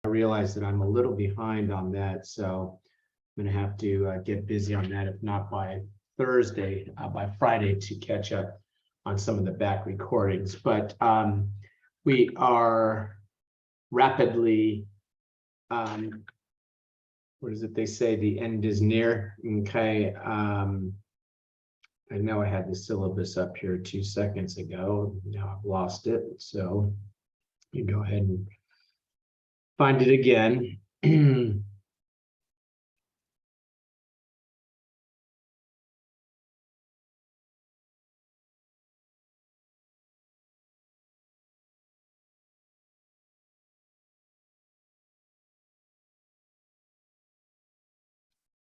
I realize that I'm a little behind on that, so I'm going to have to get busy on that, if not by Thursday, by Friday, to catch up on some of the back recordings. But we are rapidly, what is it they say? The end is near. Okay. I know I had the syllabus up here 2 seconds ago. Now I've lost it. So you go ahead and find it again.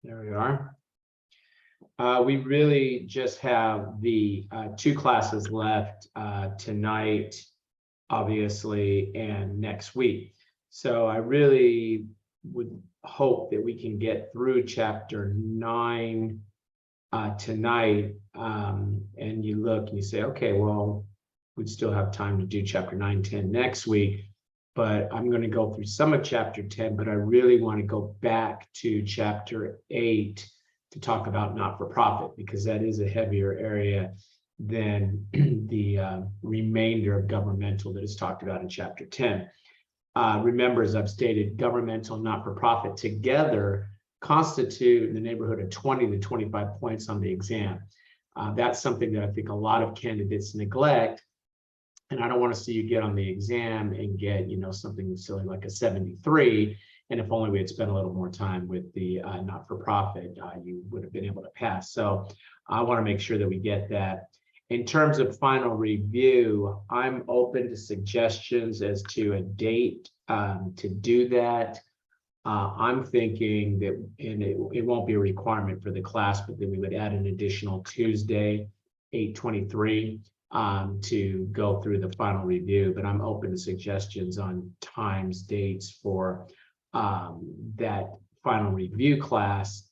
There we are. We really just have the 2 classes left tonight, obviously, and next week. So I really would hope that we can get through chapter 9 tonight. And you look and you say, okay, well, we'd still have time to do chapter 9, 10 next week. But I'm going to go through some of chapter 10, but I really want to go back to chapter 8 to talk about not-for-profit, because that is a heavier area than the remainder of governmental that is talked about in chapter 10. Remember, as I've stated, governmental and not-for-profit together constitute in the neighborhood of 20 to 25 points on the exam. That's something that I think a lot of candidates neglect. And I don't want to see you get on the exam and get, something silly like a 73. And if only we had spent a little more time with the not-for-profit, you would have been able to pass. So I want to make sure that we get that. In terms of final review, I'm open to suggestions as to a date to do that. I'm thinking that, and it won't be a requirement for the class, but that we would add an additional Tuesday, 8/23, to go through the final review. But I'm open to suggestions on times, dates for that final review class.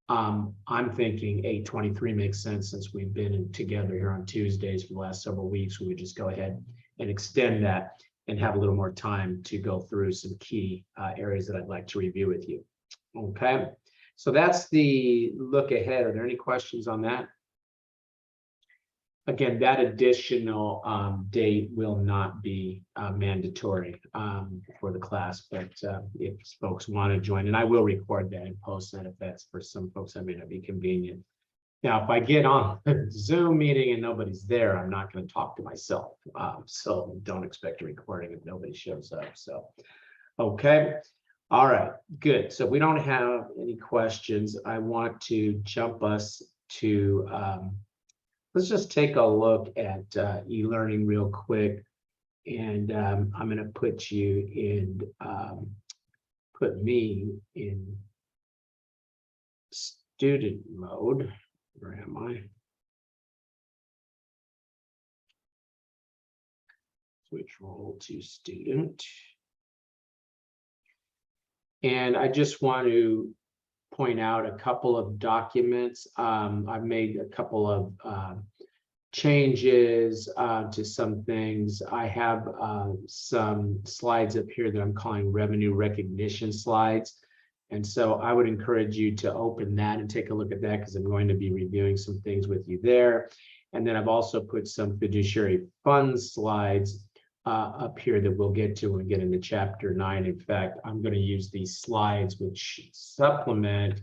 I'm thinking 8/23 makes sense, since we've been together here on Tuesdays for the last several weeks. We would just go ahead and extend that and have a little more time to go through some key areas that I'd like to review with you. Okay, so that's the look ahead. Are there any questions on that? Again, that additional date will not be mandatory for the class, but if folks want to join, and I will record that and post that if that's for some folks that may not be convenient. Now, if I get on a Zoom meeting and nobody's there, I'm not going to talk to myself. So don't expect a recording if nobody shows up. So, okay. All right, good. So we don't have any questions. I want to jump us to, let's just take a look at e-learning real quick. And I'm going to put you in, put me in student mode. Where am I? Switch role to student. And I just want to point out a couple of documents. I've made a couple of changes to some things. I have some slides up here that I'm calling revenue recognition slides. And so I would encourage you to open that and take a look at that, because I'm going to be reviewing some things with you there. And then I've also put some fiduciary funds slides up here that we'll get to when we get into chapter 9. In fact, I'm going to use these slides which supplement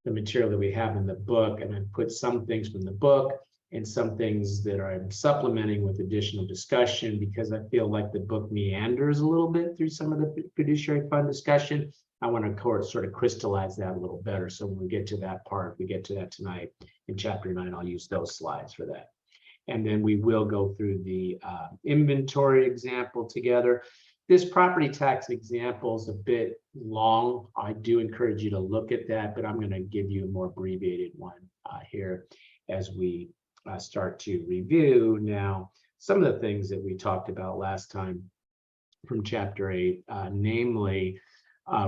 the material that we have in the book. And I've put some things from the book and some things that I'm supplementing with additional discussion, because I feel like the book meanders a little bit through some of the fiduciary fund discussion. I want to sort of crystallize that a little better. So when we get to that part, if we get to that tonight in chapter 9, I'll use those slides for that. And then we will go through the inventory example together. This property tax example is a bit long. I do encourage you to look at that, but I'm going to give you a more abbreviated one here as we start to review now some of the things that we talked about last time from chapter 8, namely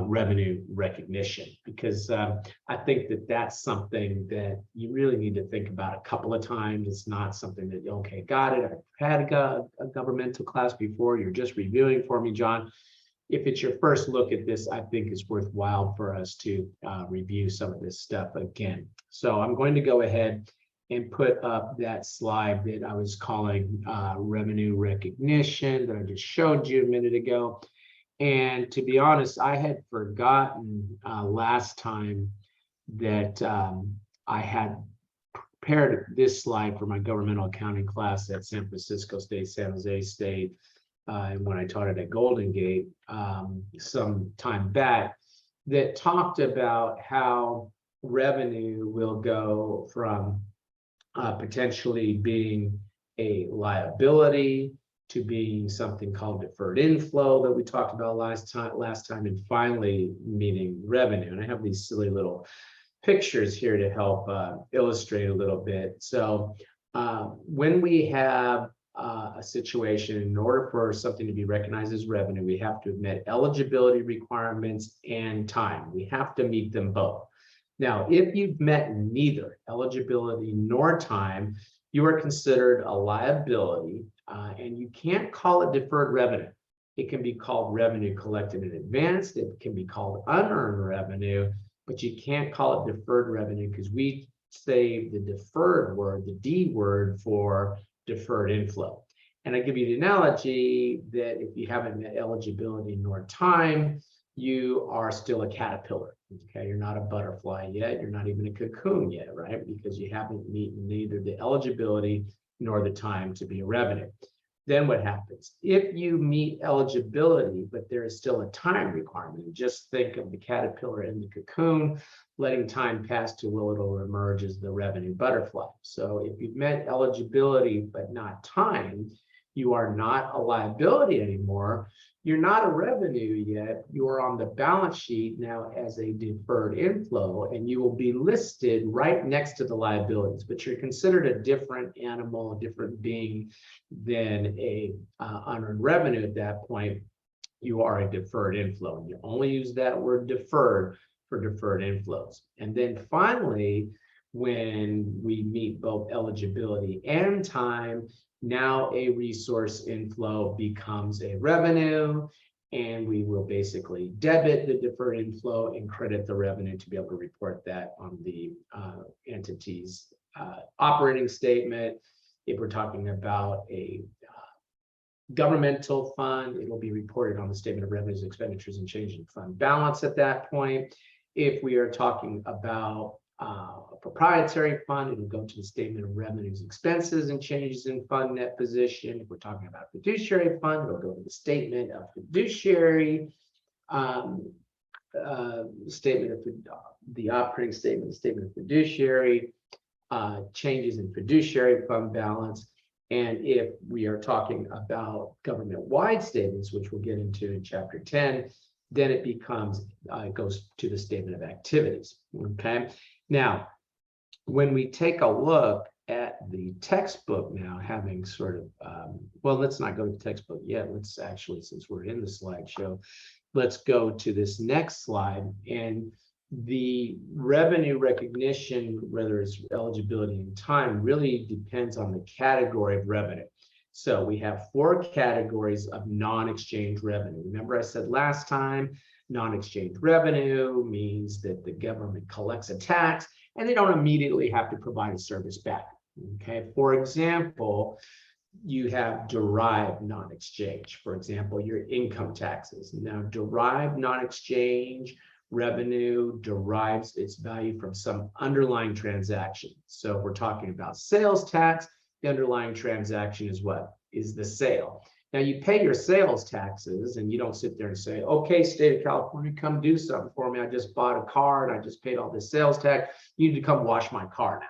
revenue recognition, because I think that that's something that you really need to think about a couple of times. It's not something that, okay, got it, I've had a governmental class before, you're just reviewing for me, John. if it's your first look at this, I think it's worthwhile for us to review some of this stuff again. So I'm going to go ahead and put up that slide that I was calling revenue recognition that I just showed you a minute ago. And to be honest, I had forgotten last time that I had prepared this slide for my governmental accounting class at San Francisco State, San Jose State, and when I taught it at Golden Gate some time back, that talked about how revenue will go from potentially being a liability to being something called deferred inflow that we talked about last time, and finally meaning revenue. And I have these silly little pictures here to help illustrate a little bit. So when we have a situation, in order for something to be recognized as revenue, we have to have met eligibility requirements and time. We have to meet them both. Now, if you've met neither eligibility nor time, you are considered a liability, and you can't call it deferred revenue. It can be called revenue collected in advance. It can be called unearned revenue, but you can't call it deferred revenue because we save the deferred word, the D word, for deferred inflow. And I give you the analogy that if you haven't met eligibility nor time, you are still a caterpillar. Okay, you're not a butterfly yet. You're not even a cocoon yet, right? Because you haven't met neither the eligibility nor the time to be a revenue. Then what happens? If you meet eligibility, but there is still a time requirement, just think of the caterpillar and the cocoon, letting time pass to will it'll emerge as the revenue butterfly. So if you've met eligibility but not time, you are not a liability anymore. You're not a revenue yet. You are on the balance sheet now as a deferred inflow, and you will be listed right next to the liabilities, but you're considered a different animal, a different being than a unearned revenue at that point. You are a deferred inflow, and you only use that word deferred for deferred inflows. And then finally, when we meet both eligibility and time, now a resource inflow becomes a revenue, and we will basically debit the deferred inflow and credit the revenue to be able to report that on the entity's operating statement. If we're talking about a governmental fund, it will be reported on the statement of revenues, expenditures, and change in fund balance at that point. If we are talking about a proprietary fund, it will go to the statement of revenues, expenses, and changes in fund net position. If we're talking about a fiduciary fund, it'll go to the statement of fiduciary, statement of the operating statement, the statement of fiduciary, changes in fiduciary fund balance. And if we are talking about government-wide statements, which we'll get into in Chapter 10, then it becomes, it goes to the statement of activities, okay? Now, when we take a look at the textbook now, having sort of, well, let's not go to the textbook yet. Let's actually, since we're in the slideshow, let's go to this next slide. And the revenue recognition, whether it's eligibility and time, really depends on the category of revenue. So we have 4 categories of non-exchange revenue. Remember I said last time, non-exchange revenue means that the government collects a tax and they don't immediately have to provide a service back. Okay, for example, you have derived non-exchange. For example, your income taxes. Now, derived non-exchange revenue derives its value from some underlying transaction. So if we're talking about sales tax, the underlying transaction is what? Is the sale. Now you pay your sales taxes and you don't sit there and say, okay, state of California, come do something for me. I just bought a car and I just paid all this sales tax. You need to come wash my car now.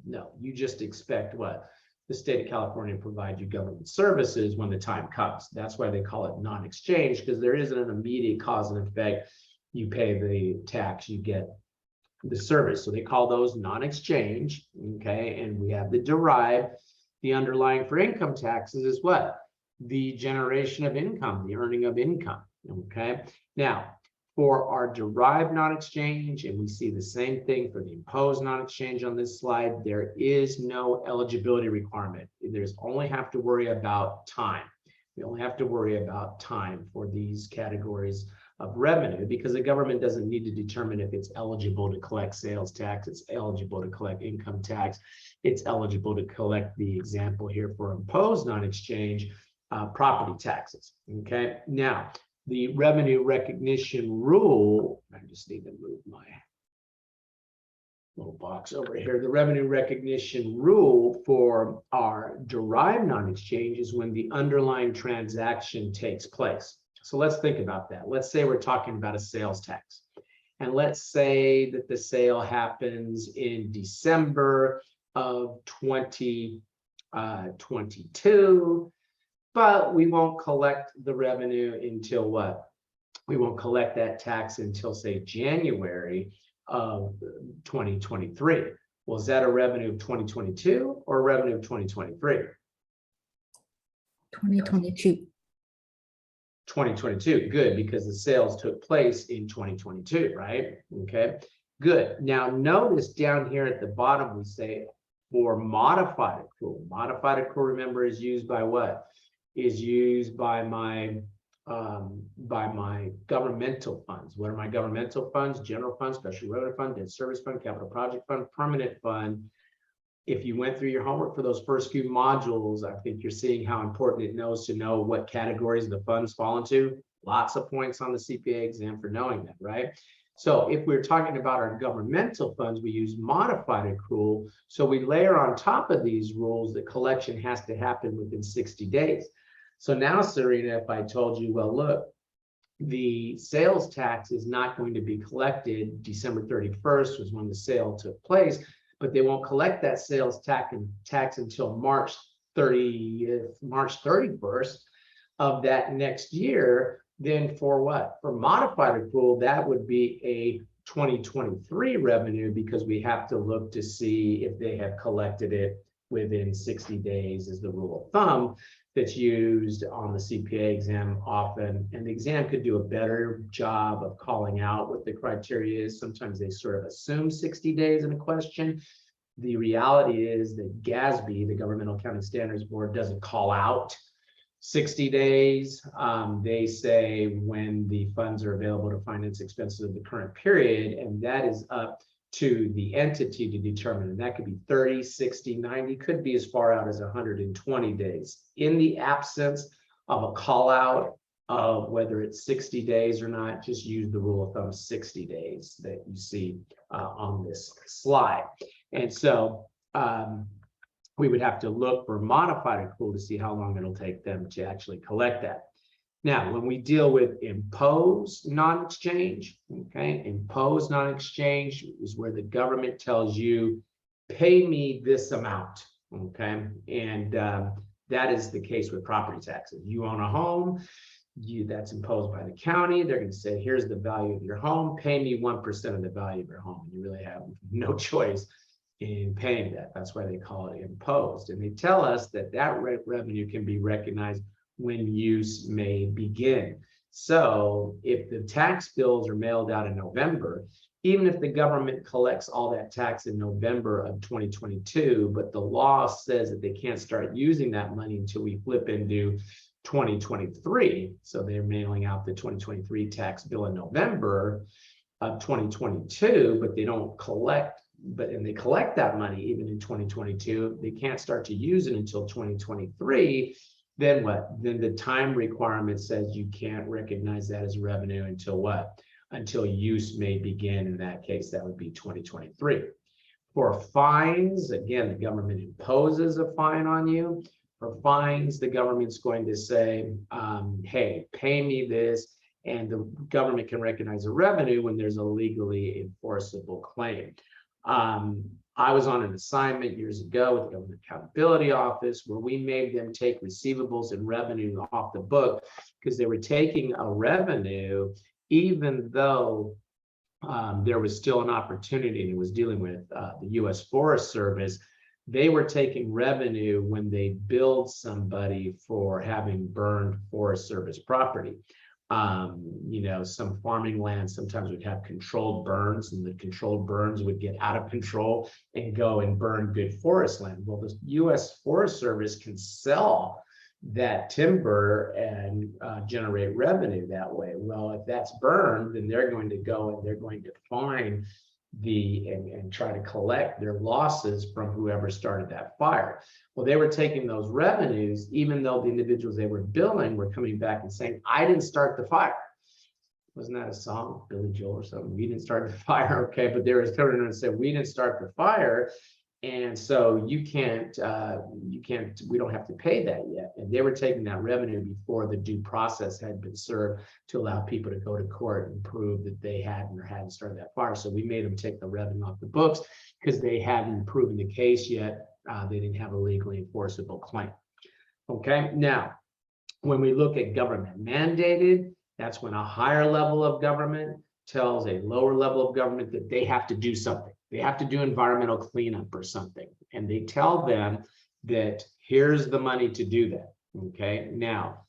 No, you just expect what? The state of California to provide you government services when the time comes. That's why they call it non-exchange, because there isn't an immediate cause and effect. You pay the tax, you get the service. So they call those non-exchange, okay? And we have the derived. The underlying for income taxes is what? The generation of income, the earning of income, okay? Now, for our derived non-exchange, and we see the same thing for the imposed non-exchange on this slide, there is no eligibility requirement. There's only have to worry about time. We only have to worry about time for these categories of revenue, because the government doesn't need to determine if it's eligible to collect sales tax, it's eligible to collect income tax, it's eligible to collect the example here for imposed non-exchange property taxes. Okay, now the revenue recognition rule, I just need to move my little box over here. The revenue recognition rule for our derived non-exchange is when the underlying transaction takes place. So let's think about that. Let's say we're talking about a sales tax. And let's say that the sale happens in December of 2022, but we won't collect the revenue until what? We won't collect that tax until, say, January of 2023. Well, is that a revenue of 2022 or a revenue of 2023? 2022. 2022, good, because the sales took place in 2022, right? Okay, good. Now notice down here at the bottom, we say for modified accrual. Modified accrual, remember, is used by what? Is used by my governmental funds. What are my governmental funds? General fund, special revenue fund, debt service fund, capital project fund, permanent fund. If you went through your homework for those first few modules, I think you're seeing how important it knows to know what categories the funds fall into. Lots of points on the CPA exam for knowing that, right? So if we're talking about our governmental funds, we use modified accrual. So we layer on top of these rules that collection has to happen within 60 days. So now, Serena, if I told you, well, look, the sales tax is not going to be collected December 31st was when the sale took place, but they won't collect that sales tax until March 31st of that next year. Then for what? For modified accrual, that would be a 2023 revenue, because we have to look to see if they have collected it within 60 days is the rule of thumb that's used on the CPA exam often. And the exam could do a better job of calling out what the criteria is. Sometimes they sort of assume 60 days in a question. The reality is that GASB, the Governmental Accounting Standards Board, doesn't call out 60 days. They say when the funds are available to finance expenses of the current period, and that is up to the entity to determine. And that could be 30, 60, 90, could be as far out as 120 days. In the absence of a call out of whether it's 60 days or not, just use the rule of thumb 60 days that you see on this slide. And so we would have to look for modified accrual to see how long it'll take them to actually collect that. Now, when we deal with imposed non-exchange, okay, imposed non-exchange is where the government tells you, pay me this amount, okay? And that is the case with property taxes. You own a home, that's imposed by the county. They're going to say, here's the value of your home, pay me 1% of the value of your home. You really have no choice in paying that. That's why they call it imposed. And they tell us that that revenue can be recognized when use may begin. So if the tax bills are mailed out in November, even if the government collects all that tax in November of 2022, but the law says that they can't start using that money until we flip into 2023. So they're mailing out the 2023 tax bill in November of 2022, but they don't collect, and they collect that money even in 2022, they can't start to use it until 2023. Then what? Then the time requirement says you can't recognize that as revenue until what? Until use may begin. In that case, that would be 2023. For fines, again, the government imposes a fine on you. For fines, the government's going to say, hey, pay me this, and the government can recognize a revenue when there's a legally enforceable claim. I was on an assignment years ago with the Government Accountability Office where we made them take receivables and revenue off the book because they were taking a revenue even though there was still an opportunity, and it was dealing with the U.S. Forest Service. They were taking revenue when they billed somebody for having burned Forest Service property. You know, some farming land sometimes would have controlled burns, and the controlled burns would get out of control and go and burn good forest land. Well, the U.S. Forest Service can sell that timber and generate revenue that way. Well, if that's burned, then they're going to go and they're going to find and try to collect their losses from whoever started that fire. Well, they were taking those revenues, even though the individuals they were billing were coming back and saying, I didn't start the fire. Wasn't that a song, Billy Joel or something? We didn't start the fire, okay, but they were coming and said, we didn't start the fire. And so you can't, we don't have to pay that yet. And they were taking that revenue before the due process had been served to allow people to go to court and prove that they hadn't or hadn't started that fire. So we made them take the revenue off the books because they hadn't proven the case yet. They didn't have a legally enforceable claim. Okay, now, when we look at government mandated, that's when a higher level of government tells a lower level of government that they have to do something. They have to do environmental cleanup or something. And they tell them that here's the money to do that. Okay. Now,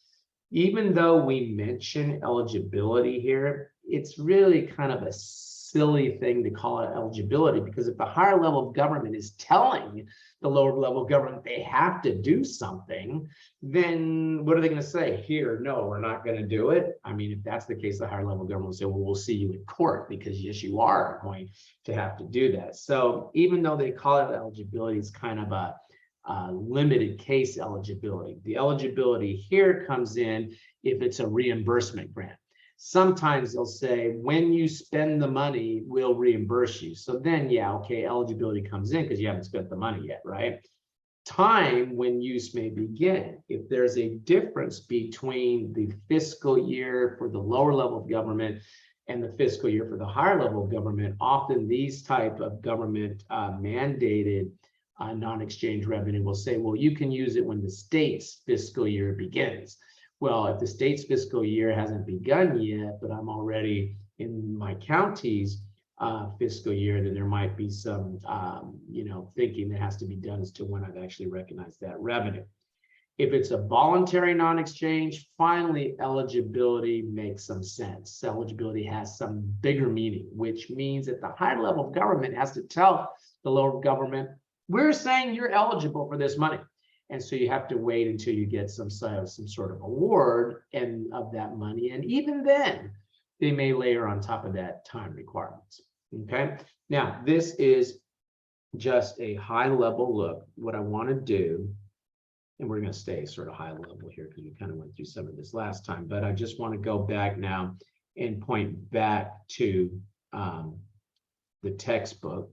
even though we mention eligibility here, it's really kind of a silly thing to call it eligibility, because if the higher level of government is telling the lower level of government they have to do something, then what are they going to say? Here, no, we're not going to do it. I mean, if that's the case, the higher level government will say, well, we'll see you in court, because yes, you are going to have to do that. So even though they call it eligibility, it's kind of a limited case eligibility. The eligibility here comes in if it's a reimbursement grant. Sometimes they'll say, when you spend the money, we'll reimburse you. So then, yeah, okay, eligibility comes in because you haven't spent the money yet, right? Time when use may begin. If there's a difference between the fiscal year for the lower level of government and the fiscal year for the higher level of government, often these type of government mandated non-exchange revenue will say, well, you can use it when the state's fiscal year begins. Well, if the state's fiscal year hasn't begun yet, but I'm already in my county's fiscal year, then there might be some, thinking that has to be done as to when I've actually recognized that revenue. If it's a voluntary non-exchange, finally, eligibility makes some sense. Eligibility has some bigger meaning, which means that the higher level of government has to tell the lower government, we're saying you're eligible for this money. And so you have to wait until you get some sort of award of that money. And even then, they may layer on top of that time requirements. Okay. Now, this is just a high level look. What I want to do, and we're going to stay sort of high level here because we kind of went through some of this last time, but I just want to go back now and point back to the textbook.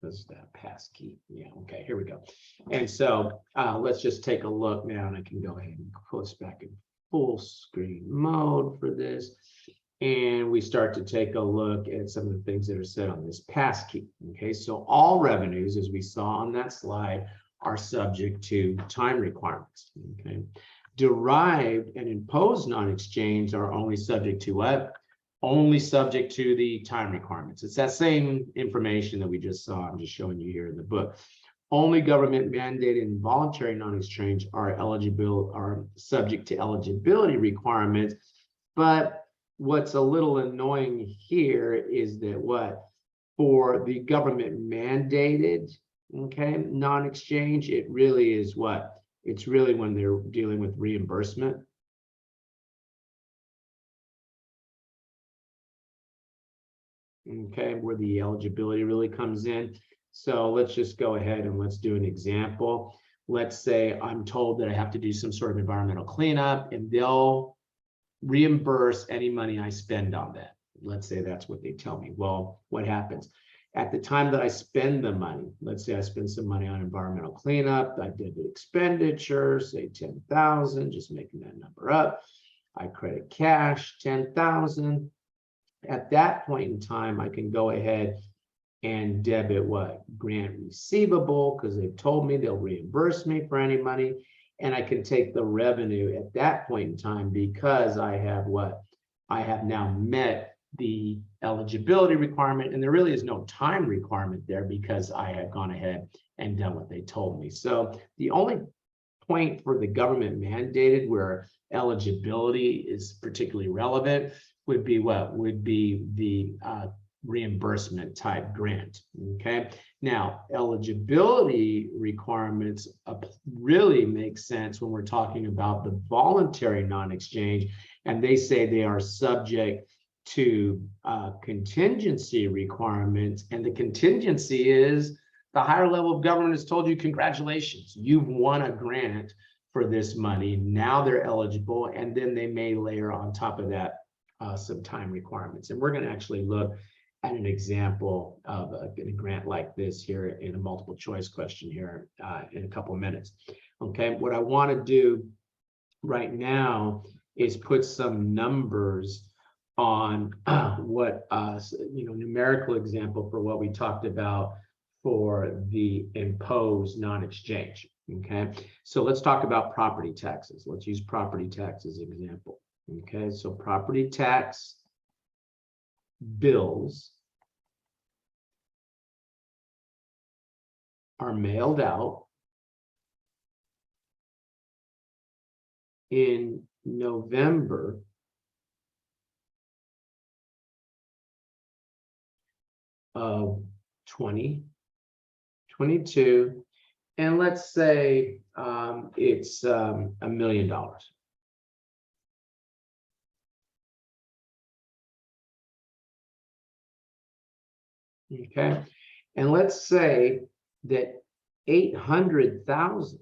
What's that passkey? Yeah, okay, here we go. And so let's just take a look now, and I can go ahead and pull us back in full screen mode for this. And we start to take a look at some of the things that are said on this passkey. Okay, so all revenues, as we saw on that slide, are subject to time requirements. Okay, derived and imposed non-exchange are only subject to what? Only subject to the time requirements. It's that same information that we just saw. I'm just showing you here in the book. Only government mandated and voluntary non-exchange are subject to eligibility requirements. But what's a little annoying here is that for the government mandated, okay, non-exchange, it really is what? It's really when they're dealing with reimbursement. Okay, where the eligibility really comes in. So let's just go ahead and let's do an example. Let's say I'm told that I have to do some sort of environmental cleanup, and they'll reimburse any money I spend on that. Let's say that's what they tell me. Well, what happens? At the time that I spend the money, let's say I spend some money on environmental cleanup, I did the expenditure, say 10,000, just making that number up. I credit cash 10,000. At that point in time, I can go ahead and debit what? Grant receivable, because they've told me they'll reimburse me for any money. And I can take the revenue at that point in time because I have what? I have now met the eligibility requirement, and there really is no time requirement there because I have gone ahead and done what they told me. So the only point for the government mandated where eligibility is particularly relevant would be what? Would be the reimbursement type grant. Okay. Now, eligibility requirements really make sense when we're talking about the voluntary non-exchange, and they say they are subject to contingency requirements, and the contingency is the higher level of government has told you, congratulations, you've won a grant for this money. Now they're eligible, and then they may layer on top of that some time requirements. And we're going to actually look at an example of a grant like this here in a multiple choice question here in a couple of minutes. Okay, what I want to do right now is put some numbers on what numerical example for what we talked about for the imposed non-exchange. Okay, so let's talk about property taxes. Let's use property tax as an example. Okay, so property tax bills are mailed out in November of 2022, and let's say it's $1 million. Okay, and let's say that 800,000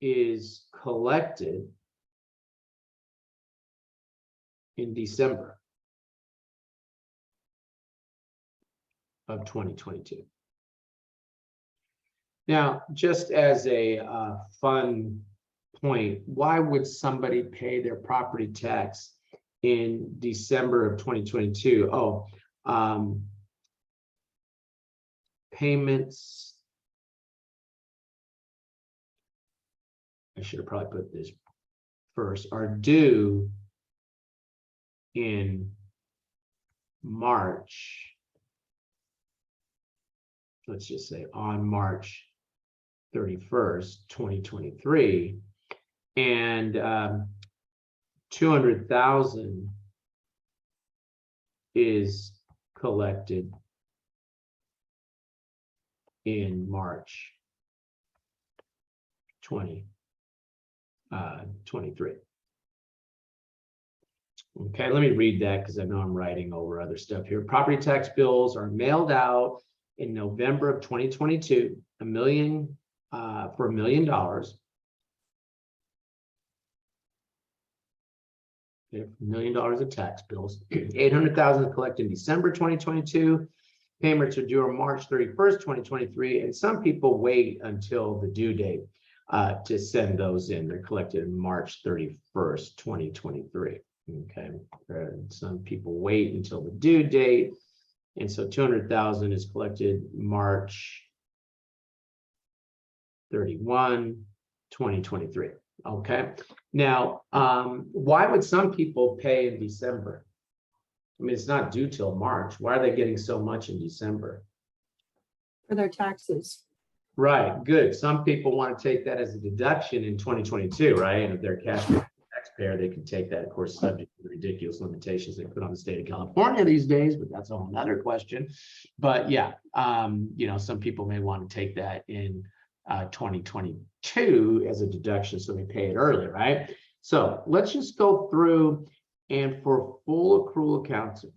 is collected in December of 2022. Now, just as a fun point, why would somebody pay their property tax in December of 2022? Payments, I should have probably put this first, are due in March. Let's just say on March 31st, 2023, and 200,000 is collected in March 2023. Okay, let me read that because I know I'm writing over other stuff here. Property tax bills are mailed out in November of 2022, for $1 million. $1 million of tax bills. 800,000 collected in December 2022. Payments are due on March 31st, 2023, and some people wait until the due date to send those in. They're collected in March 31st, 2023. Okay, and some people wait until the due date, and so 200,000 is collected March 31, 2023. Okay, now why would some people pay in December? I mean, it's not due till March. Why are they getting so much in December? For their taxes. Right, good. Some people want to take that as a deduction in 2022, right? And if they're a cash taxpayer, they can take that, of course, subject to the ridiculous limitations they put on the state of California these days, but that's a whole nother question. But yeah, some people may want to take that in 2022 as a deduction, so they pay it early, right? So let's just go through, and for full accrual accounting.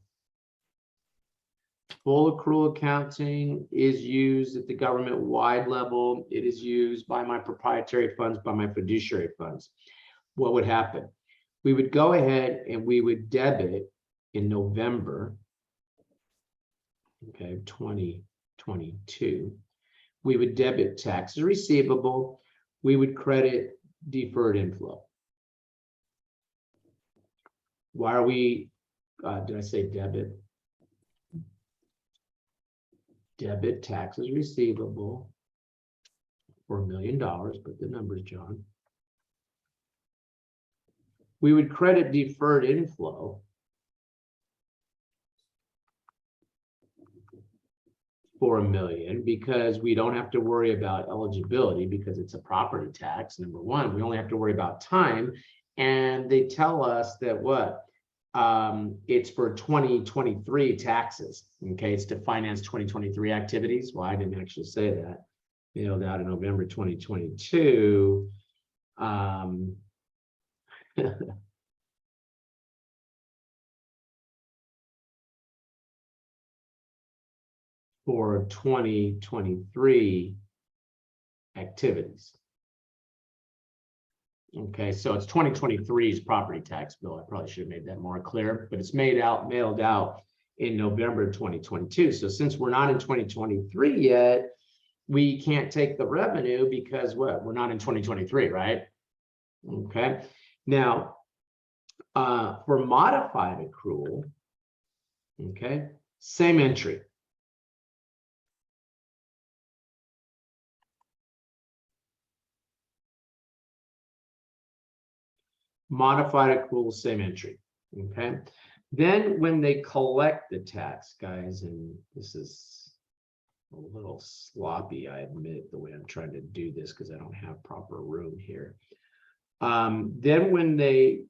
Full accrual accounting is used at the government-wide level. It is used by my proprietary funds, by my fiduciary funds. What would happen? We would go ahead and we would debit in November, okay, 2022. We would debit taxes receivable. We would credit deferred inflow. Why are we, did I say debit? Debit taxes receivable for $1 million, put the numbers, John. We would credit deferred inflow for $1 million because we don't have to worry about eligibility because it's a property tax, number one. We only have to worry about time. And they tell us that what? it's for 2023 taxes. Okay, it's to finance 2023 activities. Well, I didn't actually say that. Mailed out in November 2022. For 2023 activities. Okay, so it's 2023's property tax bill. I probably should have made that more clear, but it's mailed out in November 2022. So since we're not in 2023 yet, we can't take the revenue because what? We're not in 2023, right? Okay. Now, for modified accrual, okay, same entry. Modified accrual, same entry. Okay. Then when they collect the tax, guys, and this is a little sloppy, I admit, the way I'm trying to do this because I don't have proper room here. Then when they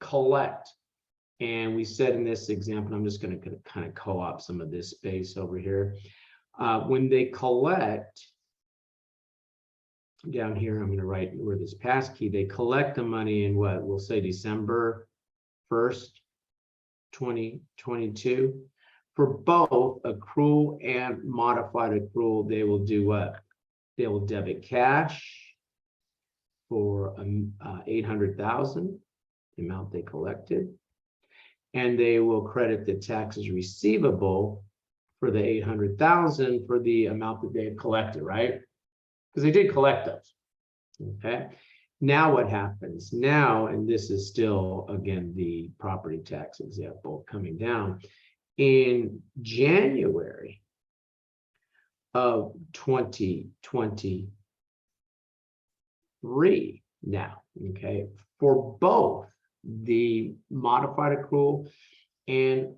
collect, and we said in this example, I'm just going to kind of co-op some of this space over here. When they collect, down here, I'm going to write where this passkey, they collect the money in what we'll say December 1st, 2022. For both accrual and modified accrual, they will do what? They will debit cash for 800,000, the amount they collected, and they will credit the taxes receivable for the 800,000 for the amount that they had collected, right? Because they did collect those. Okay. Now what happens now, and this is still, again, the property tax example coming down, in January of 2023 now, okay, for both the modified accrual and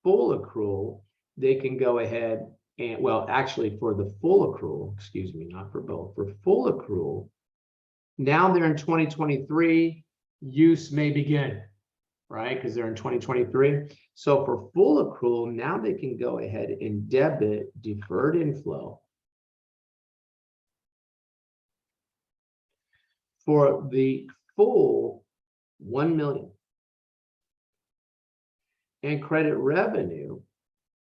full accrual, they can go ahead and, well, actually for the full accrual, excuse me, not for both, for full accrual, now they're in 2023, use may begin, right? Because they're in 2023. So for full accrual, now they can go ahead and debit deferred inflow for the full 1 million and credit revenue,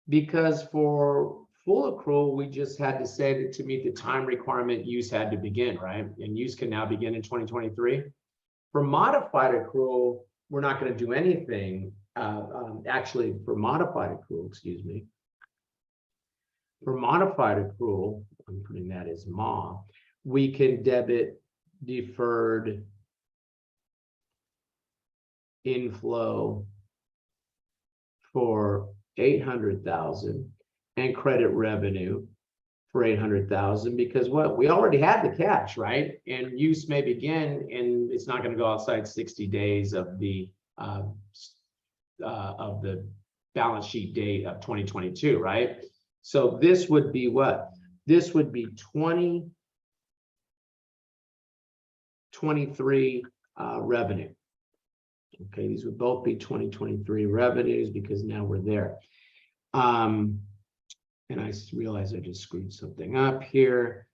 because for full accrual, we just had to say that to meet the time requirement, use had to begin, right? And use can now begin in 2023. For modified accrual, we're not going to do anything. Actually, for modified accrual, excuse me. For modified accrual, I'm putting that as MA, we can debit deferred inflow for 800,000 and credit revenue for 800,000, because what? We already had the cash, right? And use may begin, and it's not going to go outside 60 days of the balance sheet date of 2022, right? So this would be what? This would be 2023 revenue. Okay, these would both be 2023 revenues because now we're there. And I realize I just screwed something up here.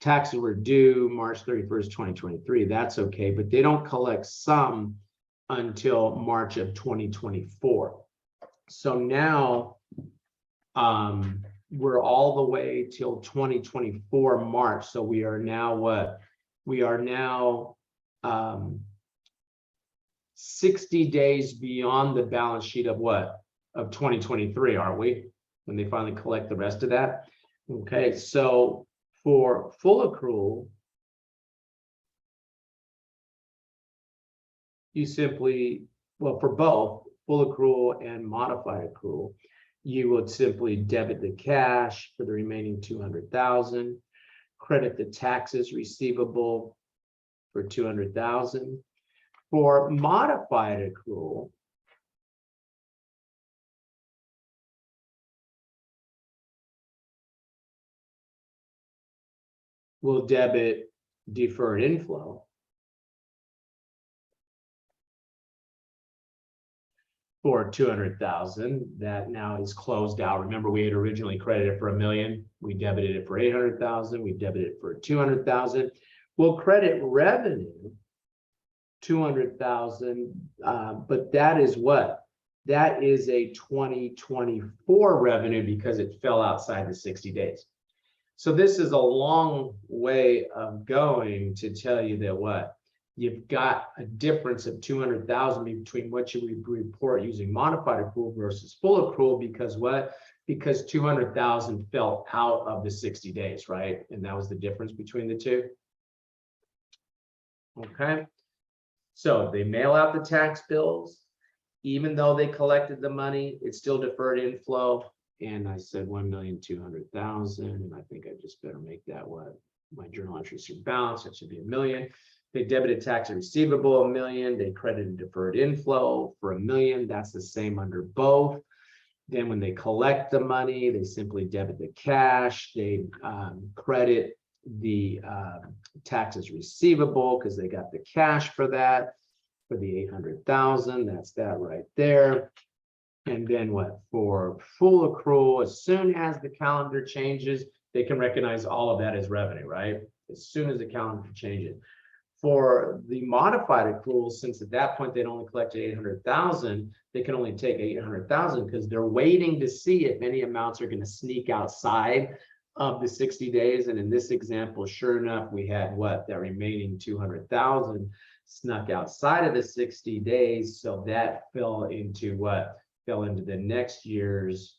Taxes were due March 31st, 2023. That's okay, but they don't collect some until March of 2024. So now we're all the way till 2024 March. So we are now what? We are now 60 days beyond the balance sheet of what? Of 2023, aren't we? When they finally collect the rest of that. Okay, so for full accrual, you simply, well, for both full accrual and modified accrual, you would simply debit the cash for the remaining 200,000, credit the taxes receivable for 200,000. For modified accrual, we'll debit deferred inflow for 200,000 that now is closed out. Remember, we had originally credited for $1 million. We debited it for 800,000. We debited it for 200,000. We'll credit revenue 200,000, but that is what? That is a 2024 revenue because it fell outside the 60 days. So this is a long way of going to tell you that what? You've got a difference of 200,000 between what you would report using modified accrual versus full accrual, because what? Because 200,000 fell out of the 60 days, right? And that was the difference between the two. Okay. So they mail out the tax bills. Even though they collected the money, it's still deferred inflow. And I said 1,200,000, and I think I just better make that what? My journal entries through balance, it should be $1 million. They debited tax receivable $1 million. They credited deferred inflow for $1 million. That's the same under both. Then when they collect the money, they simply debit the cash. They credit the taxes receivable because they got the cash for that, for the 800,000. That's that right there. And then what? For full accrual, as soon as the calendar changes, they can recognize all of that as revenue, right? As soon as the calendar changes. For the modified accruals, since at that point they'd only collected 800,000, they can only take 800,000 because they're waiting to see if any amounts are going to sneak outside of the 60 days. And in this example, sure enough, we had what? That remaining 200,000 snuck outside of the 60 days. So that fell into what? Fell into the next year's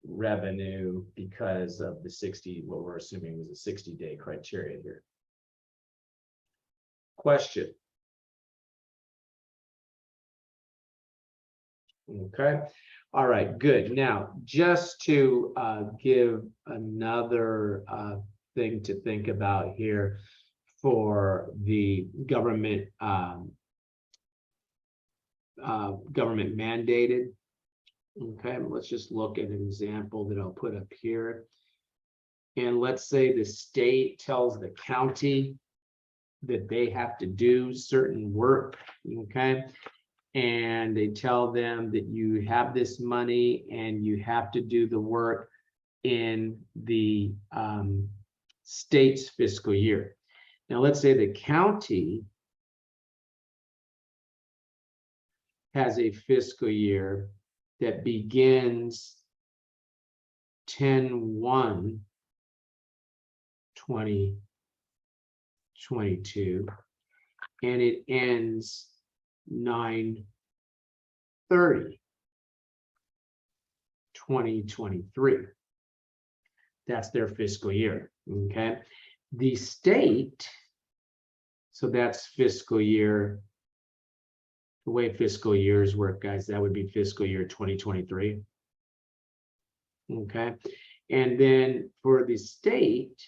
revenue because of the 60, what we're assuming was a 60-day criteria here. Question. Okay. All right, good. Now, just to give another thing to think about here for the government government mandated. Okay, let's just look at an example that I'll put up here. And let's say the state tells the county that they have to do certain work, okay? And they tell them that you have this money and you have to do the work in the state's fiscal year. Now, let's say the county has a fiscal year that begins 10/1/2022 and it ends 9/30/2023. That's their fiscal year. Okay. The state, so that's fiscal year. The way fiscal years work, guys, that would be fiscal year 2023. Okay. And then for the state,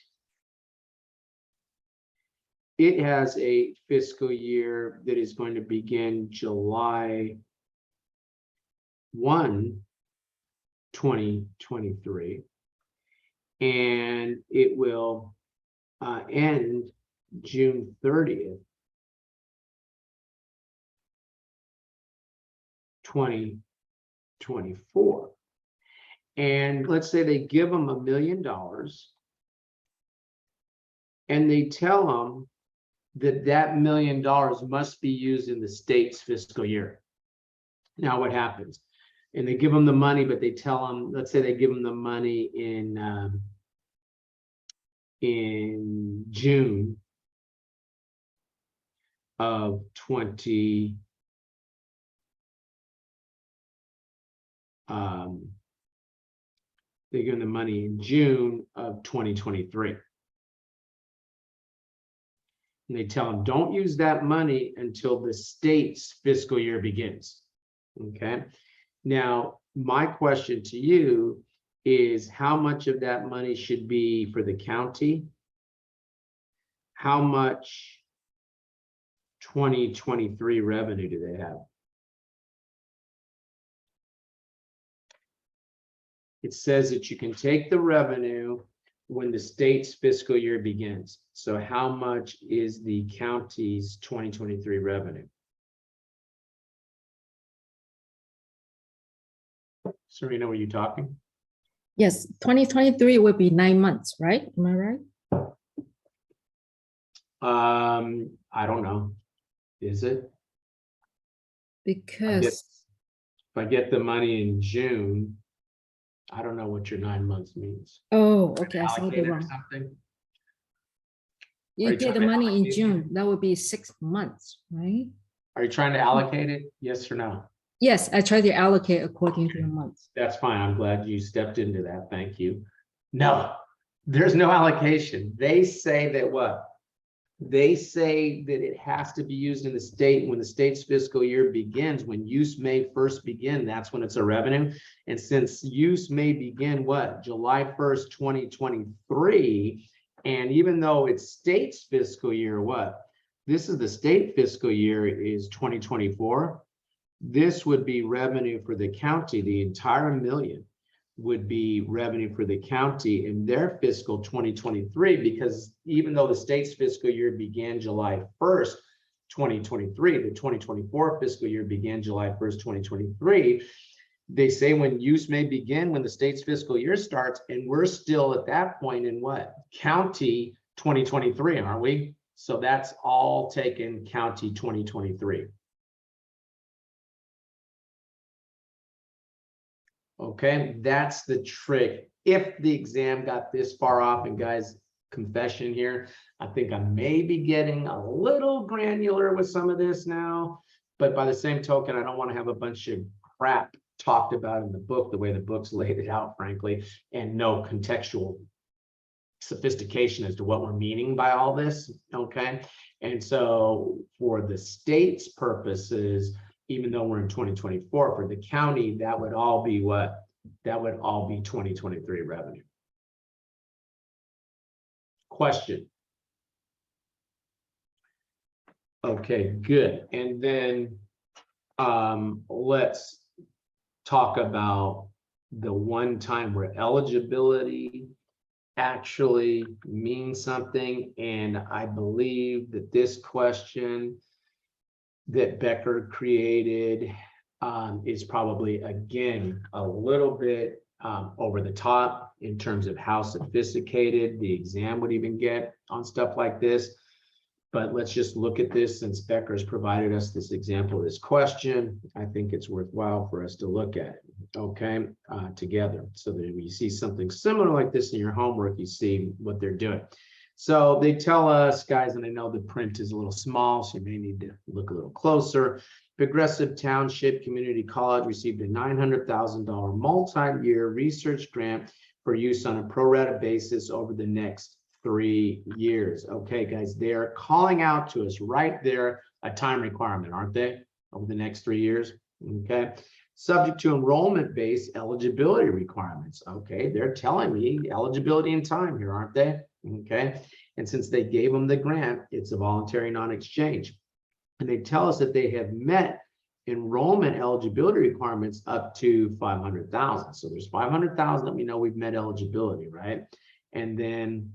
it has a fiscal year that is going to begin July 1, 2023, and it will end June 30th, 2024. And let's say they give them $1 million and they tell them that that $1 million must be used in the state's fiscal year. Now what happens? And they give them the money, but they tell them, let's say they give them the money in June of 20 they give them the money in June of 2023. And they tell them, don't use that money until the state's fiscal year begins. Okay. Now, my question to you is how much of that money should be for the county? How much 2023 revenue do they have? It says that you can take the revenue when the state's fiscal year begins. So how much is the county's 2023 revenue? Serena, were you talking? Yes, 2023 will be 9 months, right? Am I right? I don't know. Is it? Because If I get the money in June, I don't know what your 9 months means. oh, okay, I saw Allocate the it or wrong. something? Are You you get the trying to money in allocate it? June, that would be 6 months, right? Are you trying to allocate it? Yes or no? Yes, I try to allocate according to the months. That's fine. I'm glad you stepped into that. Thank you. No, there's no allocation. They say that what? They say that it has to be used in the state when the state's fiscal year begins, when use may first begin, that's when it's a revenue. And since use may begin what? July 1st, 2023. And even though it's state's fiscal year, what? This is the state fiscal year is 2024. This would be revenue for the county, the entire million would be revenue for the county in their fiscal 2023, because even though the state's fiscal year began July 1st, 2023, the 2024 fiscal year began July 1st, 2023. They say when use may begin when the state's fiscal year starts, and we're still at that point in what? County 2023, aren't we? So that's all taken county 2023. Okay, that's the trick. If the exam got this far off, and guys, confession here, I think I may be getting a little granular with some of this now, but by the same token, I don't want to have a bunch of crap talked about in the book, the way the book's laid it out, frankly, and no contextual sophistication as to what we're meaning by all this, okay? And so for the state's purposes, even though we're in 2024, for the county, that would all be what? That would all be 2023 revenue. Question. Okay, good. And then let's talk about the one time where eligibility actually means something. And I believe that this question that Becker created is probably, again, a little bit over the top in terms of how sophisticated the exam would even get on stuff like this. But let's just look at this since Becker's provided us this example, this question. I think it's worthwhile for us to look at it, okay, together, so that when you see something similar like this in your homework, you see what they're doing. So they tell us, guys, and I know the print is a little small, so you may need to look a little closer. Progressive Township Community College received a $900,000 multi-year research grant for use on a pro rata basis over the next 3 years. Okay, guys, they're calling out to us right there a time requirement, aren't they? Over the next 3 years. Okay. Subject to enrollment-based eligibility requirements. Okay, they're telling me eligibility and time here, aren't they? Okay, and since they gave them the grant, it's a voluntary non-exchange. And they tell us that they have met enrollment eligibility requirements up to 500,000. So there's 500,000 that we know we've met eligibility, right? And then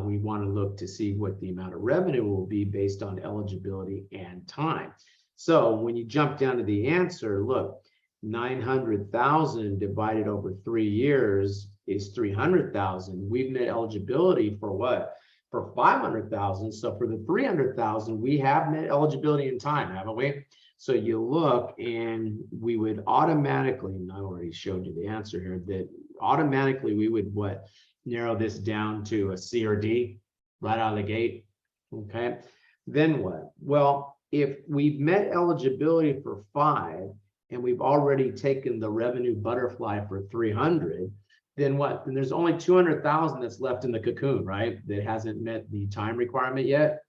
we want to look to see what the amount of revenue will be based on eligibility and time. So when you jump down to the answer, look, 900,000 divided over 3 years is 300,000. We've met eligibility for what? For 500,000. So for the 300,000, we have met eligibility in time, haven't we? So you look and we would automatically, and I already showed you the answer here, that automatically we would what? Narrow this down to a C or D right out of the gate. Okay. Then what? Well, if we've met eligibility for 5 and we've already taken the revenue butterfly for 300, then what? Then there's only 200,000 that's left in the cocoon, right? That hasn't met the time requirement yet.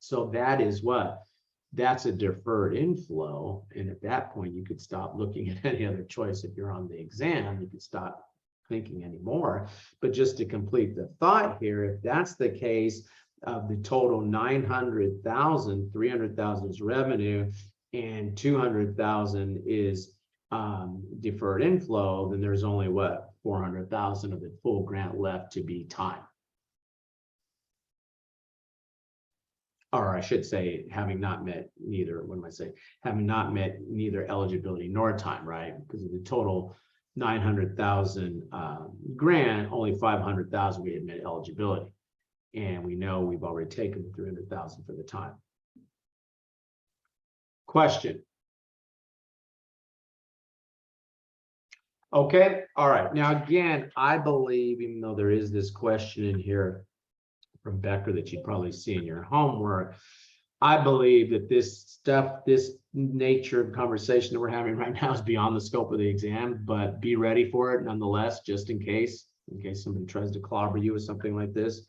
So that is what? That's a deferred inflow. And at that point, you could stop looking at any other choice. If you're on the exam, you could stop thinking anymore. But just to complete the thought here, if that's the case of the total 900,000, 300,000 is revenue and 200,000 is deferred inflow, then there's only what? 400,000 of the full grant left to be time. Or I should say, having not met neither, what am I saying? Having not met neither eligibility nor time, right? Because of the total 900,000 grant, only 500,000 we admit eligibility. And we know we've already taken 300,000 for the time. Question. Okay, all right. Now, again, I believe, even though there is this question in here from Becker that you'd probably see in your homework, I believe that this stuff, this nature of conversation that we're having right now is beyond the scope of the exam, but be ready for it nonetheless, just in case somebody tries to clobber you with something like this.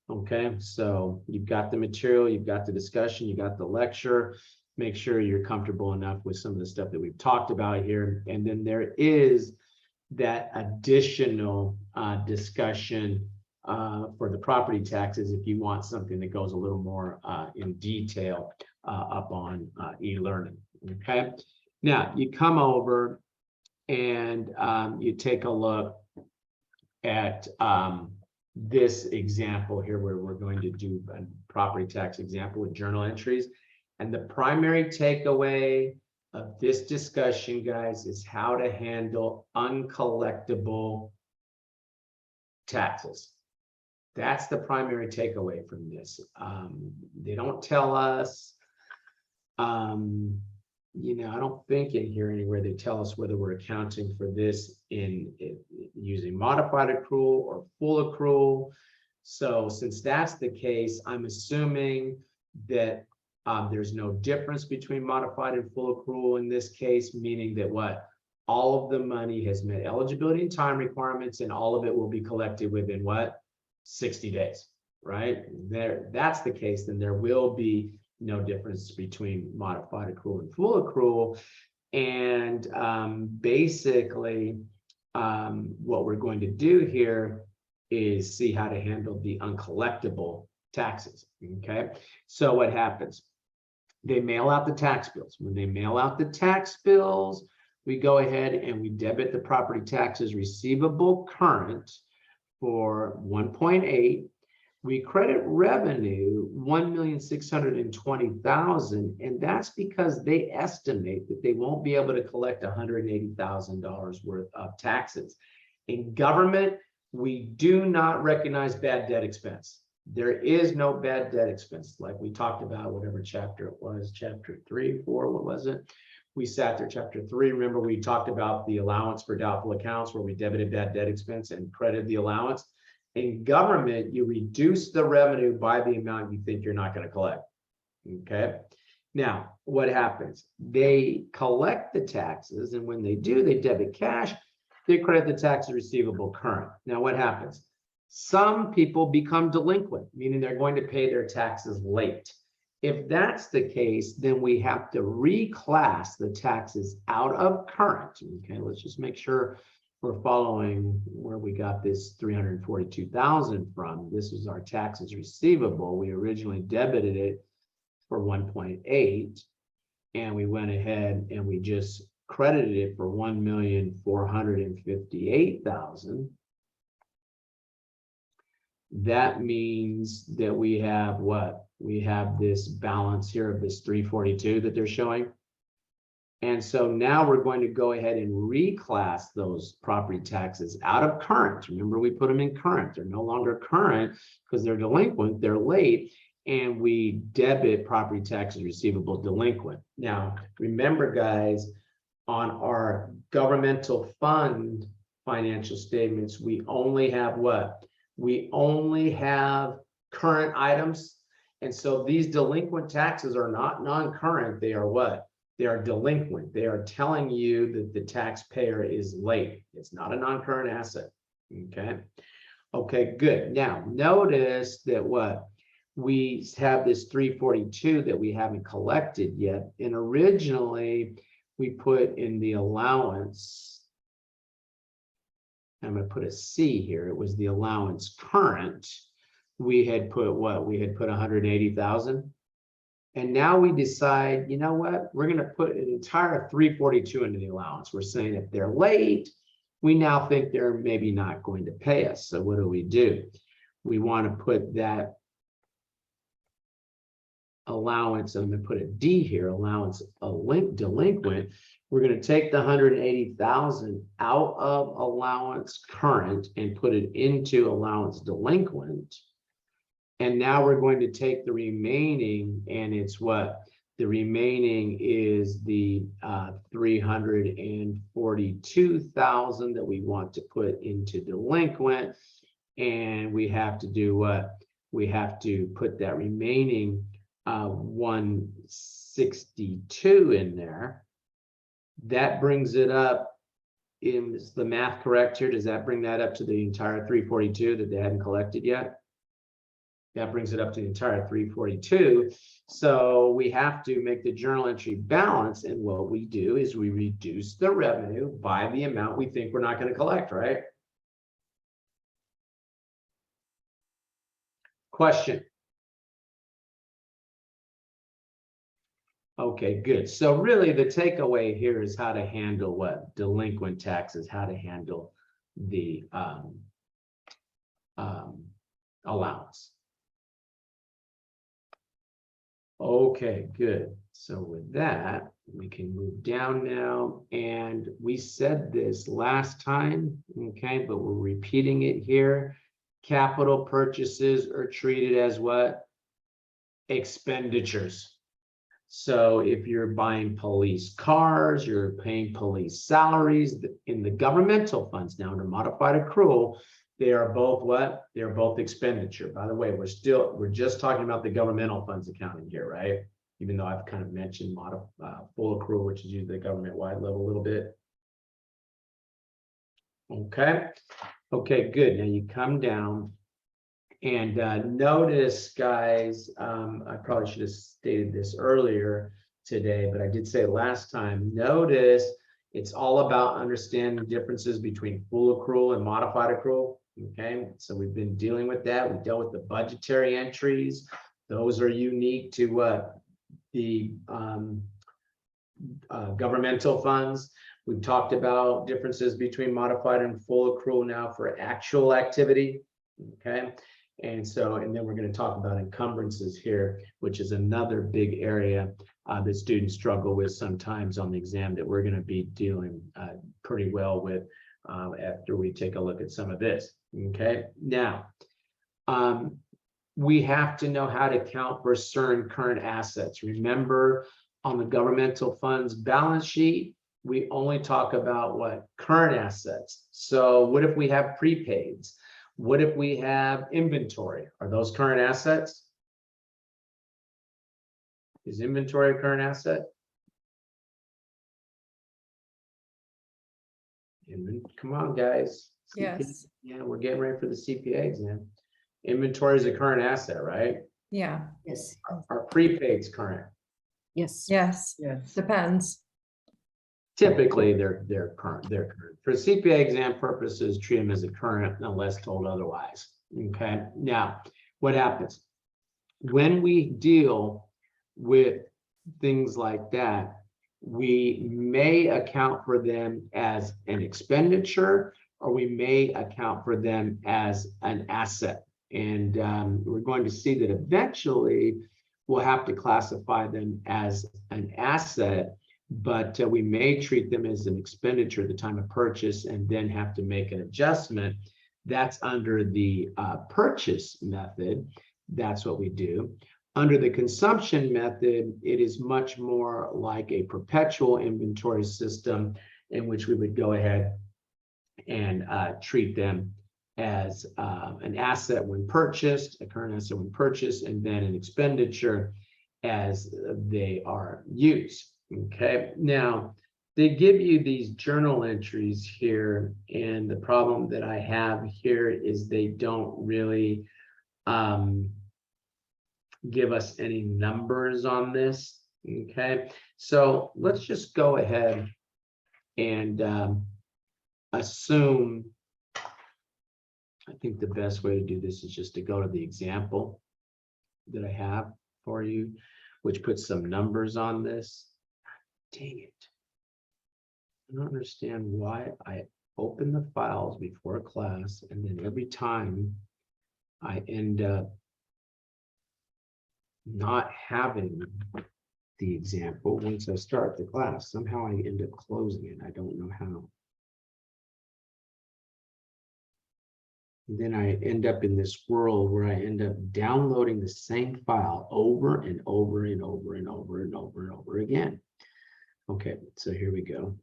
Okay, so you've got the material, you've got the discussion, you got the lecture. Make sure you're comfortable enough with some of the stuff that we've talked about here. And then there is that additional discussion for the property taxes if you want something that goes a little more in detail up on e-learning. Okay, now you come over and you take a look at this example here where we're going to do a property tax example with journal entries. And the primary takeaway of this discussion, guys, is how to handle uncollectible taxes. That's the primary takeaway from this. They don't tell us, I don't think in here anywhere they tell us whether we're accounting for this in using modified accrual or full accrual. So since that's the case, I'm assuming that there's no difference between modified and full accrual in this case, meaning that what? All of the money has met eligibility and time requirements, and all of it will be collected within what? 60 days, right? That's the case, then there will be no difference between modified accrual and full accrual. And basically, what we're going to do here is see how to handle the uncollectible taxes, okay? So what happens? They mail out the tax bills. When they mail out the tax bills, we go ahead and we debit the property taxes receivable current for 1.8. We credit revenue 1,620,000, and that's because they estimate that they won't be able to collect $180,000 worth of taxes. In government, we do not recognize bad debt expense. There is no bad debt expense, like we talked about, whatever chapter it was, chapter 3, 4, what was it? We sat there, chapter 3. Remember, we talked about the allowance for doubtful accounts where we debited bad debt expense and credited the allowance. In government, you reduce the revenue by the amount you think you're not going to collect. Okay. Now, what happens? They collect the taxes, and when they do, they debit cash. They credit the taxes receivable current. Now, what happens? Some people become delinquent, meaning they're going to pay their taxes late. If that's the case, then we have to reclass the taxes out of current. Okay, let's just make sure we're following where we got this 342,000 from. This is our taxes receivable. We originally debited it for 1.8, and we went ahead and we just credited it for 1,458,000. That means that we have what? We have this balance here of this 342 that they're showing. And so now we're going to go ahead and reclass those property taxes out of current. Remember, we put them in current. They're no longer current because they're delinquent, they're late, and we debit property taxes receivable delinquent. Now, remember, guys, on our governmental fund financial statements, we only have what? We only have current items. And so these delinquent taxes are not non-current. They are what? They are delinquent. They are telling you that the taxpayer is late. It's not a non-current asset. Okay. Okay, good. Now, notice that what? We have this 342 that we haven't collected yet. And originally, we put in the allowance. I'm going to put a C here. It was the allowance current. We had put what? We had put 180,000. And now we decide, you know what? We're going to put an entire 342 into the allowance. We're saying if they're late, we now think they're maybe not going to pay us. So what do? We want to put that allowance, I'm gonna put a D here, allowance delinquent, we're gonna take the 180,000 out of allowance current and put it into allowance delinquent. And now we're going to take the remaining, and it's what? The remaining is the 342,000 that we want to put into delinquent. And we have to do what? We have to put that remaining 162 in there. That brings it up. Is the math correct here? Does that bring that up to the entire 342 that they hadn't collected yet? That brings it up to the entire 342. So we have to make the journal entry balance. And what we do is we reduce the revenue by the amount we think we're not going to collect, right? Question. Okay, good. So really the takeaway here is how to handle what? Delinquent taxes, how to handle the allowance. Okay, good. So with that, we can move down now. And we said this last time, okay, but we're repeating it here. Capital purchases are treated as what? Expenditures. So if you're buying police cars, you're paying police salaries in the governmental funds now under modified accrual, they are both what? They're both expenditure. By the way, we're just talking about the governmental funds accounting here, right? Even though I've kind of mentioned full accrual, which is usually the government-wide level a little bit. Okay. Okay, good. Now you come down and notice, guys, I probably should have stated this earlier today, but I did say last time, notice it's all about understanding differences between full accrual and modified accrual. Okay, so we've been dealing with that. We dealt with the budgetary entries. Those are unique to what? The governmental funds. We've talked about differences between modified and full accrual now for actual activity. Okay. And then we're going to talk about encumbrances here, which is another big area that students struggle with sometimes on the exam that we're going to be dealing pretty well with after we take a look at some of this. Okay, now we have to know how to count for certain current assets. Remember, on the governmental funds balance sheet, we only talk about what? Current assets. So what if we have prepaids? What if we have inventory? Are those current assets? Is inventory a current asset? Come on, guys. Yes. Yeah, we're getting ready for the CPA exam. Inventory is a current asset, right? Yeah. Yes. Are prepaids current? Yes. Yes. Depends. Typically, they're current. They're current. For CPA exam purposes, treat them as a current unless told otherwise. Okay. Now, what happens when we deal with things like that? We may account for them as an expenditure, or we may account for them as an asset. And we're going to see that eventually we'll have to classify them as an asset, but we may treat them as an expenditure at the time of purchase and then have to make an adjustment. That's under the purchase method. That's what we do. Under the consumption method, it is much more like a perpetual inventory system in which we would go ahead and treat them as an asset when purchased, a current asset when purchased, and then an expenditure as they are used. Okay, now they give you these journal entries here, and the problem that I have here is they don't really give us any numbers on this. Okay, so let's just go ahead and assume, I think the best way to do this is just to go to the example that I have for you, which puts some numbers on this. Dang it. I don't understand why I open the files before class and then every time I end up not having the example once I start the class. Somehow I end up closing it. I don't know how. And then I end up in this world where I end up downloading the same file over and over and over and over and over and over again. Okay, so here we go.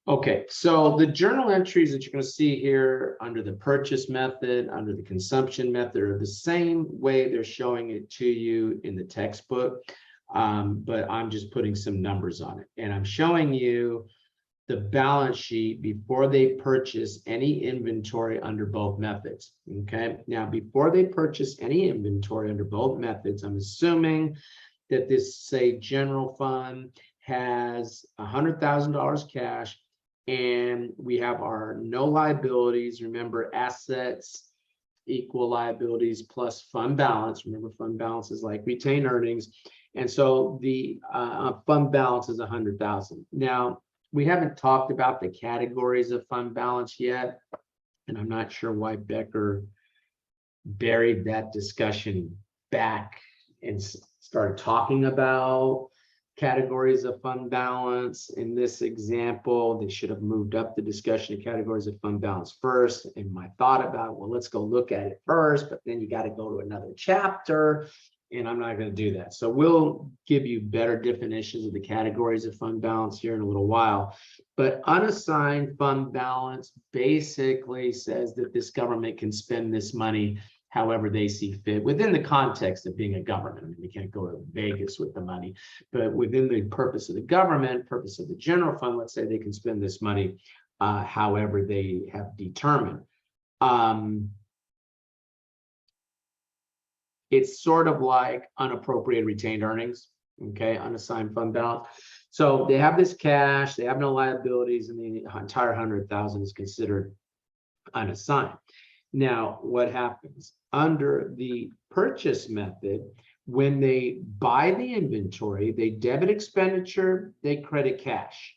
Okay, so the journal entries that you're going to see here under the purchase method, under the consumption method, are the same way they're showing it to you in the textbook, but I'm just putting some numbers on it. And I'm showing you the balance sheet before they purchase any inventory under both methods. Okay, now before they purchase any inventory under both methods, I'm assuming that this, say, general fund has $100,000 cash, and we have our no liabilities. Remember, assets equal liabilities plus fund balance. Remember, fund balance is like retained earnings. And so the fund balance is 100,000. Now, we haven't talked about the categories of fund balance yet, and I'm not sure why Becker buried that discussion back and started talking about categories of fund balance. In this example, they should have moved up the discussion of categories of fund balance first. And my thought about, well, let's go look at it first, but then you got to go to another chapter. And I'm not going to do that. So we'll give you better definitions of the categories of fund balance here in a little while. But unassigned fund balance basically says that this government can spend this money however they see fit within the context of being a government. I mean, we can't go to Vegas with the money, but within the purpose of the government, purpose of the general fund, let's say they can spend this money however they have determined. It's sort of like unappropriated retained earnings, okay, unassigned fund balance. So they have this cash, they have no liabilities, and the entire 100,000 is considered unassigned. Now, what happens under the purchase method? When they buy the inventory, they debit expenditure, they credit cash.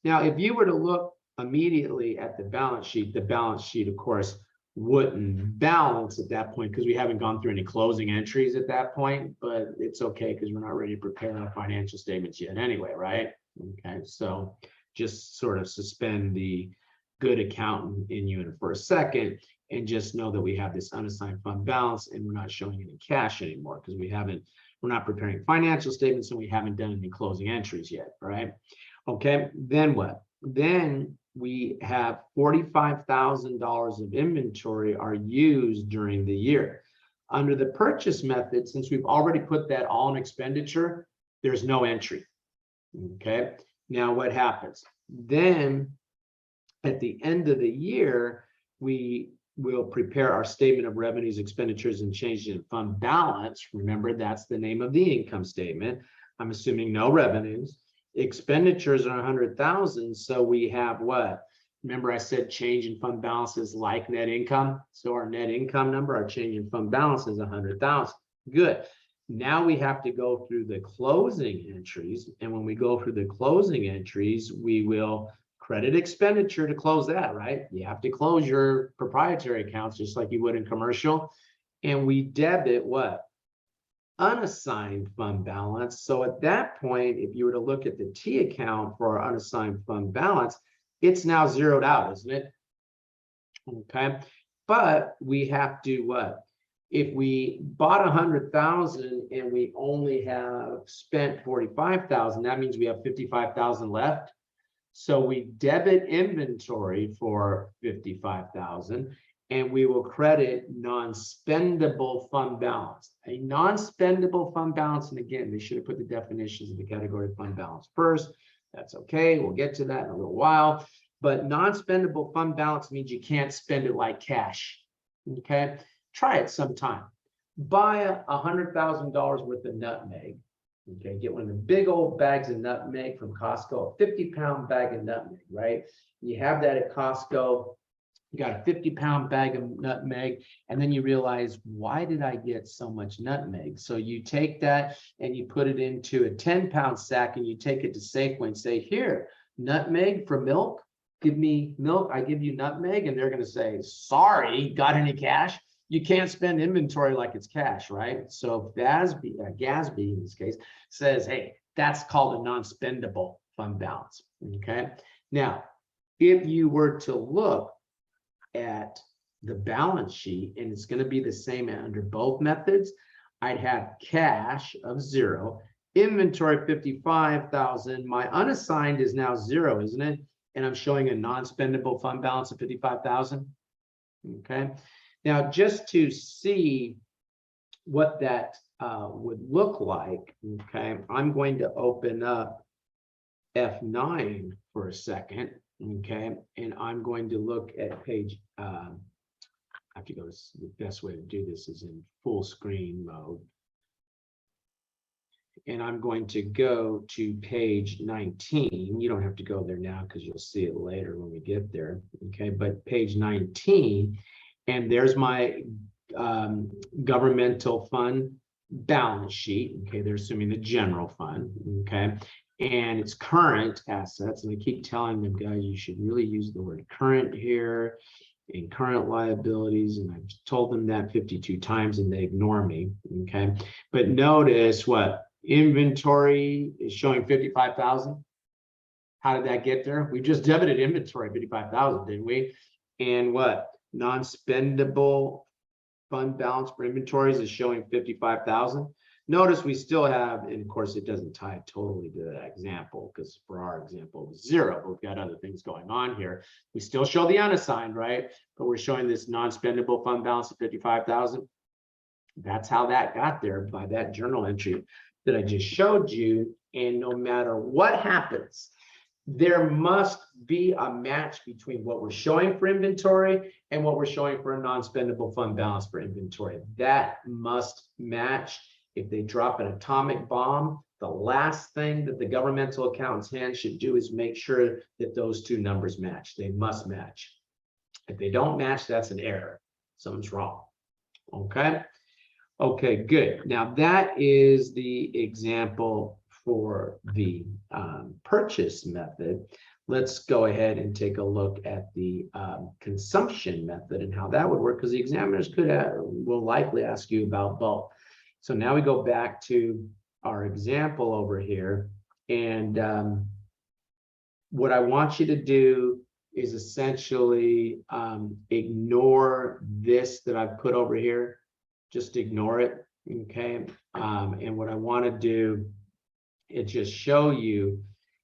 Now, if you were to look immediately at the balance sheet, of course, wouldn't balance at that point because we haven't gone through any closing entries at that point, but it's okay because we're not ready to prepare our financial statements yet anyway, right? Okay, so just sort of suspend the good accountant in you for a second and just know that we have this unassigned fund balance and we're not showing any cash anymore because we're not preparing financial statements and we haven't done any closing entries yet, right? Okay, then what? Then we have $45,000 of inventory are used during the year. Under the purchase method, since we've already put that all in expenditure, there's no entry. Okay, now what happens? Then at the end of the year, we will prepare our statement of revenues, expenditures, and changes in fund balance. Remember, that's the name of the income statement. I'm assuming no revenues. Expenditures are 100,000. So we have what? Remember I said change in fund balance is like net income. So our net income number, our change in fund balance is 100,000. Good. Now we have to go through the closing entries. And when we go through the closing entries, we will credit expenditure to close that, right? You have to close your proprietary accounts just like you would in commercial. And we debit what? Unassigned fund balance. So at that point, if you were to look at the T account for our unassigned fund balance, it's now zeroed out, isn't it? Okay, but we have to what? If we bought 100,000 and we only have spent 45,000, that means we have 55,000 left. So we debit inventory for 55,000. And we will credit non-spendable fund balance. A non-spendable fund balance, and again, they should have put the definitions of the category of fund balance first. That's okay, we'll get to that in a little while. But non-spendable fund balance means you can't spend it like cash, okay? Try it sometime. Buy $100,000 worth of nutmeg, okay? Get one of the big old bags of nutmeg from Costco, a 50-pound bag of nutmeg, right? You have that at Costco. You got a 50-pound bag of nutmeg, and then you realize, why did I get so much nutmeg? So you take that and you put it into a 10-pound sack and you take it to Safeway and say, here, nutmeg for milk. give me milk, I give you nutmeg, and they're gonna say, sorry, got any cash? You can't spend inventory like it's cash, right? So if GASB in this case says, hey, that's called a non-spendable fund balance, okay? Now, if you were to look at the balance sheet, and it's gonna be the same under both methods, I'd have cash of 0, inventory 55,000, my unassigned is now 0, isn't it? And I'm showing a non-spendable fund balance of 55,000, okay? Now, just to see what that would look like, okay, I'm going to open up F9 for a second, okay, and I'm going to look at page, I have to go, the best way to do this is in full screen mode. And I'm going to go to page 19. You don't have to go there now because you'll see it later when we get there, okay, but page 19, and there's my governmental fund balance sheet, okay, they're assuming the general fund, okay, and it's current assets, and I keep telling them, guys, you should really use the word current here, and current liabilities, and I've told them that 52 times and they ignore me, okay, but notice what inventory is showing 55,000. How did that get there? We just debited inventory 55,000, didn't we? And what non-spendable fund balance for inventories is showing 55,000. Notice we still have, and of course it doesn't tie totally to that example because for our example it was 0, but we've got other things going on here. We still show the unassigned, right? But we're showing this non-spendable fund balance of 55,000. That's how that got there by that journal entry that I just showed you. And no matter what happens, there must be a match between what we're showing for inventory and what we're showing for a non-spendable fund balance for inventory. That must match. If they drop an atomic bomb, the last thing that the governmental accountant's hand should do is make sure that those two numbers match. They must match. If they don't match, that's an error. Something's wrong. Okay. Okay, good. Now that is the example for the purchase method. Let's go ahead and take a look at the consumption method and how that would work, because the examiners will likely ask you about both. So now we go back to our example over here, and what I want you to do is essentially ignore this that I've put over here. Just ignore it, okay? And what I want to do is just show you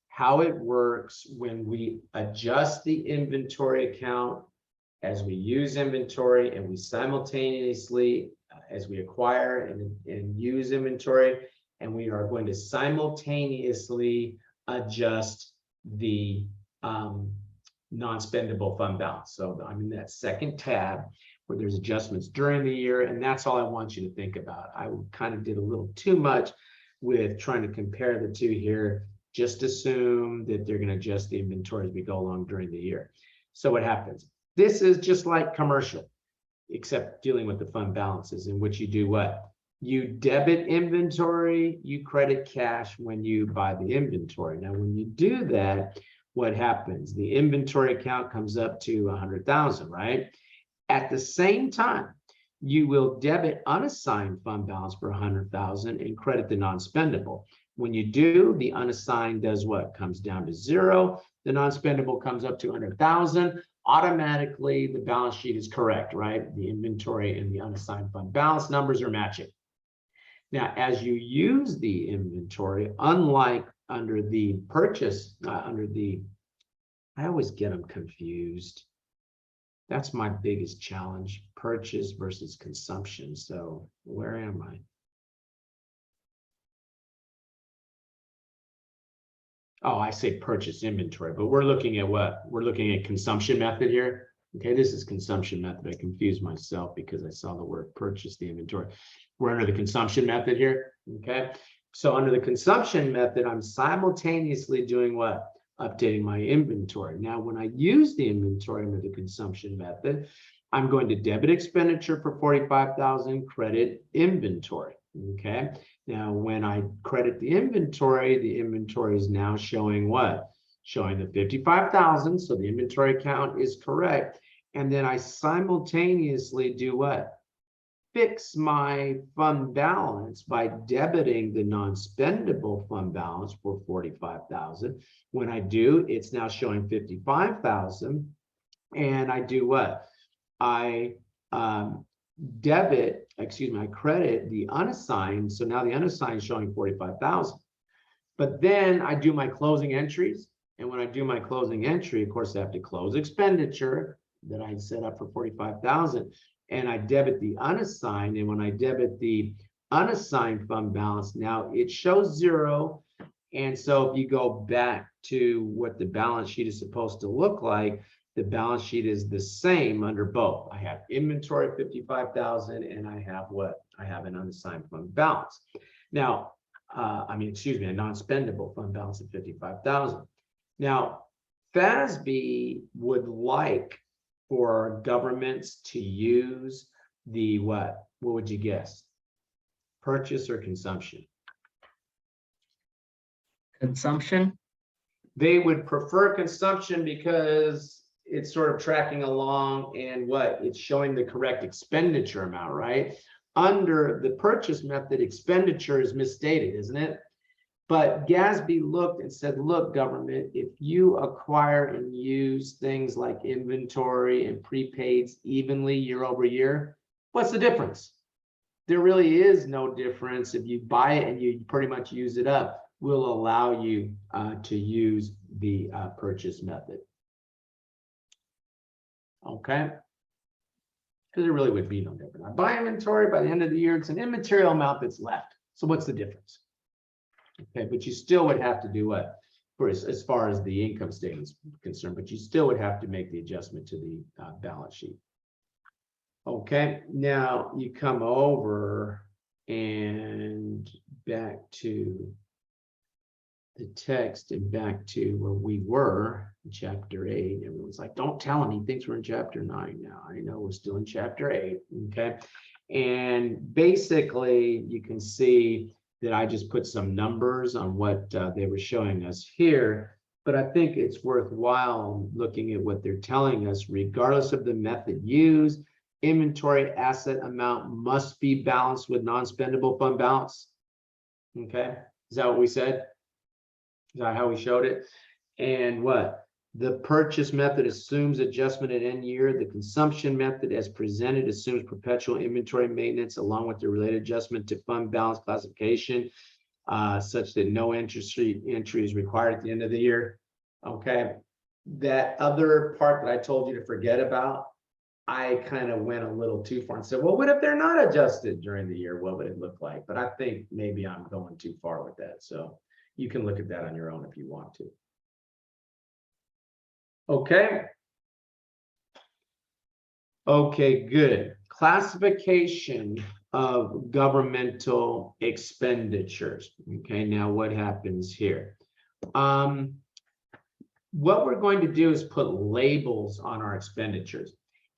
how it works when we adjust the inventory account as we use inventory, and we simultaneously, as we acquire and use inventory, and we are going to simultaneously adjust the non-spendable fund balance. So I'm in that second tab where there's adjustments during the year, and that's all I want you to think about. I kind of did a little too much with trying to compare the two here. Just assume that they're going to adjust the inventory as we go along during the year. So what happens? This is just like commercial, except dealing with the fund balances, in which you do what? You debit inventory, you credit cash when you buy the inventory. Now, when you do that, what happens? The inventory account comes up to 100,000, right? At the same time, you will debit unassigned fund balance for 100,000 and credit the non-spendable. When you do, the unassigned does what? Comes down to 0. The non-spendable comes up to 100,000. Automatically, the balance sheet is correct, right? The inventory and the unassigned fund balance numbers are matching. Now, as you use the inventory, unlike under the purchase, I always get them confused. That's my biggest challenge, purchase versus consumption. So where am I? Oh, I say purchase inventory, but we're looking at what? We're looking at consumption method here. Okay, this is consumption method. I confused myself because I saw the word purchase the inventory. We're under the consumption method here. Okay, so under the consumption method, I'm simultaneously doing what? Updating my inventory. Now, when I use the inventory under the consumption method, I'm going to debit expenditure for 45,000, credit inventory. Okay. Now, when I credit the inventory is now showing what? showing the 55,000. So the inventory count is correct. And then I simultaneously do what? Fix my fund balance by debiting the non-spendable fund balance for 45,000. When I do, it's now showing 55,000. And I do what? I I credit the unassigned. So now the unassigned is showing 45,000. But then I do my closing entries. And when I do my closing entry, of course, I have to close expenditure that I set up for 45,000. And I debit the unassigned. And when I debit the unassigned fund balance, now it shows 0. And so if you go back to what the balance sheet is supposed to look like, the balance sheet is the same under both. I have inventory 55,000 and I have what? I have an unassigned fund balance. Now, a non-spendable fund balance of 55,000. Now, FASB would like for governments to use the what? What would you guess? Purchase or consumption? Consumption. They would prefer consumption because it's sort of tracking along and what? It's showing the correct expenditure amount, right? Under the purchase method, expenditure is misstated, isn't it? But GASB looked and said, look, government, if you acquire and use things like inventory and prepaids evenly year over year, what's the difference? There really is no difference. If you buy it and you pretty much use it up, will allow you to use the purchase method. Okay? Because there really would be no difference. I buy inventory, by the end of the year, it's an immaterial amount that's left. So what's the difference? Okay, but you still would have to do what? For as far as the income statement is concerned, but you still would have to make the adjustment to the balance sheet. Okay, now you come over and back to the text and back to where we were in chapter 8. Everyone's like, don't tell him, he thinks we're in chapter 9 now. I know we're still in chapter 8. Okay, and basically you can see that I just put some numbers on what they were showing us here, but I think it's worthwhile looking at what they're telling us. Regardless of the method used, inventory asset amount must be balanced with non-spendable fund balance. Okay, is that what we said? Is that how we showed it? And what? The purchase method assumes adjustment at end year. The consumption method as presented assumes perpetual inventory maintenance along with the related adjustment to fund balance classification such that no entry is required at the end of the year. Okay. That other part that I told you to forget about, I kind of went a little too far and said, well, what if they're not adjusted during the year? What would it look like? But I think maybe I'm going too far with that. So you can look at that on your own if you want to. Okay. Okay, good. Classification of governmental expenditures. Okay, now what happens here? What we're going to do is put labels on our expenditures.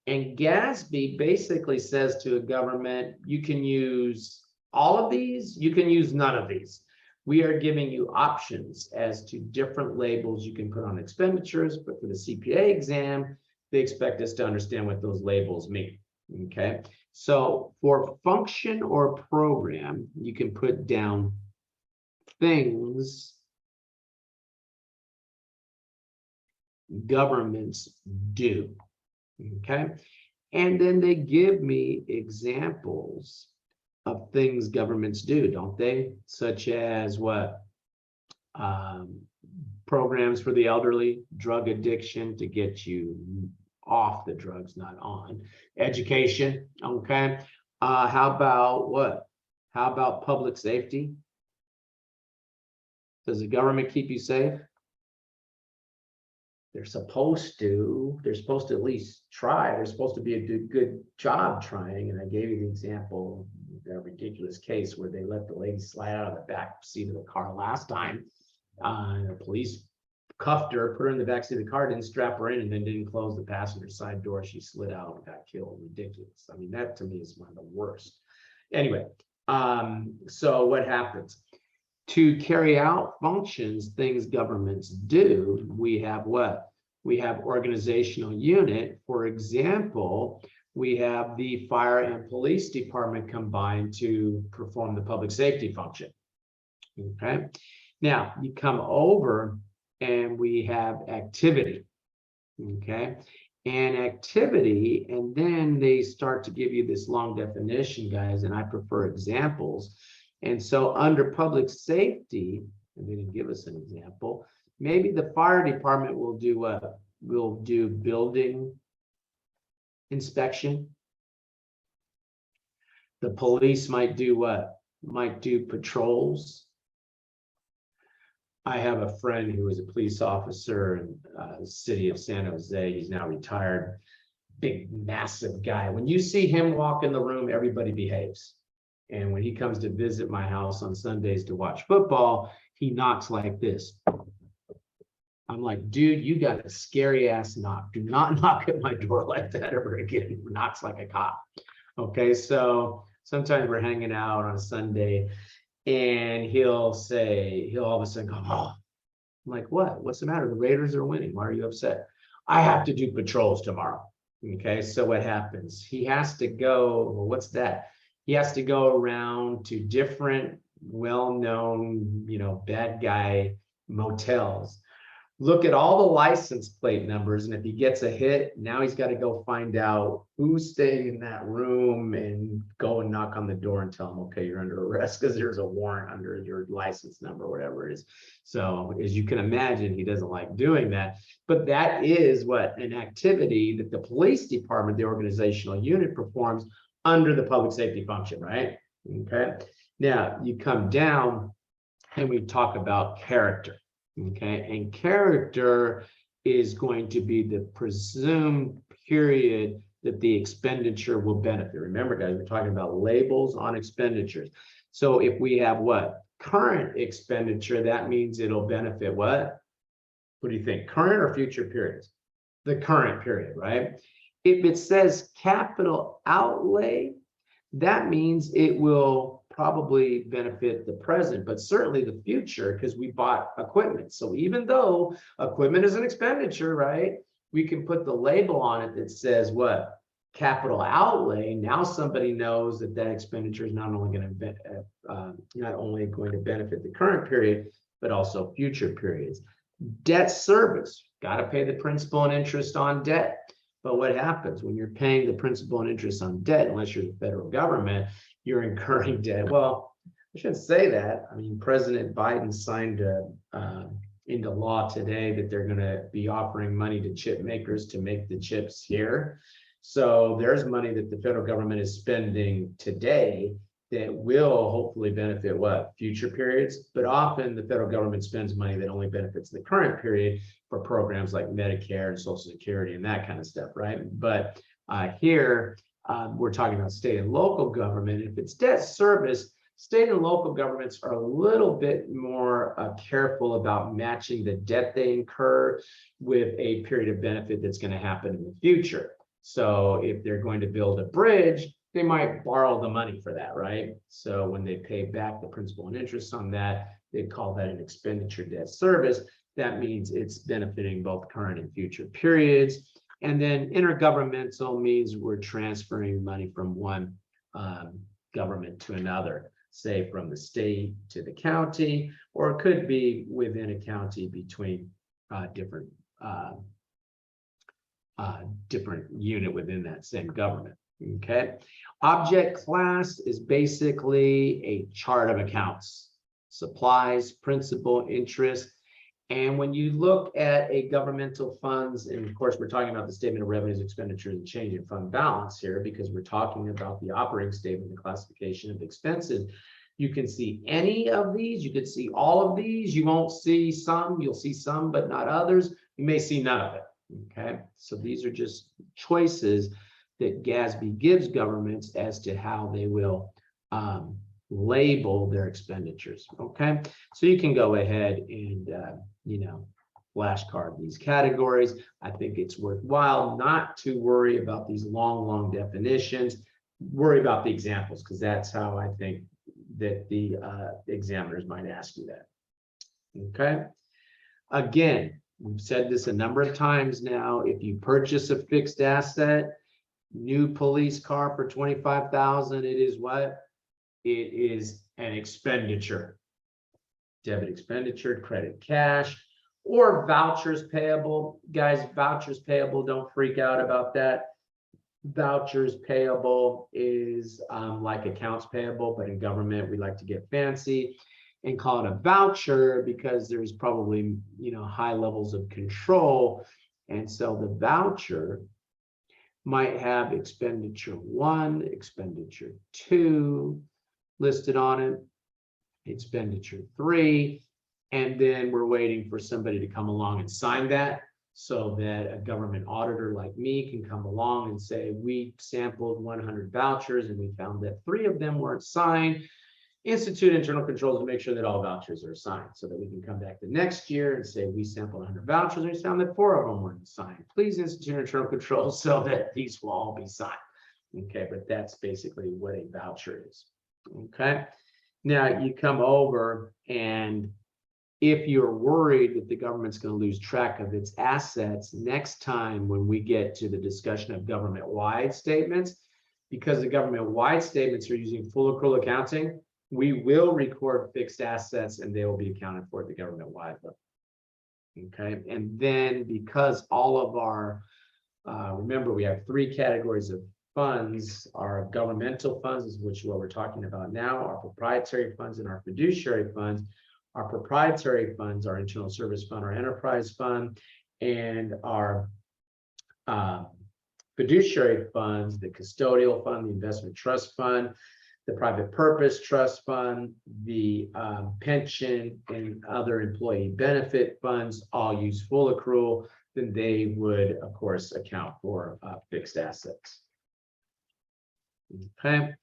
And GASB basically says to a government, you can use all of these, you can use none of these. We are giving you options as to different labels you can put on expenditures, but for the CPA exam, they expect us to understand what those labels mean, okay? So for function or program, you can put down things governments do, okay? And then they give me examples of things governments do, don't they? Such as what? Programs for the elderly, drug addiction to get you off the drugs, not on. Education, okay? How about what? How about public safety? Does the government keep you safe? They're supposed to at least try. They're supposed to be a good job trying. And I gave you the example, a ridiculous case where they let the lady slide out of the back seat of the car last time. The police cuffed her, put her in the back seat of the car, didn't strap her in, and then didn't close the passenger side door. She slid out and got killed. Ridiculous. I mean, that to me is one of the worst. Anyway, so what happens? To carry out functions, things governments do, we have what? We have organizational unit. For example, we have the fire and police department combined to perform the public safety function. Okay, now you come over and we have activity. Okay, and activity, and then they start to give you this long definition, guys, and I prefer examples. And so under public safety, and they didn't give us an example, maybe the fire department will do what? Will do building inspection. The police might do what? Might do patrols. I have a friend who was a police officer in the city of San Jose. He's now retired. Big, massive guy. When you see him walk in the room, everybody behaves. And when he comes to visit my house on Sundays to watch football, he knocks like this. I'm like, dude, you got a scary ass knock. Do not knock at my door like that ever again. He knocks like a cop. Okay, so sometimes we're hanging out on a Sunday and he'll all of a sudden go, oh. I'm like, what? What's the matter? The Raiders are winning. Why are you upset? I have to do patrols tomorrow. Okay, so what happens? He has to go, well, what's that? He has to go around to different well-known, bad guy motels, look at all the license plate numbers, and if he gets a hit, now he's got to go find out who's staying in that room and go and knock on the door and tell him, okay, you're under arrest because there's a warrant under your license number, whatever it is. So as you can imagine, he doesn't like doing that, but that is what an activity that the police department, the organizational unit, performs under the public safety function, right? Okay. Now you come down and we talk about character. Okay, and character is going to be the presumed period that the expenditure will benefit. Remember, guys, we're talking about labels on expenditures. So if we have what? Current expenditure, that means it'll benefit what? What do you think? Current or future periods? The current period, right? If it says capital outlay, that means it will probably benefit the present, but certainly the future, because we bought equipment. So even though equipment is an expenditure, right? We can put the label on it that says what? Capital outlay. Now somebody knows that that expenditure is not only going to benefit the current period, but also future periods. Debt service, got to pay the principal and interest on debt. But what happens when you're paying the principal and interest on debt, unless you're the federal government, you're incurring debt? Well, I shouldn't say that. I mean, President Biden signed into law today that they're going to be offering money to chip makers to make the chips here. So there's money that the federal government is spending today that will hopefully benefit what? Future periods. But often the federal government spends money that only benefits the current period for programs like Medicare and Social Security and that kind of stuff, right? But here, we're talking about state and local government. If it's debt service, state and local governments are a little bit more careful about matching the debt they incur with a period of benefit that's going to happen in the future. So if they're going to build a bridge, they might borrow the money for that, right? So when they pay back the principal and interest on that, they call that an expenditure debt service. That means it's benefiting both current and future periods. And then intergovernmental means we're transferring money from one government to another, say from the state to the county, or it could be within a county between different unit within that same government. Okay. Object class is basically a chart of accounts, supplies, principal, interest. And when you look at a governmental funds, and of course, we're talking about the statement of revenues, expenditures, and change in fund balance here, because we're talking about the operating statement, the classification of expenses. You can see any of these, you could see all of these, you won't see some, you'll see some, but not others. You may see none of it. Okay, so these are just choices that GASB gives governments as to how they will label their expenditures. Okay, so you can go ahead and flashcard these categories. I think it's worthwhile not to worry about these long definitions. Worry about the examples, because that's how I think that the examiners might ask you that. Okay. Again, we've said this a number of times now. If you purchase a fixed asset, new police car for 25,000, it is what? It is an expenditure. Debit expenditure, credit cash, or vouchers payable. Guys, vouchers payable, don't freak out about that. Vouchers payable is like accounts payable, but in government, we like to get fancy and call it a voucher because there's probably, high levels of control. And so the voucher might have expenditure 1, expenditure 2 listed on it, expenditure 3, and then we're waiting for somebody to come along and sign that so that a government auditor like me can come along and say, we sampled 100 vouchers and we found that 3 of them weren't signed. Institute internal controls to make sure that all vouchers are signed so that we can come back the next year and say, we sampled 100 vouchers and we found that 4 of them weren't signed. Please institute internal controls so that these will all be signed. Okay, but that's basically what a voucher is. Okay. Now you come over, and if you're worried that the government's going to lose track of its assets next time when we get to the discussion of government-wide statements, because the government-wide statements are using full accrual accounting, we will record fixed assets and they will be accounted for at the government-wide level. Okay, and then because all of our, remember we have 3 categories of funds, our governmental funds, is which what we're talking about now, our proprietary funds and our fiduciary funds. Our proprietary funds, our internal service fund, our enterprise fund, and our fiduciary funds, the custodial fund, the investment trust fund, the private purpose trust fund, the pension and other employee benefit funds all use full accrual, then they would, of course, account for fixed assets. Okay.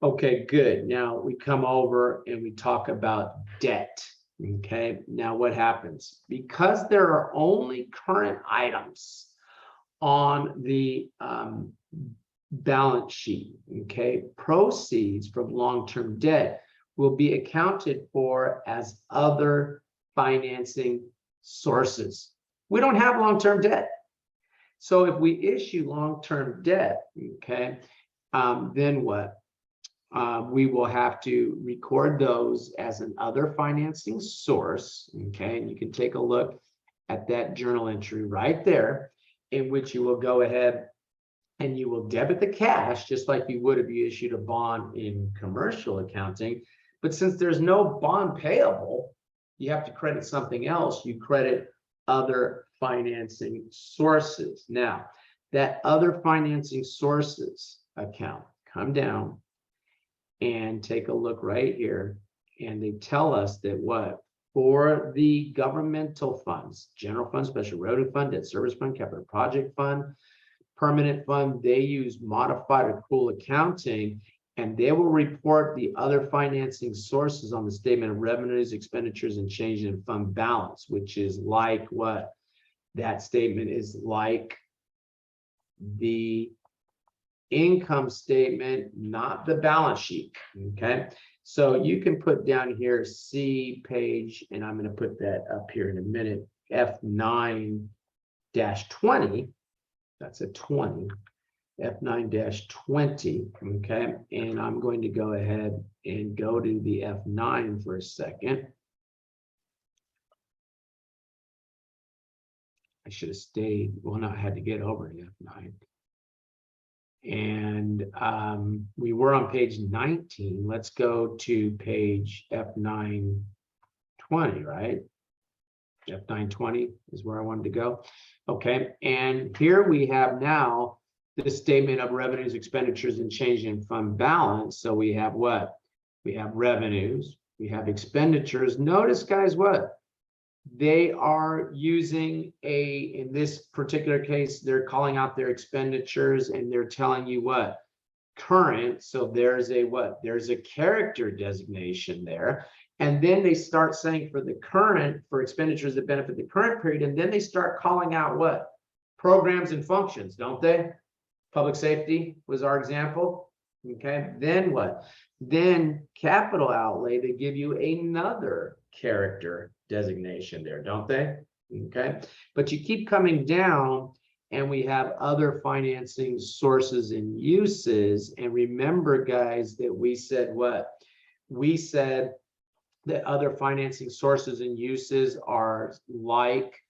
Okay, good. Now we come over and we talk about debt. Okay, now what happens? Because there are only current items on the balance sheet, okay, proceeds from long-term debt will be accounted for as other financing sources. We don't have long-term debt. So if we issue long-term debt, okay, then what? We will have to record those as an other financing source, okay? And you can take a look at that journal entry right there, in which you will go ahead and you will debit the cash just like you would if you issued a bond in commercial accounting. But since there's no bond payable, you have to credit something else. You credit other financing sources. Now, that other financing sources account, come down and take a look right here. And they tell us that what? For the governmental funds, general fund, special revenue fund, debt service fund, capital project fund, permanent fund, they use modified accrual accounting, and they will report the other financing sources on the statement of revenues, expenditures, and change in fund balance, which is like what? That statement is like the income statement, not the balance sheet. Okay, so you can put down here C page, and I'm going to put that up here in a minute, F9-20. That's a 20, F9-20. Okay, and I'm going to go ahead and go to the F9 for a second. I should have stayed. Well, no, I had to get over to F9. And we were on page 19. Let's go to page F9-20, right? F9-20 is where I wanted to go. Okay, and here we have now the statement of revenues, expenditures, and change in fund balance. So we have what? We have revenues, we have expenditures. Notice, guys, what? They are using in this particular case, they're calling out their expenditures and they're telling you what? Current. So there's a what? There's a character designation there. And then they start saying for the current, for expenditures that benefit the current period, and then they start calling out what? Programs and functions, don't they? Public safety was our example. Okay, then what? Then capital outlay, they give you another character designation there, don't they? Okay, but you keep coming down and we have other financing sources and uses. And remember, guys, that we said what? We said that other financing sources and uses are like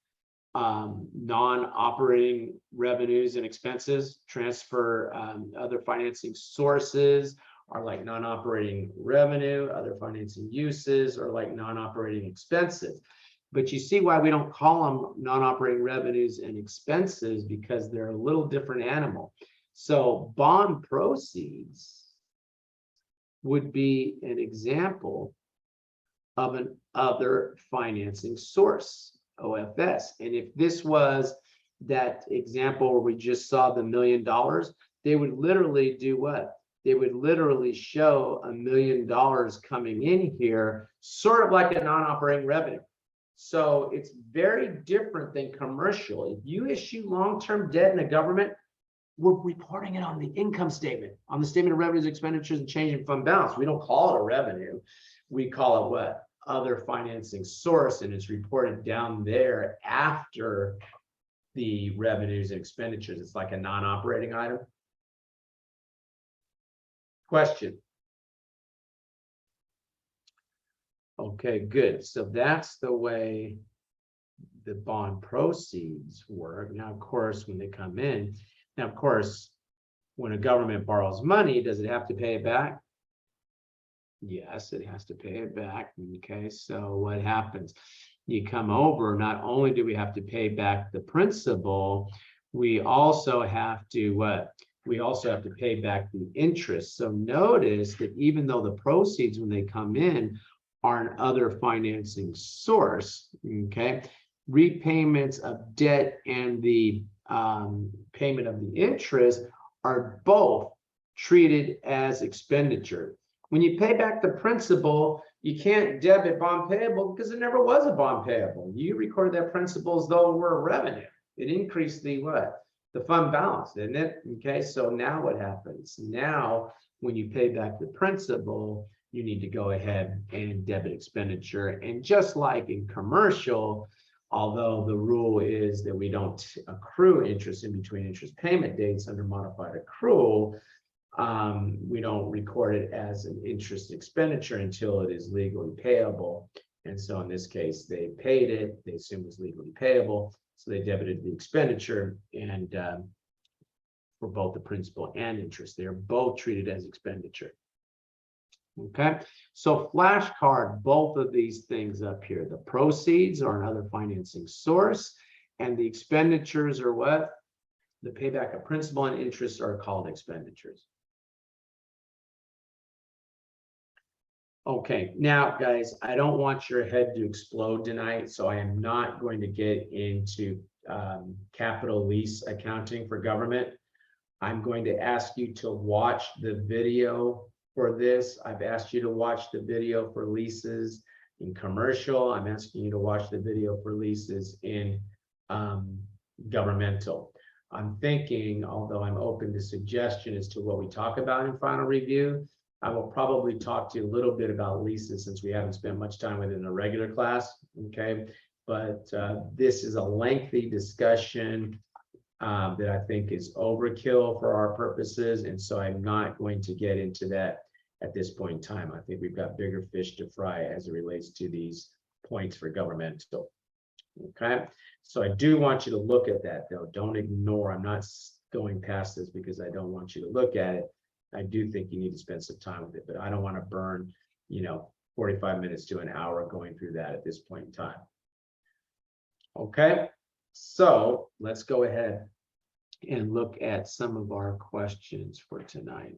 non-operating revenues and expenses. Transfer other financing sources are like non-operating revenue, other financing uses are like non-operating expenses. But you see why we don't call them non-operating revenues and expenses, because they're a little different animal. So bond proceeds would be an example of an other financing source, OFS. And if this was that example where we just saw the $1 million, they would literally do what? They would literally show $1 million coming in here, sort of like a non-operating revenue. So it's very different than commercial. If you issue long-term debt in a government, we're reporting it on the income statement, on the statement of revenues, expenditures, and change in fund balance. We don't call it a revenue. We call it what? Other financing source, and it's reported down there after the revenues and expenditures. It's like a non-operating item. Question. Okay, good. So that's the way the bond proceeds work. Now, of course, when they come in, now, of course, when a government borrows money, does it have to pay it back? Yes, it has to pay it back. Okay, so what happens? You come over, not only do we have to pay back the principal, we also have to what? We also have to pay back the interest. So notice that even though the proceeds, when they come in, are an other financing source, okay, repayments of debt and the payment of the interest are both treated as expenditure. When you pay back the principal, you can't debit bond payable because it never was a bond payable. You recorded that principal as though it were a revenue. It increased the what? The fund balance, didn't it? Okay, so now what happens? Now, when you pay back the principal, you need to go ahead and debit expenditure. And just like in commercial, although the rule is that we don't accrue interest in between interest payment dates under modified accrual, we don't record it as an interest expenditure until it is legally payable. And so in this case, they paid it, they assumed it was legally payable, so they debited the expenditure, and for both the principal and interest, they're both treated as expenditure. Okay, so flashcard both of these things up here. The proceeds are another financing source, and the expenditures are what? The payback of principal and interest are called expenditures. Okay, now guys, I don't want your head to explode tonight, so I am not going to get into capital lease accounting for government. I'm going to ask you to watch the video for this. I've asked you to watch the video for leases in commercial. I'm asking you to watch the video for leases in governmental. I'm thinking, although I'm open to suggestion as to what we talk about in final review, I will probably talk to you a little bit about leases since we haven't spent much time with it in a regular class, okay? But this is a lengthy discussion that I think is overkill for our purposes, and so I'm not going to get into that at this point in time. I think we've got bigger fish to fry as it relates to these points for governmental, okay? So I do want you to look at that, though. Don't ignore. I'm not going past this because I don't want you to look at it. I do think you need to spend some time with it, but I don't want to burn, 45 minutes to an hour going through that at this point in time. Okay, so let's go ahead and look at some of our questions for tonight.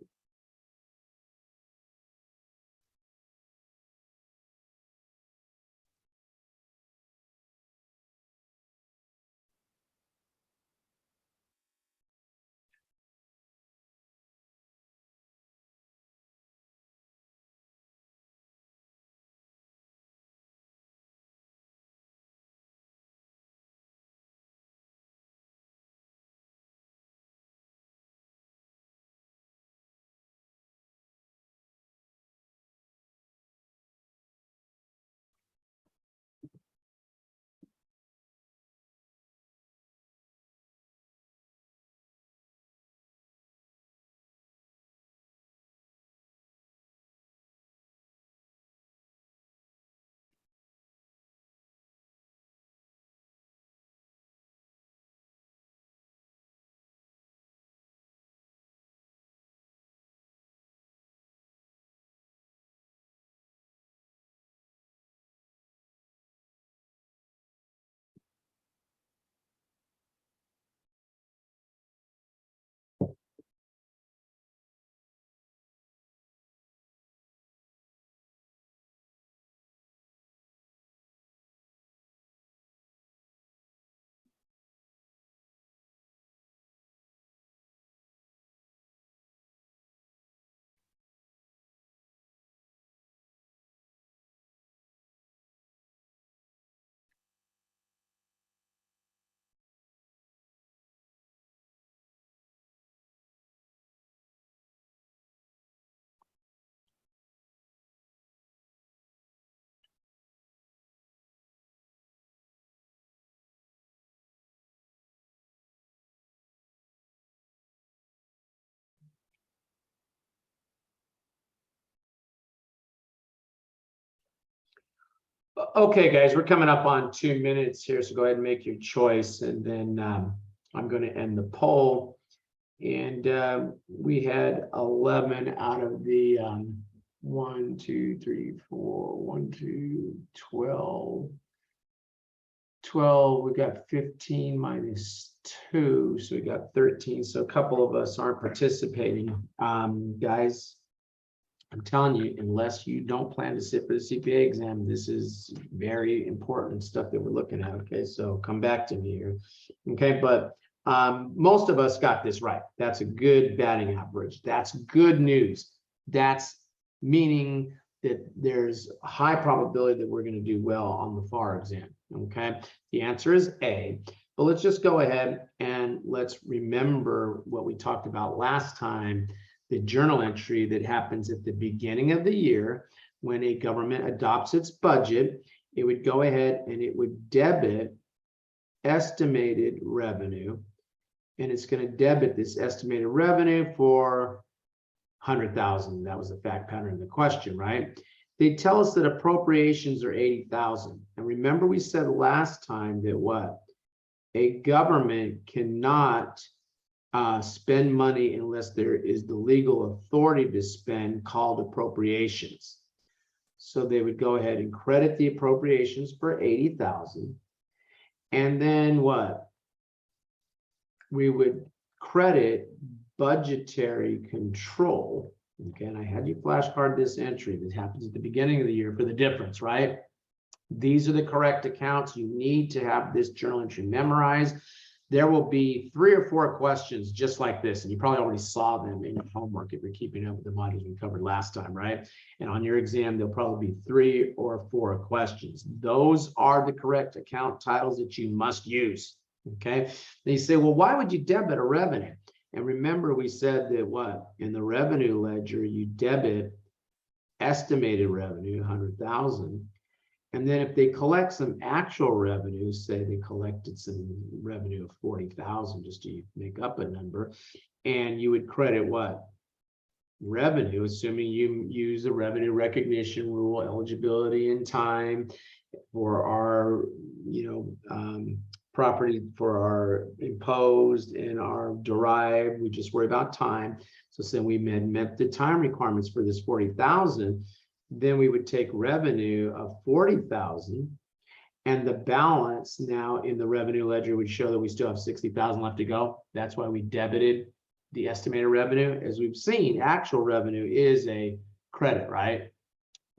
Okay, guys, we're coming up on 2 minutes here, so go ahead and make your choice, and then I'm going to end the poll. And we had 11 out of the 1, 2, 3, 4, 1, 2, 12. 12, we got 15 minus 2, so we got 13. So a couple of us aren't participating. Guys, I'm telling you, unless you don't plan to sit for the CPA exam, this is very important stuff that we're looking at. Okay, so come back to me here. Okay, but most of us got this right. That's a good batting average. That's good news. That's meaning that there's a high probability that we're going to do well on the FAR exam. Okay, the answer is A. But let's just go ahead and let's remember what we talked about last time. The journal entry that happens at the beginning of the year when a government adopts its budget, it would go ahead and it would debit estimated revenue, and it's going to debit this estimated revenue for 100,000. That was the fact pattern in the question, right? They tell us that appropriations are 80,000. And remember, we said last time that what? A government cannot spend money unless there is the legal authority to spend, called appropriations. So they would go ahead and credit the appropriations for 80,000. And then what? We would credit budgetary control. Okay, and I had you flashcard this entry that happens at the beginning of the year for the difference, right? These are the correct accounts. You need to have this journal entry memorized. There will be 3 or 4 questions just like this, and you probably already saw them in your homework if you're keeping up with the modules we covered last time, right? And on your exam, there'll probably be 3 or 4 questions. Those are the correct account titles that you must use, okay? They say, well, why would you debit a revenue? And remember, we said that what? In the revenue ledger, you debit estimated revenue, 100,000. And then if they collect some actual revenue, say they collected some revenue of 40,000, just to make up a number, and you would credit what? Revenue, assuming you use the revenue recognition rule, eligibility and time for our, property for our imposed and our derived. We just worry about time. So say we met the time requirements for this 40,000. Then we would take revenue of 40,000, and the balance now in the revenue ledger would show that we still have 60,000 left to go. That's why we debited the estimated revenue. As we've seen, actual revenue is a credit, right?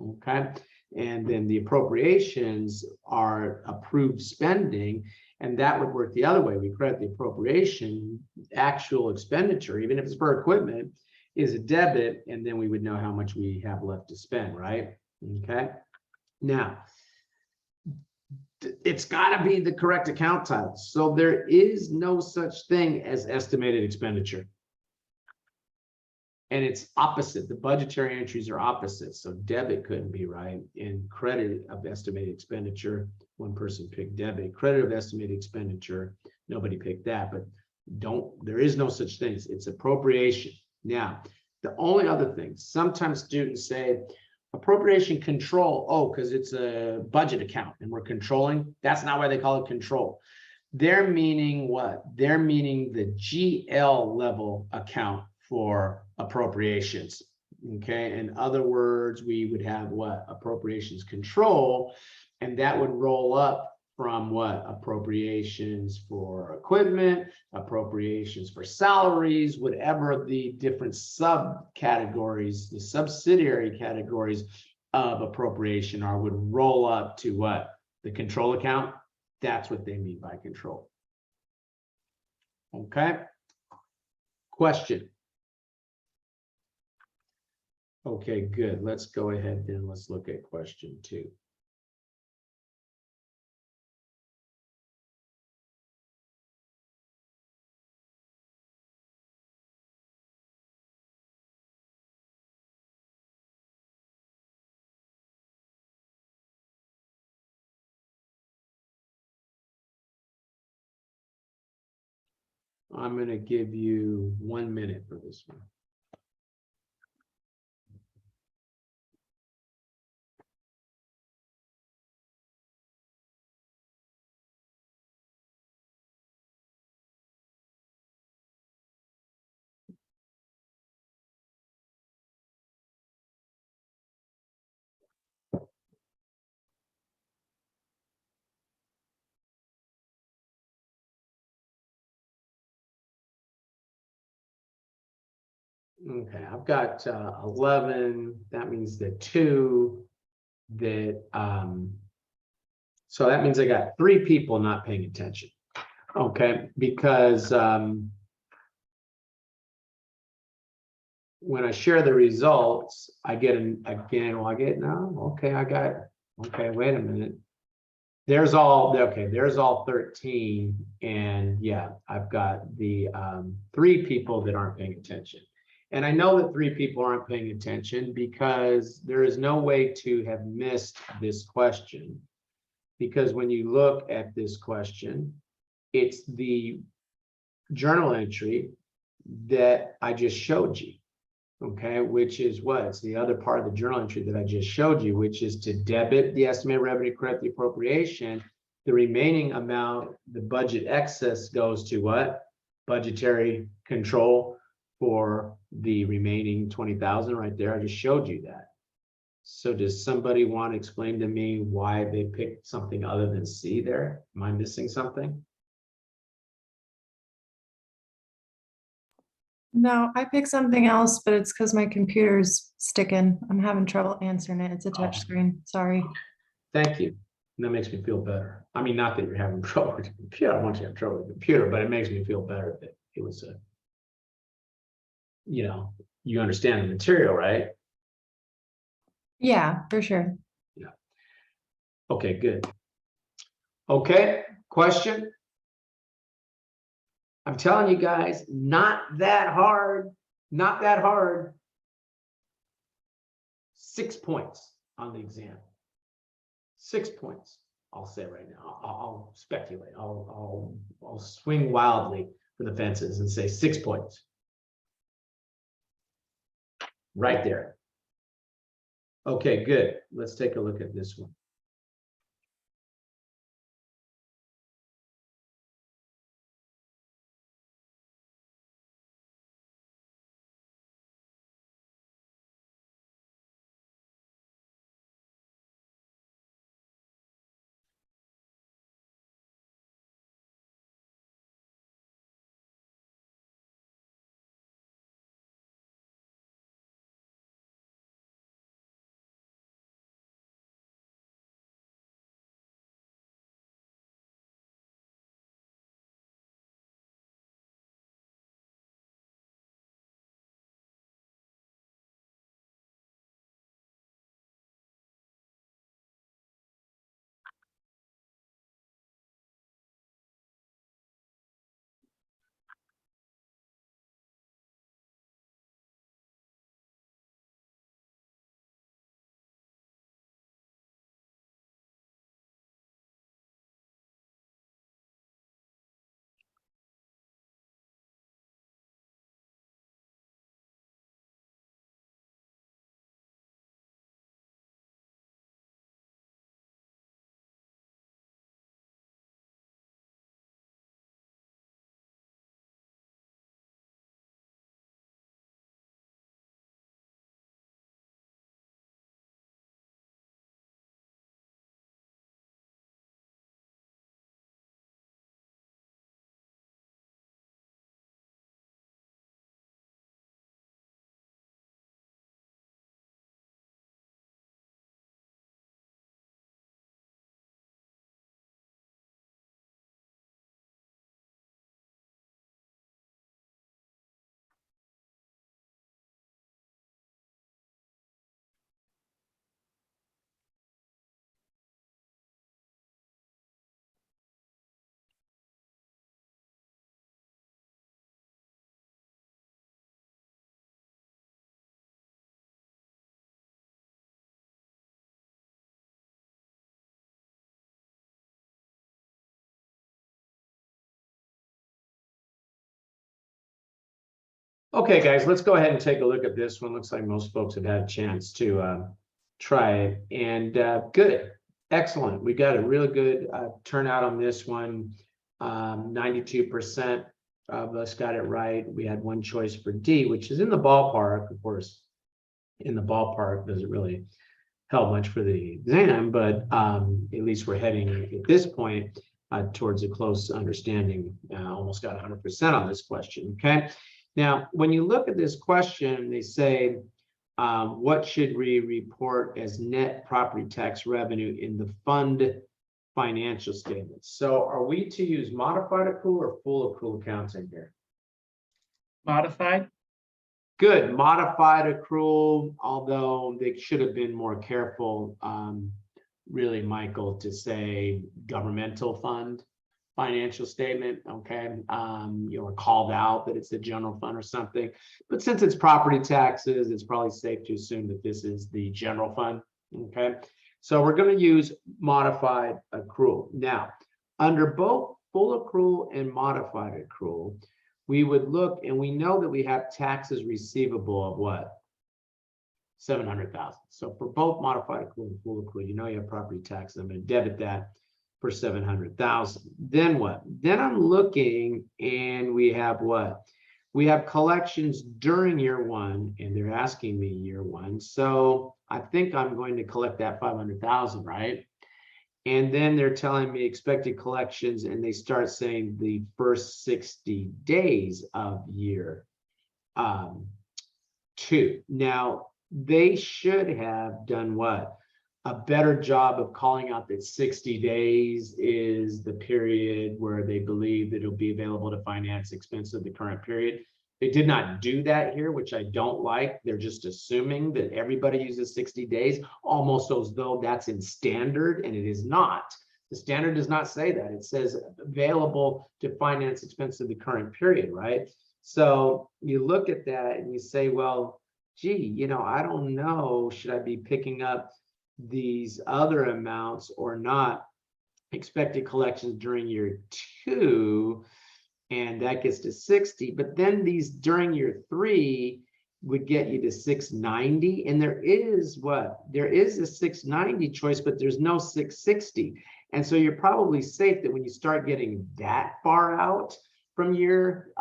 Okay. And then the appropriations are approved spending, and that would work the other way. We credit the appropriation, actual expenditure, even if it's for equipment, is a debit, and then we would know how much we have left to spend, right? Okay. Now, it's got to be the correct account title. So there is no such thing as estimated expenditure. And it's opposite. The budgetary entries are opposite. So debit couldn't be right. And credit of estimated expenditure, one person picked debit. Credit of estimated expenditure, nobody picked that. But there is no such thing. It's appropriation. Now, the only other thing, sometimes students say appropriation control, oh, because it's a budget account and we're controlling. That's not why they call it control. They're meaning what? They're meaning the GL level account for appropriations. Okay, in other words, we would have what? Appropriations control, and that would roll up from what? Appropriations for equipment, appropriations for salaries, whatever the different subcategories, the subsidiary categories of appropriation are, would roll up to what? The control account. That's what they mean by control. Okay. Question. Okay, good. Let's go ahead then. Let's look at question 2. I'm going to give you 1 minute for this one. Okay, I've got 11, that means the 2 that, so that means I got 3 people not paying attention. Okay, because when I share the results, I get okay, wait a minute. There's all 13, and yeah, I've got the 3 people that aren't paying attention. And I know that 3 people aren't paying attention because there is no way to have missed this question. Because when you look at this question, it's the journal entry that I just showed you. Okay, which is what? It's the other part of the journal entry that I just showed you, which is to debit the estimated revenue, credit the appropriation. The remaining amount, the budget excess, goes to what? Budgetary control for the remaining 20,000 right there. I just showed you that. So does somebody want to explain to me why they picked something other than C there? Am I missing something? No, I picked something else, but it's because my computer's sticking. I'm having trouble answering it. It's a touch screen. Sorry. Thank you. And that makes me feel better. I mean, not that you're having trouble with the computer. I don't want you to have trouble with the computer, but it makes me feel better that it was a, you understand the material, right? Yeah, for sure. Okay, good. Okay, question? I'm telling you guys, not that hard, not that hard. 6 points on the exam. 6 points, I'll say right now. I'll speculate. I'll swing wildly for the fences and say 6 points. Right there. Okay, good. Let's take a look at this one. Okay, guys, let's go ahead and take a look at this one. Looks like most folks have had a chance to try it. And good, excellent. We got a really good turnout on this one. 92% of us got it right. We had one choice for D, which is in the ballpark. Of course, in the ballpark doesn't really help much for the exam, but at least we're heading at this point towards a close understanding. Almost got 100% on this question, okay? Now, when you look at this question, they say, what should we report as net property tax revenue in the fund financial statements? So are we to use modified accrual or full accrual accounting here? Modified? Good, modified accrual, although they should have been more careful, really, Michael, to say governmental fund financial statement, okay? You know, called out that it's the general fund or something. But since it's property taxes, it's probably safe to assume that this is the general fund, okay? So we're going to use modified accrual. Now, under both full accrual and modified accrual, we would look, and we know that we have taxes receivable of what? 700,000. So for both modified accrual and full accrual, you know you have property taxes. I'm going to debit that for 700,000. Then what? Then I'm looking, and we have what? We have collections during year one, and they're asking me year one. So I think I'm going to collect that 500,000, right? And then they're telling me expected collections, and they start saying the first 60 days of year two. Now, they should have done what? A better job of calling out that 60 days is the period where they believe that it'll be available to finance expense of the current period. They did not do that here, which I don't like. They're just assuming that everybody uses 60 days, almost as though that's in standard, and it is not. The standard does not say that. It says available to finance expense of the current period, right? So you look at that and you say, well, gee, you know, I don't know, should I be picking up these other amounts or not? Expected collections during year two, and that gets to 60, but then these during year three would get you to 690, and there is what? There is a 690 choice, but there's no 660. And so you're probably safe that when you start getting that far out from year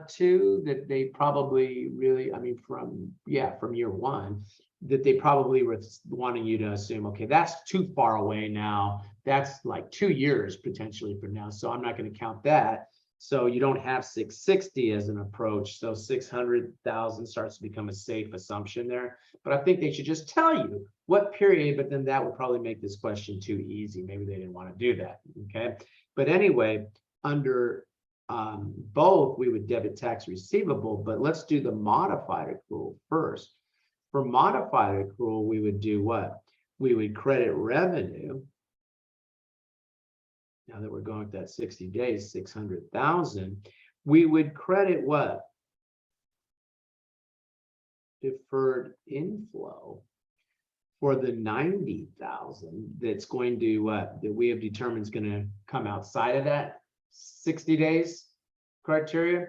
two, that they probably really, I mean, from year one, that they probably were wanting you to assume, okay, that's too far away now. That's like 2 years potentially from now. So I'm not going to count that. So you don't have 660 as an approach. So 600,000 starts to become a safe assumption there. But I think they should just tell you what period, but then that would probably make this question too easy. Maybe they didn't want to do that, okay? But anyway, under both, we would debit tax receivable, but let's do the modified accrual first. For modified accrual, we would do what? We would credit revenue. Now that we're going with that 60 days, 600,000, we would credit what? Deferred inflow for the 90,000 that's going to what? That we have determined is going to come outside of that 60 days criteria.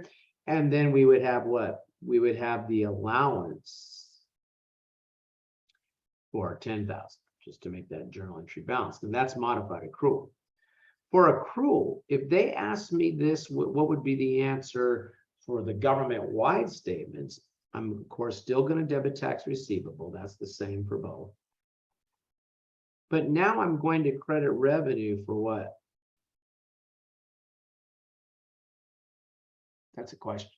And then we would have what? We would have the allowance for 10,000, just to make that journal entry balanced. And that's modified accrual. For accrual, if they ask me this, what would be the answer for the government-wide statements? I'm, of course, still going to debit tax receivable. That's the same for both. But now I'm going to credit revenue for what? That's a question.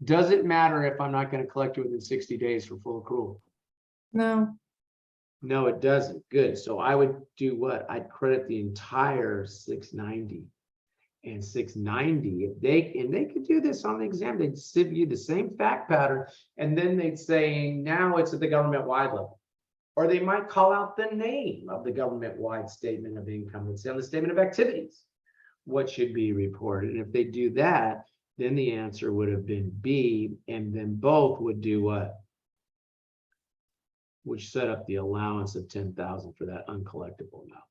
Does it matter if I'm not going to collect it within 60 days for full accrual? No. No, it doesn't. Good. So I would do what? I'd credit the entire 690 and 690. If they could do this on the exam, they'd give you the same fact pattern, and then they'd say now it's at the government-wide level. Or they might call out the name of the government-wide statement of income and say on the statement of activities what should be reported. And if they do that, then the answer would have been B, and then both would do what? Which set up the allowance of 10,000 for that uncollectible amount.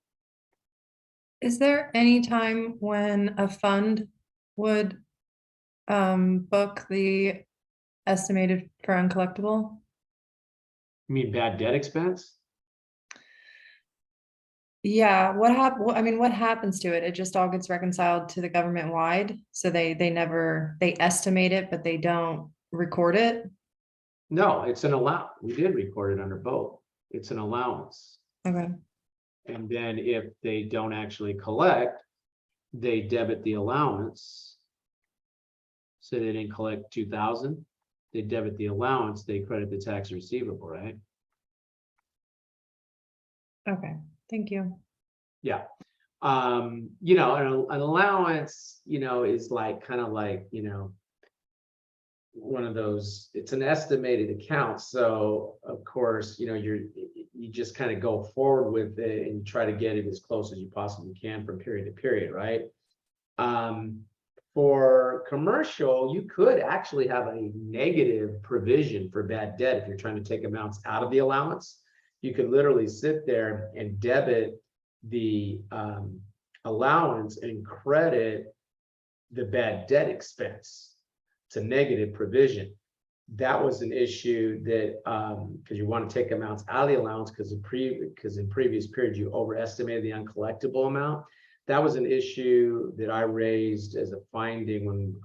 Is there any time when a fund would book the estimated for uncollectible? You mean bad debt expense? Yeah, what happens to it? It just all gets reconciled to the government wide. So they estimate it, but they don't record it. No, it's an allowance. We did record it under both. It's an allowance. Okay. And then if they don't actually collect, they debit the allowance So they didn't collect 2,000. They debit the allowance, they credit the tax receivable, right? Okay, thank you. Yeah. You know, an allowance, you know, is like kind of like, you know, one of those, it's an estimated account. So of course, you know, you just kind of go forward with it and try to get it as close as you possibly can from period to period, right? For commercial, you could actually have a negative provision for bad debt if you're trying to take amounts out of the allowance. You could literally sit there and debit the allowance and credit the bad debt expense. It's a negative provision. That was an issue that because you want to take amounts out of the allowance because in previous periods you overestimated the uncollectible amount. That was an issue that I raised as a finding when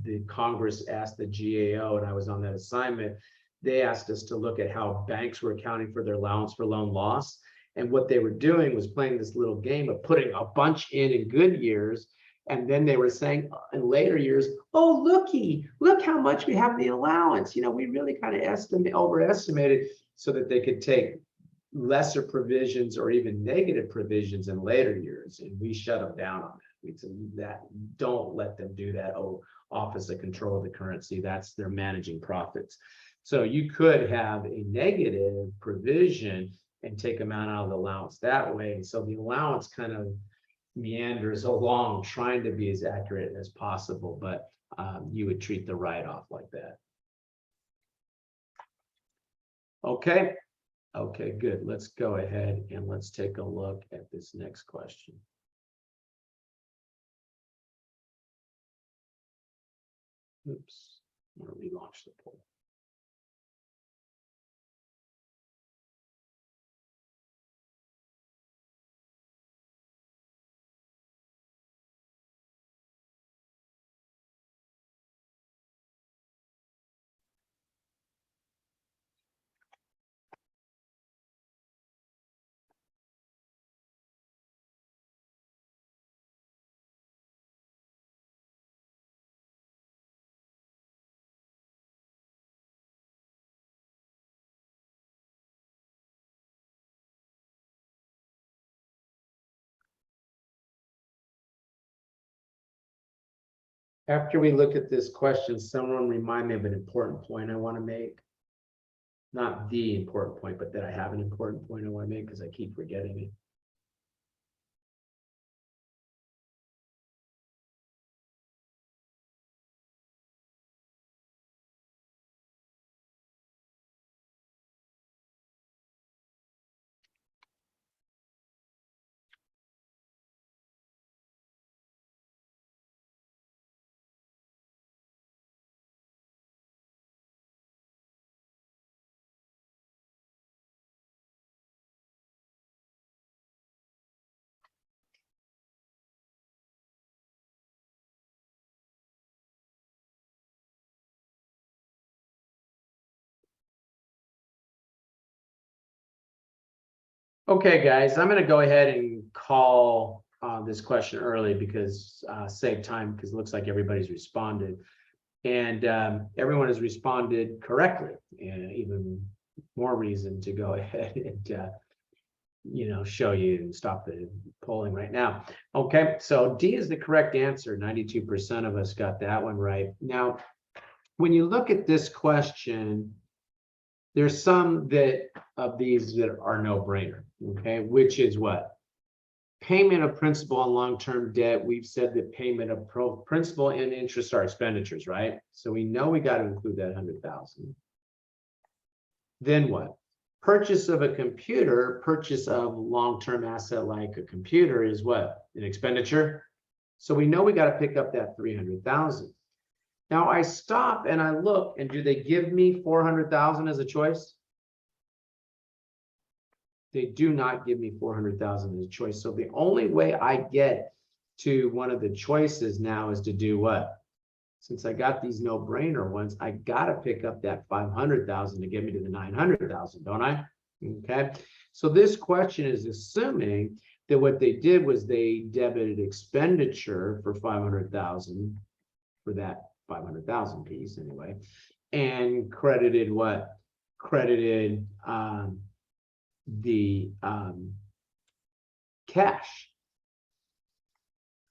the Congress asked the GAO, and I was on that assignment. They asked us to look at how banks were accounting for their allowance for loan loss. And what they were doing was playing this little game of putting a bunch in good years. And then they were saying in later years, oh, look how much we have in the allowance. You know, we really kind of overestimated so that they could take lesser provisions or even negative provisions in later years. And we shut them down on that. We said that don't let them do that. Oh, Office of Control of the Currency, that's their managing profits. So you could have a negative provision and take amount out of the allowance that way. So the allowance kind of meanders along trying to be as accurate as possible, but you would treat the write-off like that. Okay. Okay, good. Let's go ahead and let's take a look at this next question. Oops, I'm going to relaunch the poll. After we look at this question, someone remind me of an important point I want to make. Not the important point, but that I have an important point I want to make because I keep forgetting it. Okay, guys, I'm going to go ahead and call this question early because save time, because it looks like everybody's responded. And everyone has responded correctly, and even more reason to go ahead and you know, show you and stop the polling right now. Okay, so D is the correct answer. 92% of us got that one right. Now, when you look at this question, there's some that of these that are no-brainer, okay, which is what? Payment of principal on long-term debt. We've said that payment of principal and interest are expenditures, right? So we know we got to include that 100,000. Then what? Purchase of a computer, purchase of long-term asset like a computer is what? An expenditure. So we know we got to pick up that 300,000. Now I stop and I look, and do they give me 400,000 as a choice? They do not give me 400,000 as a choice. So the only way I get to one of the choices now is to do what? Since I got these no-brainer ones, I got to pick up that 500,000 to get me to the 900,000, don't I? Okay. So this question is assuming that what they did was they debited expenditure for 500,000 for that 500,000 piece anyway, and credited what? Credited the cash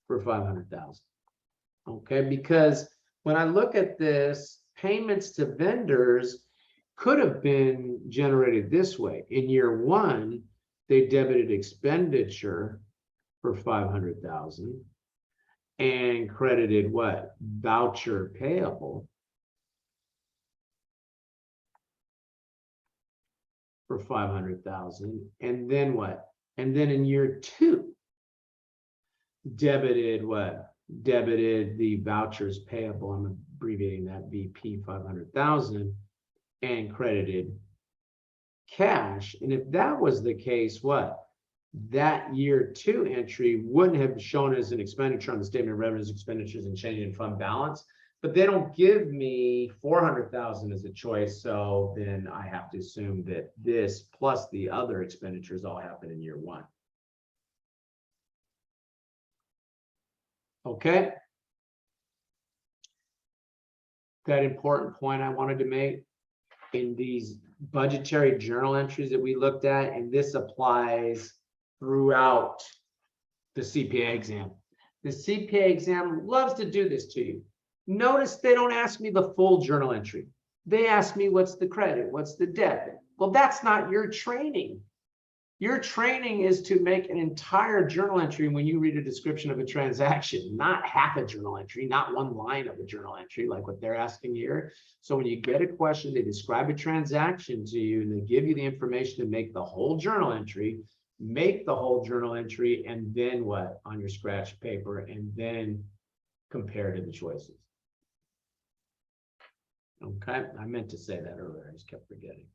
for 500,000. Okay, because when I look at this, payments to vendors could have been generated this way. In year one, they debited expenditure for 500,000 and credited what? Voucher payable for 500,000. And then what? And then in year two, debited what? Debited the vouchers payable, I'm abbreviating that, VP 500,000, and credited cash. And if that was the case, what? That year two entry wouldn't have shown as an expenditure on the statement of revenues, expenditures, and change in fund balance. But they don't give me 400,000 as a choice, so then I have to assume that this plus the other expenditures all happen in year one. Okay. That important point I wanted to make in these budgetary journal entries that we looked at, and this applies throughout the CPA exam. The CPA exam loves to do this to you. Notice they don't ask me the full journal entry. They ask me what's the credit, what's the debit. Well, that's not your training. Your training is to make an entire journal entry when you read a description of a transaction, not half a journal entry, not one line of a journal entry like what they're asking here. So when you get a question, they describe a transaction to you and they give you the information to make the whole journal entry, make the whole journal entry, and then what? On your scratch paper, and then compare to the choices. Okay, I meant to say that earlier, I just kept forgetting.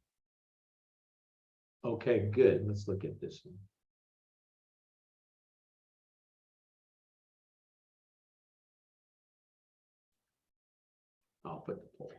Okay, good. Let's look at this one. I'll put the poll.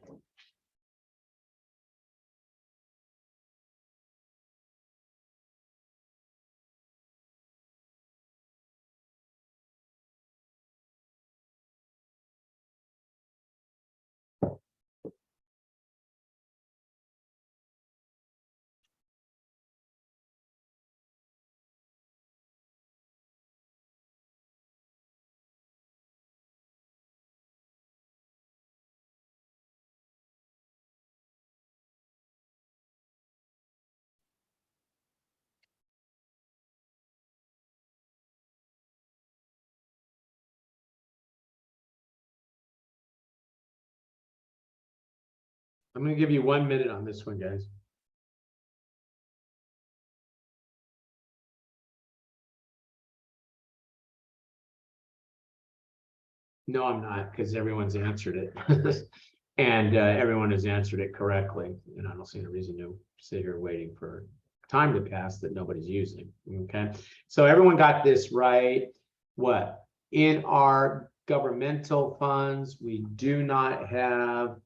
I'm going to give you 1 minute on this one, guys. No, I'm not, because everyone's answered it. And everyone has answered it correctly. And I don't see any reason to sit here waiting for time to pass that nobody's using. Okay. So everyone got this right. What? In our governmental funds, we do not have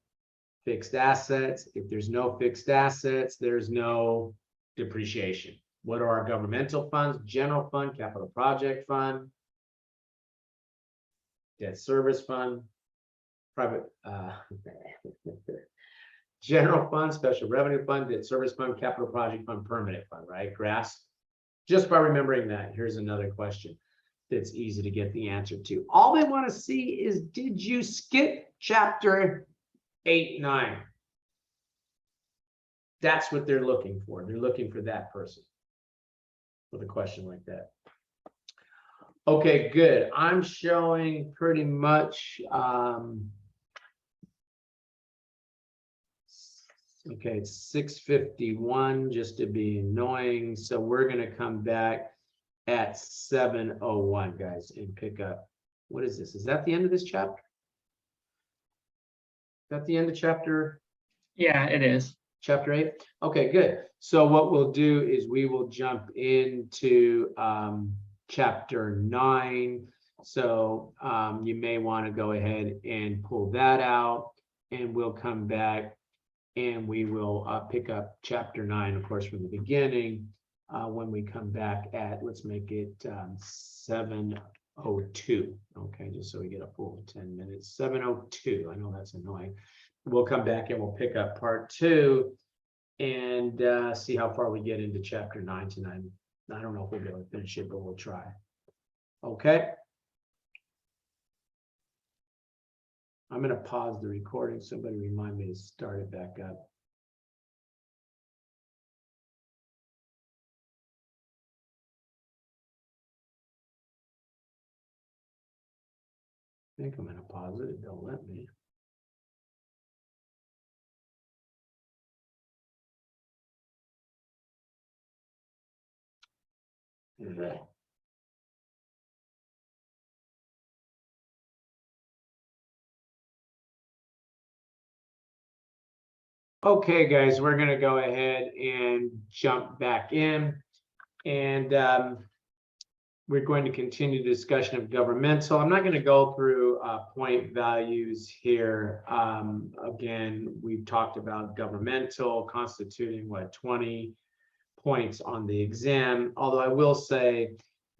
fixed assets. If there's no fixed assets, there's no depreciation. What are our governmental funds? General fund, capital project fund, debt service fund, private general fund, special revenue fund, debt service fund, capital project fund, permanent fund, right? GRAS. Just by remembering that, here's another question that's easy to get the answer to. All they want to see is, did you skip chapter 8, 9? That's what they're looking for. They're looking for that person with a question like that. Okay, good. I'm showing pretty much, okay, it's 6:51 just to be annoying. So we're going to come back at 7:01, guys, and pick up. What is this? Is that the end of this chapter? Is that the end of chapter? Yeah, it is. Chapter 8? Okay, good. So what we'll do is we will jump into chapter 9. So you may want to go ahead and pull that out, and we'll come back and we will pick up chapter 9, of course, from the beginning when we come back at, let's make it 7:01. 7:02. Okay, just so we get a full 10 minutes. 7:02. I know that's annoying. We'll come back and we'll pick up part 2 and see how far we get into chapter 9 tonight. I don't know if we'll be able to finish it, but we'll try. Okay. I'm going to pause the recording. Somebody remind me to start it back up. I think I'm going to pause it. It don't let me. Yeah. Okay, guys, we're gonna go ahead and jump back in. And we're going to continue the discussion of governmental. I'm not going to go through point values here. Again, we've talked about governmental constituting what, 20 points on the exam. Although I will say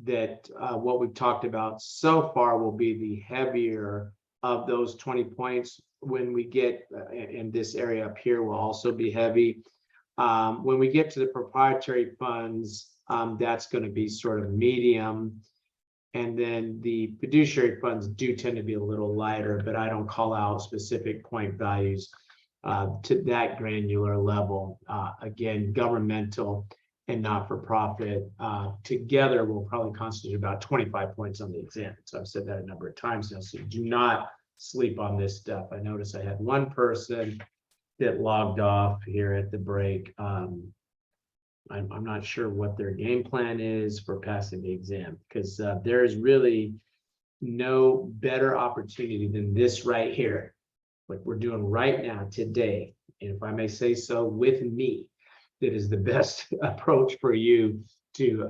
that what we've talked about so far will be the heavier of those 20 points. When we get in this area up here will also be heavy. When we get to the proprietary funds, that's going to be sort of medium. And then the fiduciary funds do tend to be a little lighter, but I don't call out specific point values to that granular level. Again, governmental and not-for-profit together will probably constitute about 25 points on the exam. So I've said that a number of times now, so do not sleep on this stuff. I noticed I had one person that logged off here at the break. I'm not sure what their game plan is for passing the exam, because there is really no better opportunity than this right here, what we're doing right now today. And if I may say so, with me, that is the best approach for you to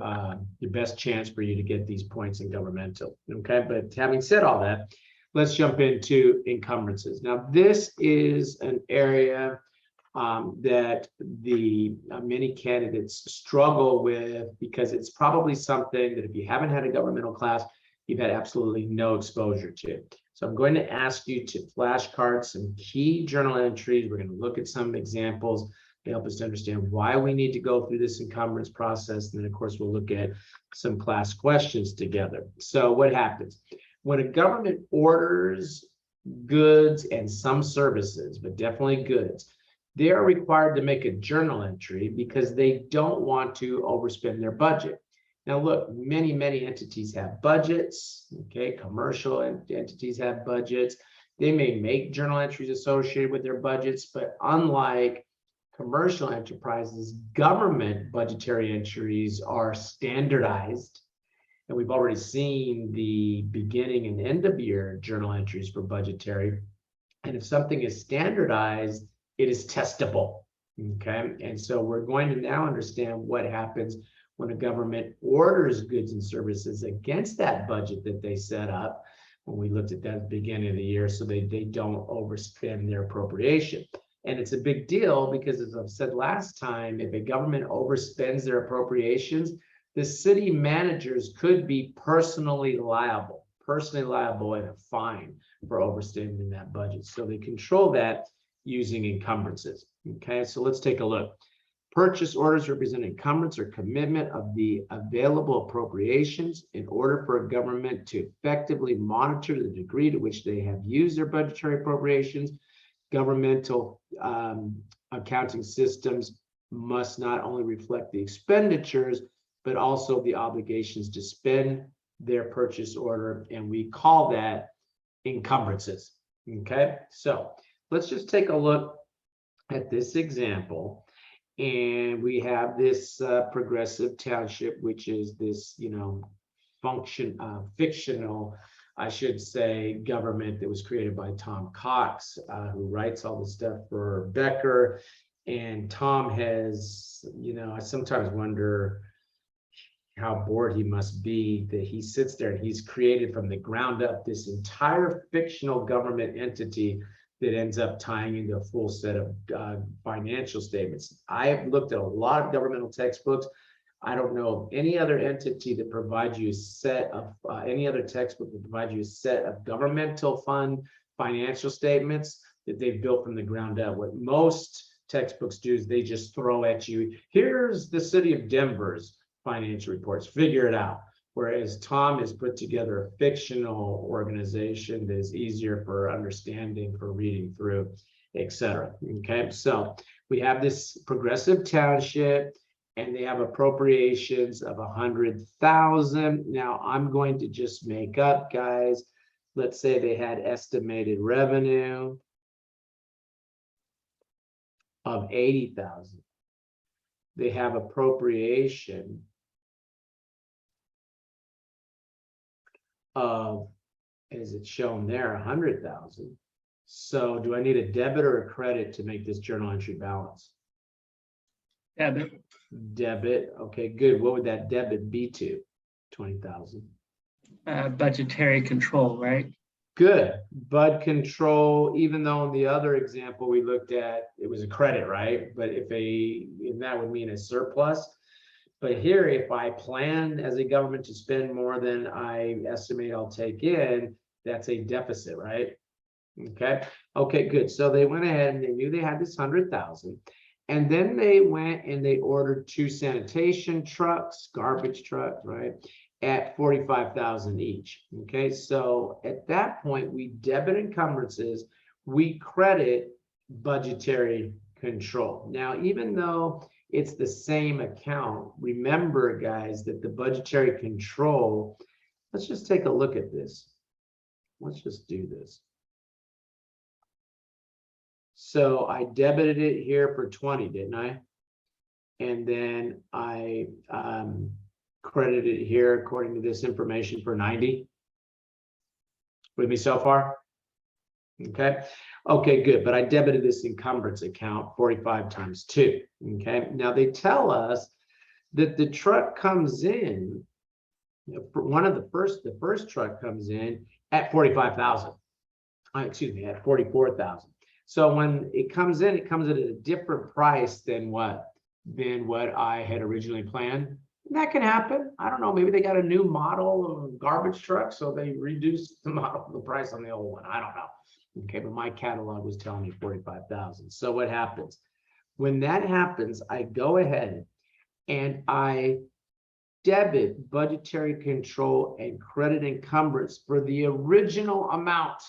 the best chance for you to get these points in governmental. Okay, but having said all that, let's jump into encumbrances. Now, this is an area that the many candidates struggle with, because it's probably something that if you haven't had a governmental class, you've had absolutely no exposure to. So I'm going to ask you to flashcard some key journal entries. We're going to look at some examples to help us to understand why we need to go through this encumbrance process. And then, of course, we'll look at some class questions together. So what happens? When a government orders goods and some services, but definitely goods, they are required to make a journal entry because they don't want to overspend their budget. Now, look, many entities have budgets, okay? Commercial entities have budgets. They may make journal entries associated with their budgets, but unlike commercial enterprises, government budgetary entries are standardized. And we've already seen the beginning and end of year journal entries for budgetary. And if something is standardized, it is testable, okay? And so we're going to now understand what happens when a government orders goods and services against that budget that they set up when we looked at that at the beginning of the year, so they don't overspend their appropriation. And it's a big deal because, as I've said last time, if a government overspends their appropriations, the city managers could be personally liable and a fine for overspending that budget. So they control that using encumbrances. Okay, so let's take a look. Purchase orders represent encumbrance or commitment of the available appropriations in order for a government to effectively monitor the degree to which they have used their budgetary appropriations. Governmental accounting systems must not only reflect the expenditures, but also the obligations to spend their purchase order, and we call that encumbrances. Okay, so let's just take a look at this example. And we have this Progressive Township, which is this, fictional, I should say, government that was created by Tom Cox, who writes all the stuff for Becker. And Tom has, I sometimes wonder how bored he must be that he sits there and he's created from the ground up this entire fictional government entity that ends up tying into a full set of financial statements. I have looked at a lot of governmental textbooks. I don't know of any other entity that provides you a set of, any other textbook that provides you a set of governmental fund financial statements that they've built from the ground up. What most textbooks do is they just throw at you, here's the city of Denver's financial reports, figure it out. Whereas Tom has put together a fictional organization that is easier for understanding, for reading through, etc. Okay, so we have this progressive township and they have appropriations of 100,000. Now I'm going to just make up, guys. Let's say they had estimated revenue of 80,000. They have appropriation of, as it's shown there, 100,000. So do I need a debit or a credit to make this journal entry balance? Debit. Debit. Okay, good. What would that debit be to? 20,000. Budgetary control, right? Good. Bud control, even though in the other example we looked at, it was a credit, right? But if that would mean a surplus. But here, if I plan as a government to spend more than I estimate I'll take in, that's a deficit, right? Okay. Okay, good. So they went ahead and they knew they had this 100,000. And then they went and they ordered 2 sanitation trucks, garbage trucks, right? At 45,000 each. Okay, so at that point, we debit encumbrances, we credit budgetary control. Now, even though it's the same account, remember, guys, that the budgetary control, let's just take a look at this. Let's just do this. So I debited it here for 20, didn't I? And then I credited it here according to this information for 90. With me so far? Okay. Okay, good. But I debited this encumbrance account 45 times 2. Okay. Now they tell us that the truck comes in, the first truck comes in at 45,000. Excuse me, at 44,000. So when it comes in, it comes in at a different price than what I had originally planned. And that can happen. I don't know. Maybe they got a new model of garbage truck, so they reduced the price on the old one. I don't know. Okay, but my catalog was telling me 45,000. So what happens? When that happens, I go ahead and I debit budgetary control and credit encumbrance for the original amount.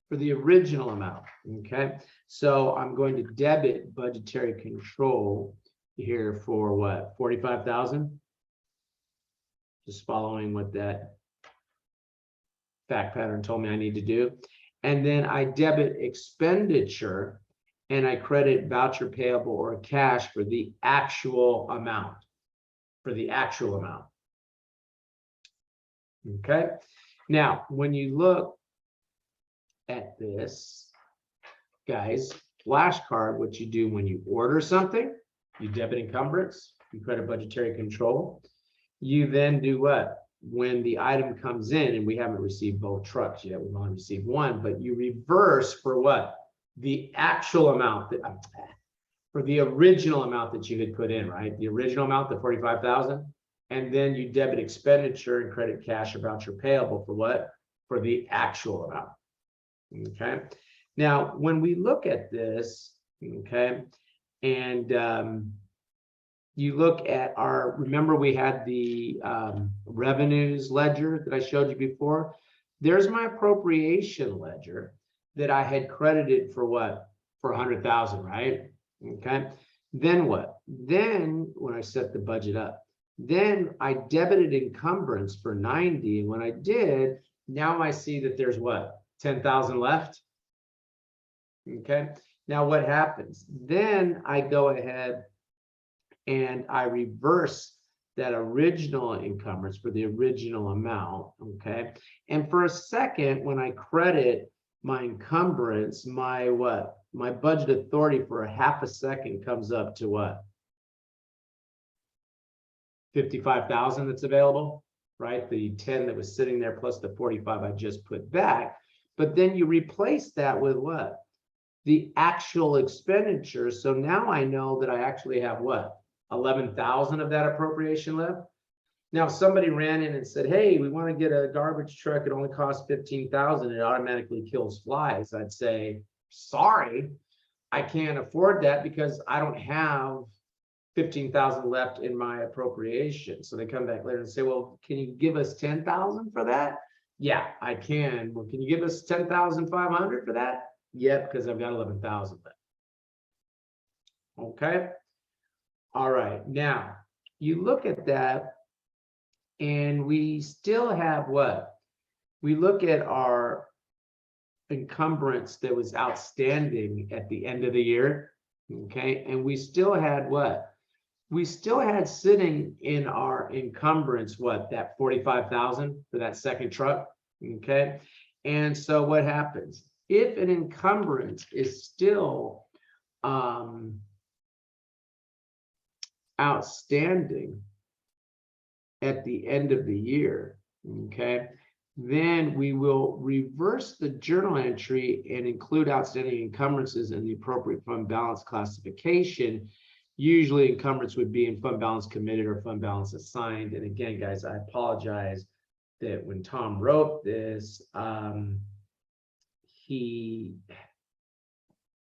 For the original amount. Okay, so I'm going to debit budgetary control here for what, 45,000? Just following what that fact pattern told me I need to do. And then I debit expenditure and I credit voucher payable or cash for the actual amount. For the actual amount. Okay. Now, when you look at this, guys, flashcard, what you do when you order something, you debit encumbrance, you credit budgetary control. You then do what? When the item comes in, and we haven't received both trucks yet, we've only received one, but you reverse for what? The actual amount that, for the original amount that you had put in, right? The original amount, the 45,000. And then you debit expenditure and credit cash or voucher payable for what? For the actual amount. Okay. Now, when we look at this, okay, and you look at our, remember we had the revenues ledger that I showed you before. There's my appropriation ledger that I had credited for what? For 100,000, right? Okay. Then what? Then when I set the budget up, then I debited encumbrance for 90. And when I did, now I see that there's what? 10,000 left. Okay. Now what happens? Then I go ahead and I reverse that original encumbrance for the original amount. Okay. And for a second, when I credit my encumbrance, my what? My budget authority for a half a second comes up to what? 55,000 that's available, right? The 10 that was sitting there plus the 45 I just put back. But then you replace that with what? The actual expenditure. So now I know that I actually have what? 11,000 of that appropriation left. Now, if somebody ran in and said, hey, we want to get a garbage truck, it only costs 15,000, it automatically kills flies. I'd say, sorry, I can't afford that because I don't have 15,000 left in my appropriation. So they come back later and say, well, can you give us 10,000 for that? Yeah, I can. Well, can you give us 10,500 for that? Yep, because I've got 11,000 left. Okay. All right. Now you look at that and we still have what? We look at our encumbrance that was outstanding at the end of the year. Okay. And we still had what? We still had sitting in our encumbrance, what, that 45,000 for that second truck. Okay. And so what happens? If an encumbrance is still outstanding at the end of the year, okay, then we will reverse the journal entry and include outstanding encumbrances in the appropriate fund balance classification. Usually encumbrance would be in fund balance committed or fund balance assigned. And again, guys, I apologize that when Tom wrote this, he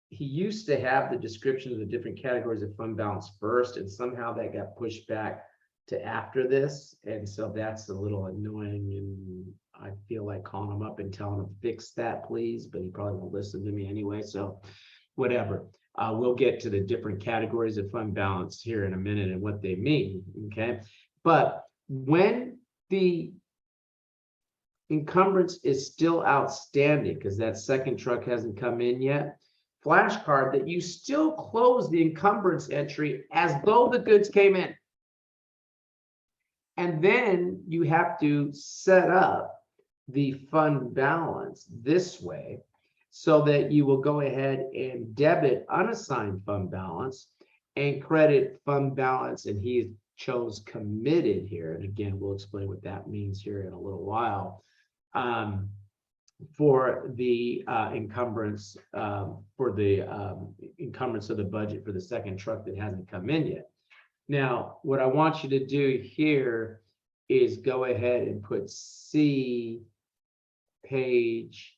used to have the description of the different categories of fund balance first, and somehow that got pushed back to after this. And so that's a little annoying, and I feel like calling him up and telling him fix that, please, but he probably won't listen to me anyway. So whatever. We'll get to the different categories of fund balance here in a minute and what they mean, okay? But when the encumbrance is still outstanding, because that second truck hasn't come in yet, flashcard that you still close the encumbrance entry as though the goods came in. And then you have to set up the fund balance this way so that you will go ahead and debit unassigned fund balance and credit fund balance. And he chose committed here. And again, we'll explain what that means here in a little while. For the encumbrance, encumbrance of the budget for the second truck that hasn't come in yet. Now, what I want you to do here is go ahead and put C, page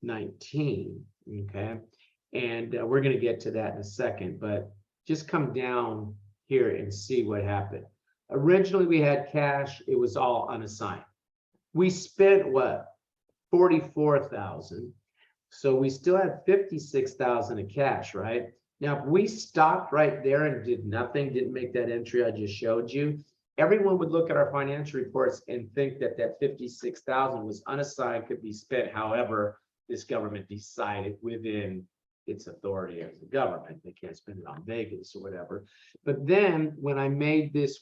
19, okay? And we're going to get to that in a second, but just come down here and see what happened. Originally, we had cash. It was all unassigned. We spent what? 44,000. So we still have 56,000 of cash, right? Now, if we stopped right there and did nothing, didn't make that entry I just showed you, everyone would look at our financial reports and think that that 56,000 was unassigned, could be spent however this government decided within its authority as a government. They can't spend it on Vegas or whatever. But then when I made this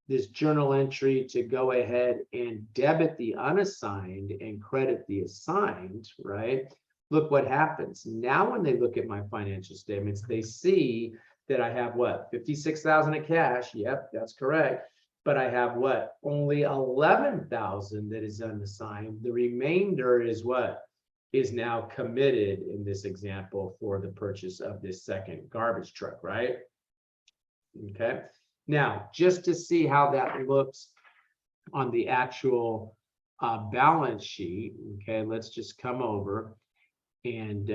this journal entry to go ahead and debit the unassigned and credit the assigned, right? Look what happens. Now, when they look at my financial statements, they see that I have what? 56,000 of cash. Yep, that's correct. But I have what? Only 11,000 that is unassigned. The remainder is what? Is now committed in this example for the purchase of this second garbage truck, right? Okay. Now, just to see how that looks on the actual balance sheet, okay, let's just come over and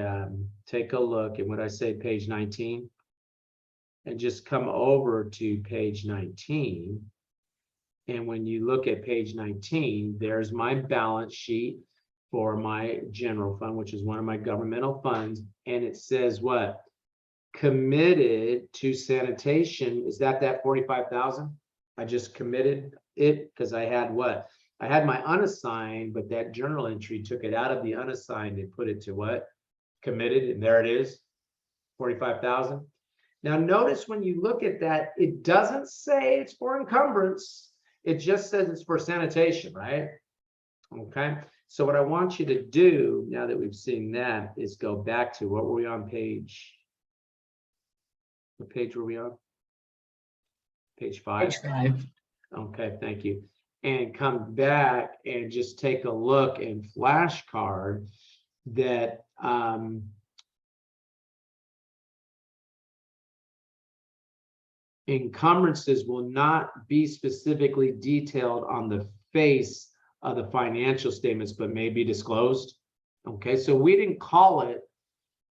take a look at what I say, page 19, and just come over to page 19. And when you look at page 19, there's my balance sheet for my general fund, which is one of my governmental funds. And it says what? Committed to sanitation. Is that 45,000? I just committed it because I had what? I had my unassigned, but that journal entry took it out of the unassigned and put it to what? Committed, and there it is, 45,000. Now notice when you look at that, it doesn't say it's for encumbrance. It just says it's for sanitation, right? Okay. So what I want you to do now that we've seen that is go back to what were we on page? What page were we on? Page 5. Page 5. Okay, thank you. And come back and just take a look in flashcard that encumbrances will not be specifically detailed on the face of the financial statements, but may be disclosed. Okay, so we didn't call it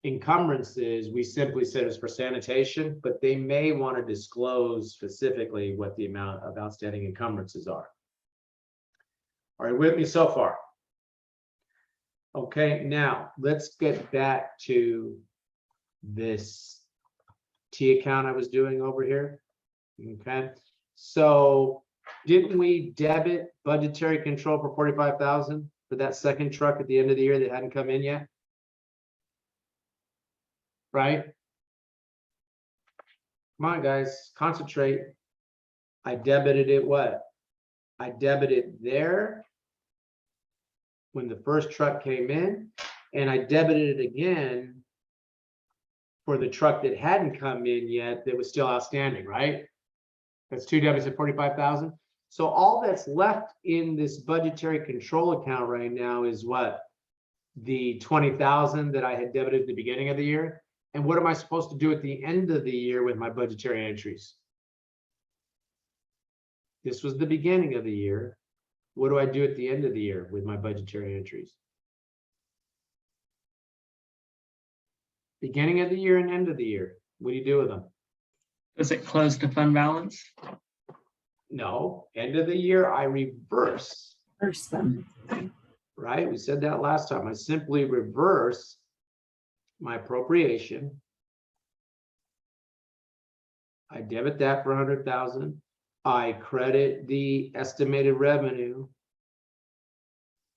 encumbrances, we simply said it's for sanitation, but they may want to disclose specifically what the amount of outstanding encumbrances are. All right, with me so far? Okay, now let's get back to this T account I was doing over here. Okay, so didn't we debit budgetary control for 45,000 for that second truck at the end of the year that hadn't come in yet? Right? Come on, guys, concentrate. I debited it what? I debited there when the first truck came in, and I debited it again for the truck that hadn't come in yet that was still outstanding, right? That's two debits at 45,000. So all that's left in this budgetary control account right now is what? The 20,000 that I had debited at the beginning of the year. And what am I supposed to do at the end of the year with my budgetary entries? This was the beginning of the year. What do I do at the end of the year with my budgetary entries? Beginning of the year and end of the year. What do you do with them? Does it close to fund balance? No, end of the year, I reverse, First them. right? We said that last time. I simply reverse my appropriation. I debit that for 100,000. I credit the estimated revenue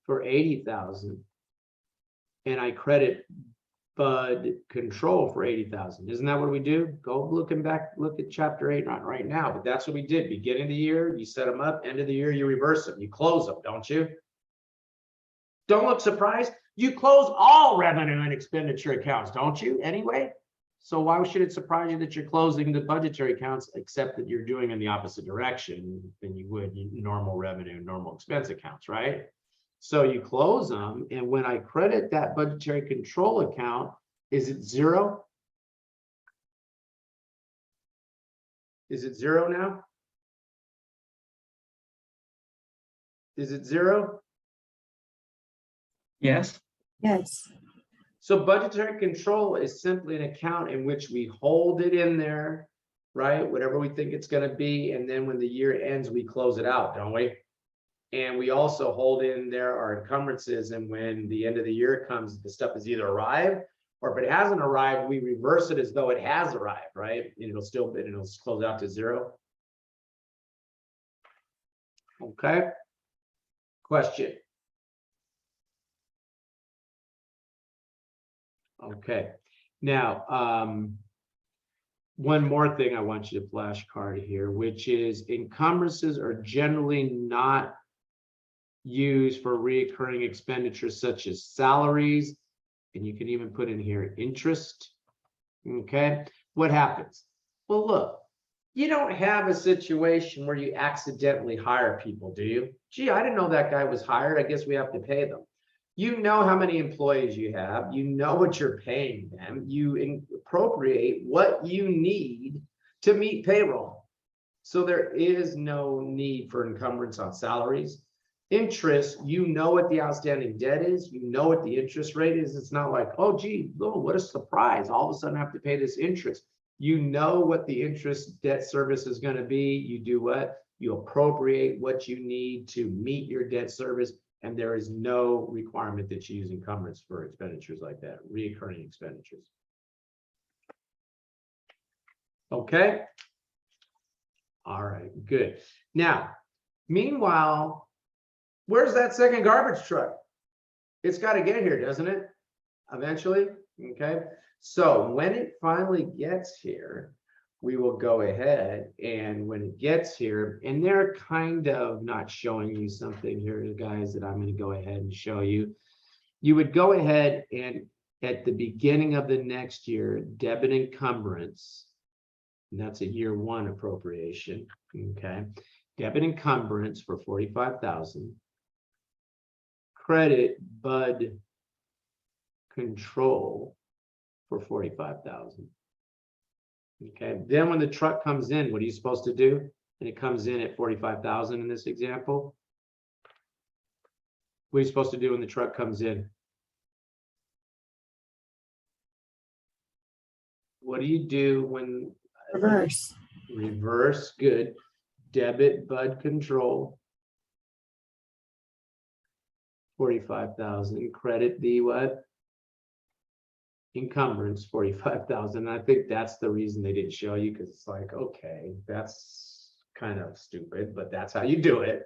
for 80,000. And I credit Bud control for 80,000. Isn't that what we do? Go looking back, look at chapter 8 right now, but that's what we did. Beginning of the year, you set them up, end of the year, you reverse them, you close them, don't you? Don't look surprised. You close all revenue and expenditure accounts, don't you? Anyway, so why should it surprise you that you're closing the budgetary accounts, except that you're doing in the opposite direction than you would normal revenue, normal expense accounts, right? So you close them, and when I credit that budgetary control account, is it zero? Is it zero now? Is it zero? Yes. Yes, So budgetary control is simply an account in which we hold it in there, right? Whatever we think it's going to be. And then when the year ends, we close it out, don't we? And we also hold in there our encumbrances. And when the end of the year comes, the stuff has either arrived, or if it hasn't arrived, we reverse it as though it has arrived, right? And it'll close out to zero. Okay. Question. Okay. Now, one more thing I want you to flashcard here, which is encumbrances are generally not used for recurring expenditures such as salaries, and you can even put in here interest. Okay, what happens? Well, look, you don't have a situation where you accidentally hire people, do you? Gee, I didn't know that guy was hired. I guess we have to pay them. You know how many employees you have. You know what you're paying them. You appropriate what you need to meet payroll. So there is no need for encumbrance on salaries. Interest, you know what the outstanding debt is. You know what the interest rate is. It's not like, oh, gee, oh, what a surprise. All of a sudden I have to pay this interest. You know what the interest debt service is going to be. You do what? You appropriate what you need to meet your debt service. And there is no requirement that you use encumbrance for expenditures like that, recurring expenditures. Okay. All right, good. Now, meanwhile, where's that second garbage truck? It's got to get here, doesn't it? Eventually. Okay. So when it finally gets here, we will go ahead, and when it gets here, and they're kind of not showing you something here, guys, that I'm going to go ahead and show you. You would go ahead and at the beginning of the next year, debit encumbrance, and that's a year one appropriation. Okay. Debit encumbrance for 45,000. Credit Bud control for 45,000. Okay, then when the truck comes in, what are you supposed to do? And it comes in at 45,000 in this example. What are you supposed to do when the truck comes in? What do you do when Reverse. reverse? Good. Debit bud control. 45,000. Credit the what? Encumbrance, 45,000. I think that's the reason they didn't show you, because it's like, okay, that's kind of stupid, but that's how you do it.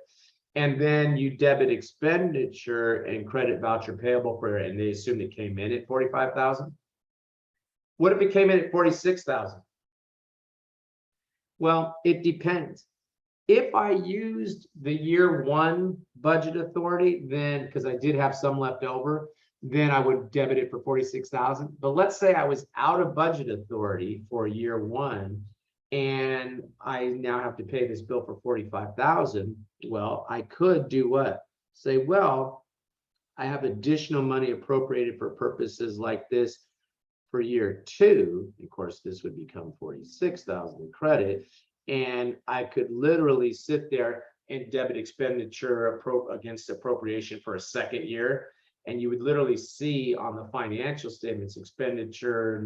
And then you debit expenditure and credit voucher payable for it, and they assumed it came in at 45,000. What if it came in at 46,000? Well, it depends. If I used the year one budget authority, then, because I did have some left over, then I would debit it for 46,000. But let's say I was out of budget authority for year one, and I now have to pay this bill for 45,000. Well, I could do what? Say, well, I have additional money appropriated for purposes like this for year two. Of course, this would become 46,000 in credit. And I could literally sit there and debit expenditure against appropriation for a second year. And you would literally see on the financial statements expenditure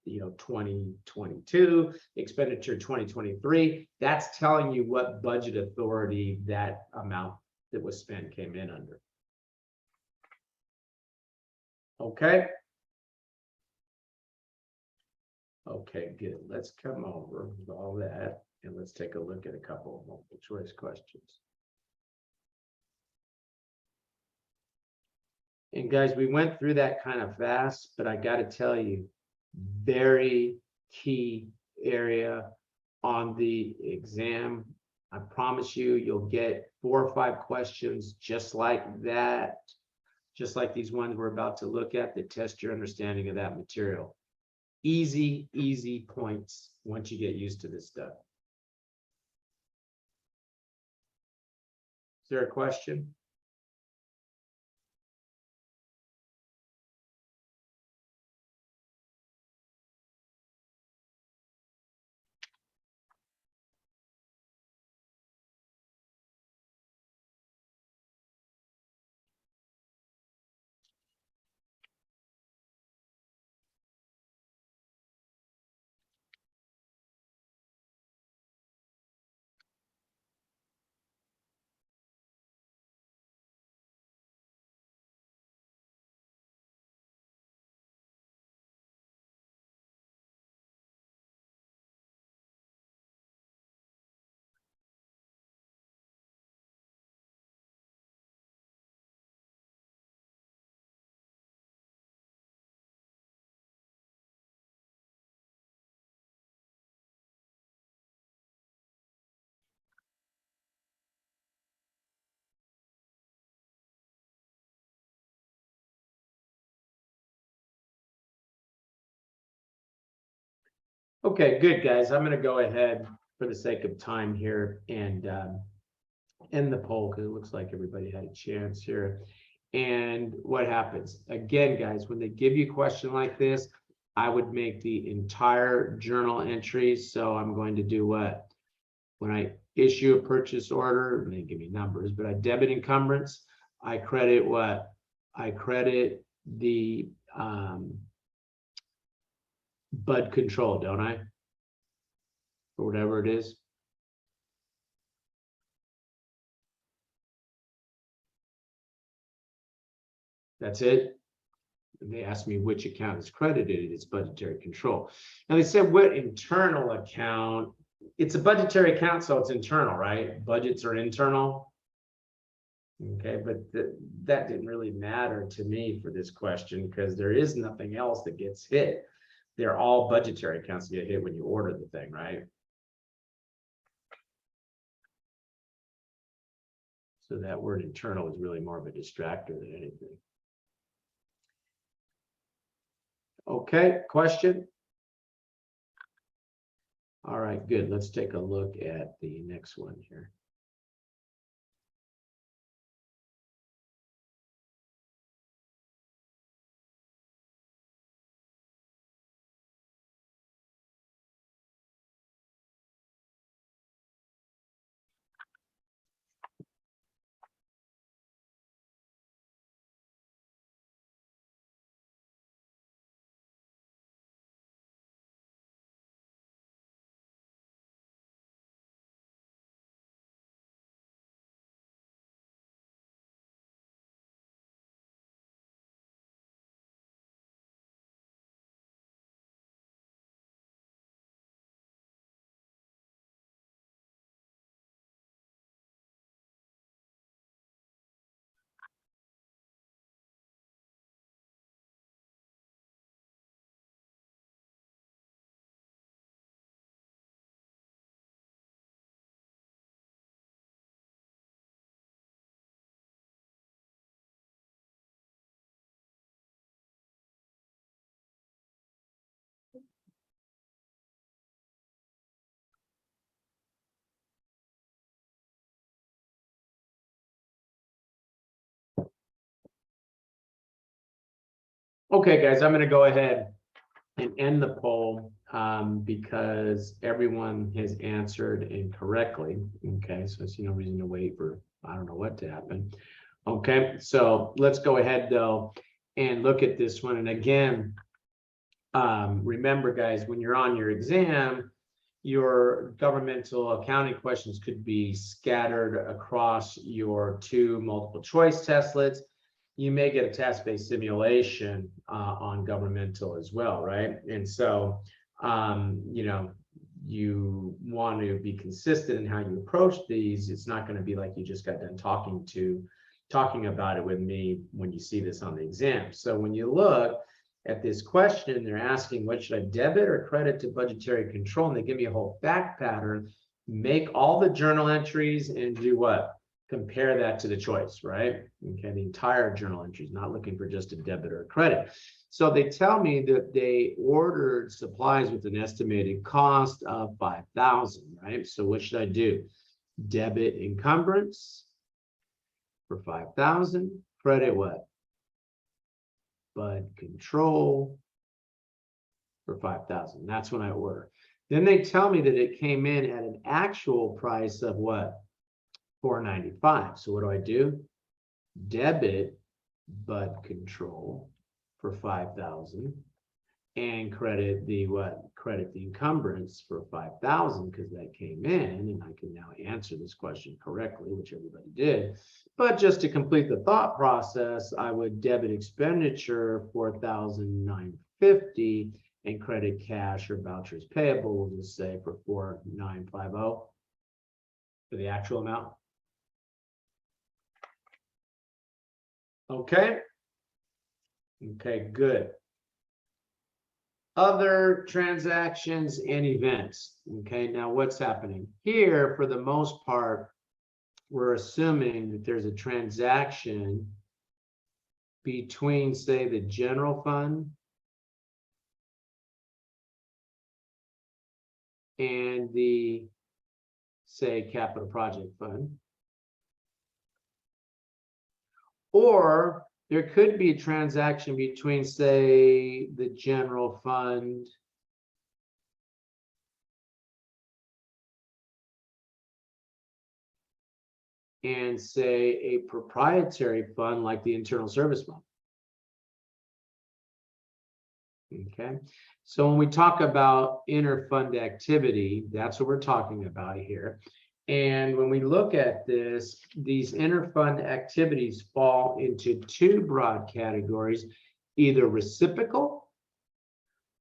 2022, expenditure 2023. That's telling you what budget authority that amount that was spent came in under. Okay. Okay, good. Let's come over with all that and let's take a look at a couple of multiple choice questions. And guys, we went through that kind of fast, but I got to tell you, very key area on the exam. I promise you, you'll get 4 or 5 questions just like that, just like these ones we're about to look at that test your understanding of that material. Easy, easy points once you get used to this stuff. Is there a question? Okay, good, guys. I'm going to go ahead for the sake of time here and end the poll because it looks like everybody had a chance here. And what happens? Again, guys, when they give you a question like this, I would make the entire journal entries. So I'm going to do what? When I issue a purchase order, they give me numbers, but I debit encumbrance, I credit what? I credit the bud control, don't I? Or whatever it is. That's it. And they asked me which account is credited. It's budgetary control. Now they said what internal account. It's a budgetary account, so it's internal, right? Budgets are internal. Okay, but that didn't really matter to me for this question because there is nothing else that gets hit. They're all budgetary accounts that get hit when you order the thing, right? So that word internal is really more of a distractor than anything. Okay, question? All right, good. Let's take a look at the next one here. Okay, guys, I'm gonna go ahead and end the poll because everyone has answered incorrectly. Okay, so I see no reason to wait for, I don't know what to happen. Okay, so let's go ahead though and look at this one. And again, remember guys, when you're on your exam, your governmental accounting questions could be scattered across your 2 multiple choice testlets. You may get a task-based simulation on governmental as well, right? And so, you know, you want to be consistent in how you approach these. It's not going to be like you just got done talking about it with me when you see this on the exam. So when you look at this question, they're asking, what should I debit or credit to budgetary control? And they give me a whole fact pattern. Make all the journal entries and do what? Compare that to the choice, right? Okay, the entire journal entries, not looking for just a debit or a credit. So they tell me that they ordered supplies with an estimated cost of $5,000, right? So what should I do? Debit encumbrance for $5,000, credit what? Bud control for $5,000. That's when I order. Then they tell me that it came in at an actual price of what? $495. So what do? Debit bud control for $5,000 and credit the what? Credit the encumbrance for $5,000 because that came in, and I can now answer this question correctly, which everybody did. But just to complete the thought process, I would debit expenditure $4,950 and credit cash or vouchers payable, we'll just say for $4,950 for the actual amount. Okay. Okay, good. Other transactions and events. Okay, now what's happening here? For the most part, we're assuming that there's a transaction between, say, the general fund and the, say, capital project fund. Or there could be a transaction between, say, the general fund and, say, a proprietary fund like the internal service fund. Okay, so when we talk about inter-fund activity, that's what we're talking about here. And when we look at this, these inter-fund activities fall into 2 broad categories, either reciprocal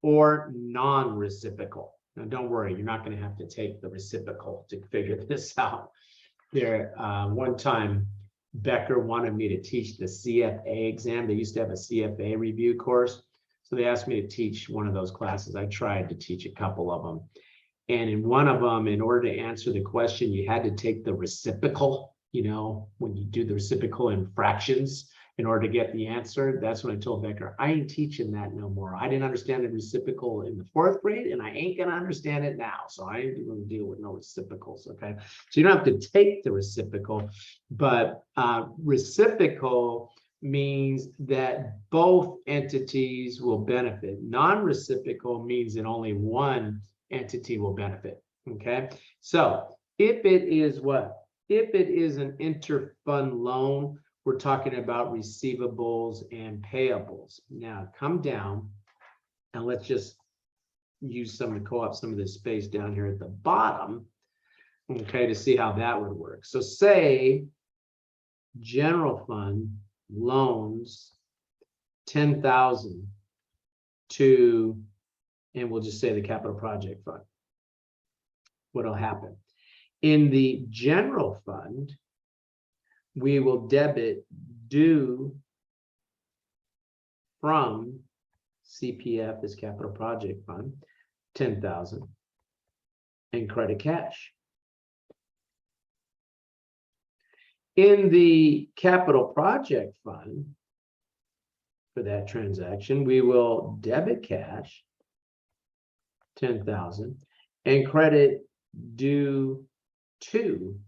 or non-reciprocal. Now, don't worry, you're not going to have to take the reciprocal to figure this out. There, one time, Becker wanted me to teach the CFA exam. They used to have a CFA review course. So they asked me to teach one of those classes. I tried to teach a couple of them. And in one of them, in order to answer the question, you had to take the reciprocal, you know, when you do the reciprocal in fractions in order to get the answer. That's when I told Becker, I ain't teaching that no more. I didn't understand the reciprocal in the 4th grade, and I ain't going to understand it now. So I ain't going to deal with no reciprocals, okay? So you don't have to take the reciprocal, but reciprocal means that both entities will benefit. Non-reciprocal means that only one entity will benefit. Okay, so if it is what? If it is an inter-fund loan, we're talking about receivables and payables. Now come down and let's just use some to co-op some of this space down here at the bottom, okay, to see how that would work. So say general fund loans 10,000 to, and we'll just say the capital project fund. What'll happen? In the general fund, we will debit due from CPF, as capital project fund, 10,000, and credit cash. In the capital project fund, for that transaction, we will debit cash 10,000 and credit due to,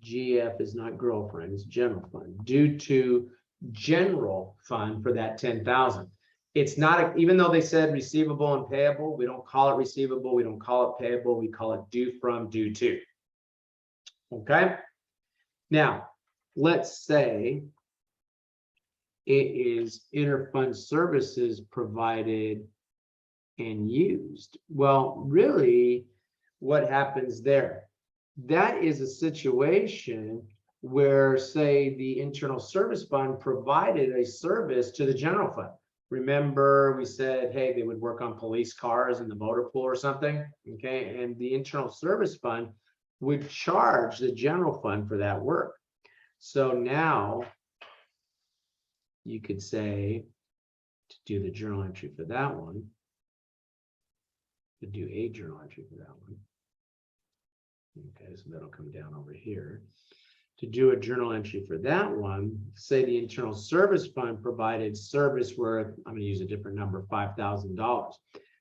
GF is not girlfriend, it's general fund, due to general fund for that 10,000. It's not, even though they said receivable and payable, we don't call it receivable, we don't call it payable, we call it due from, due to. Okay? Now, let's say it is interfund services provided and used. Well, really, what happens there? That is a situation where, say, the internal service fund provided a service to the general fund. Remember, we said, hey, they would work on police cars in the motor pool or something, okay? And the internal service fund would charge the general fund for that work. So now you could say, to do the journal entry for that one, to do a journal entry for that one. Okay, so that'll come down over here. To do a journal entry for that one, say the internal service fund provided service worth, I'm going to use a different number, $5,000.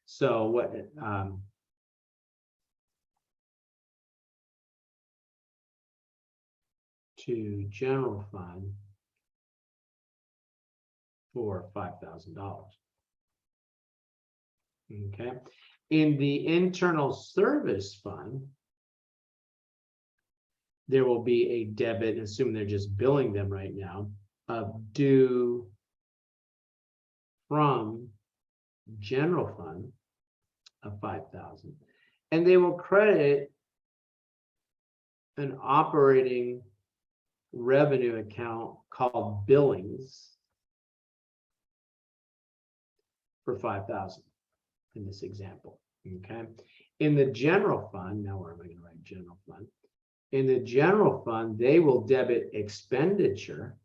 So what, to general fund for $5,000. Okay. In the internal service fund, there will be a debit, assume they're just billing them right now, of due from general fund of 5,000. And they will credit an operating revenue account called billings for 5,000 in this example. Okay. In the general fund, now where am I going to write general fund? In the general fund, they will debit expenditure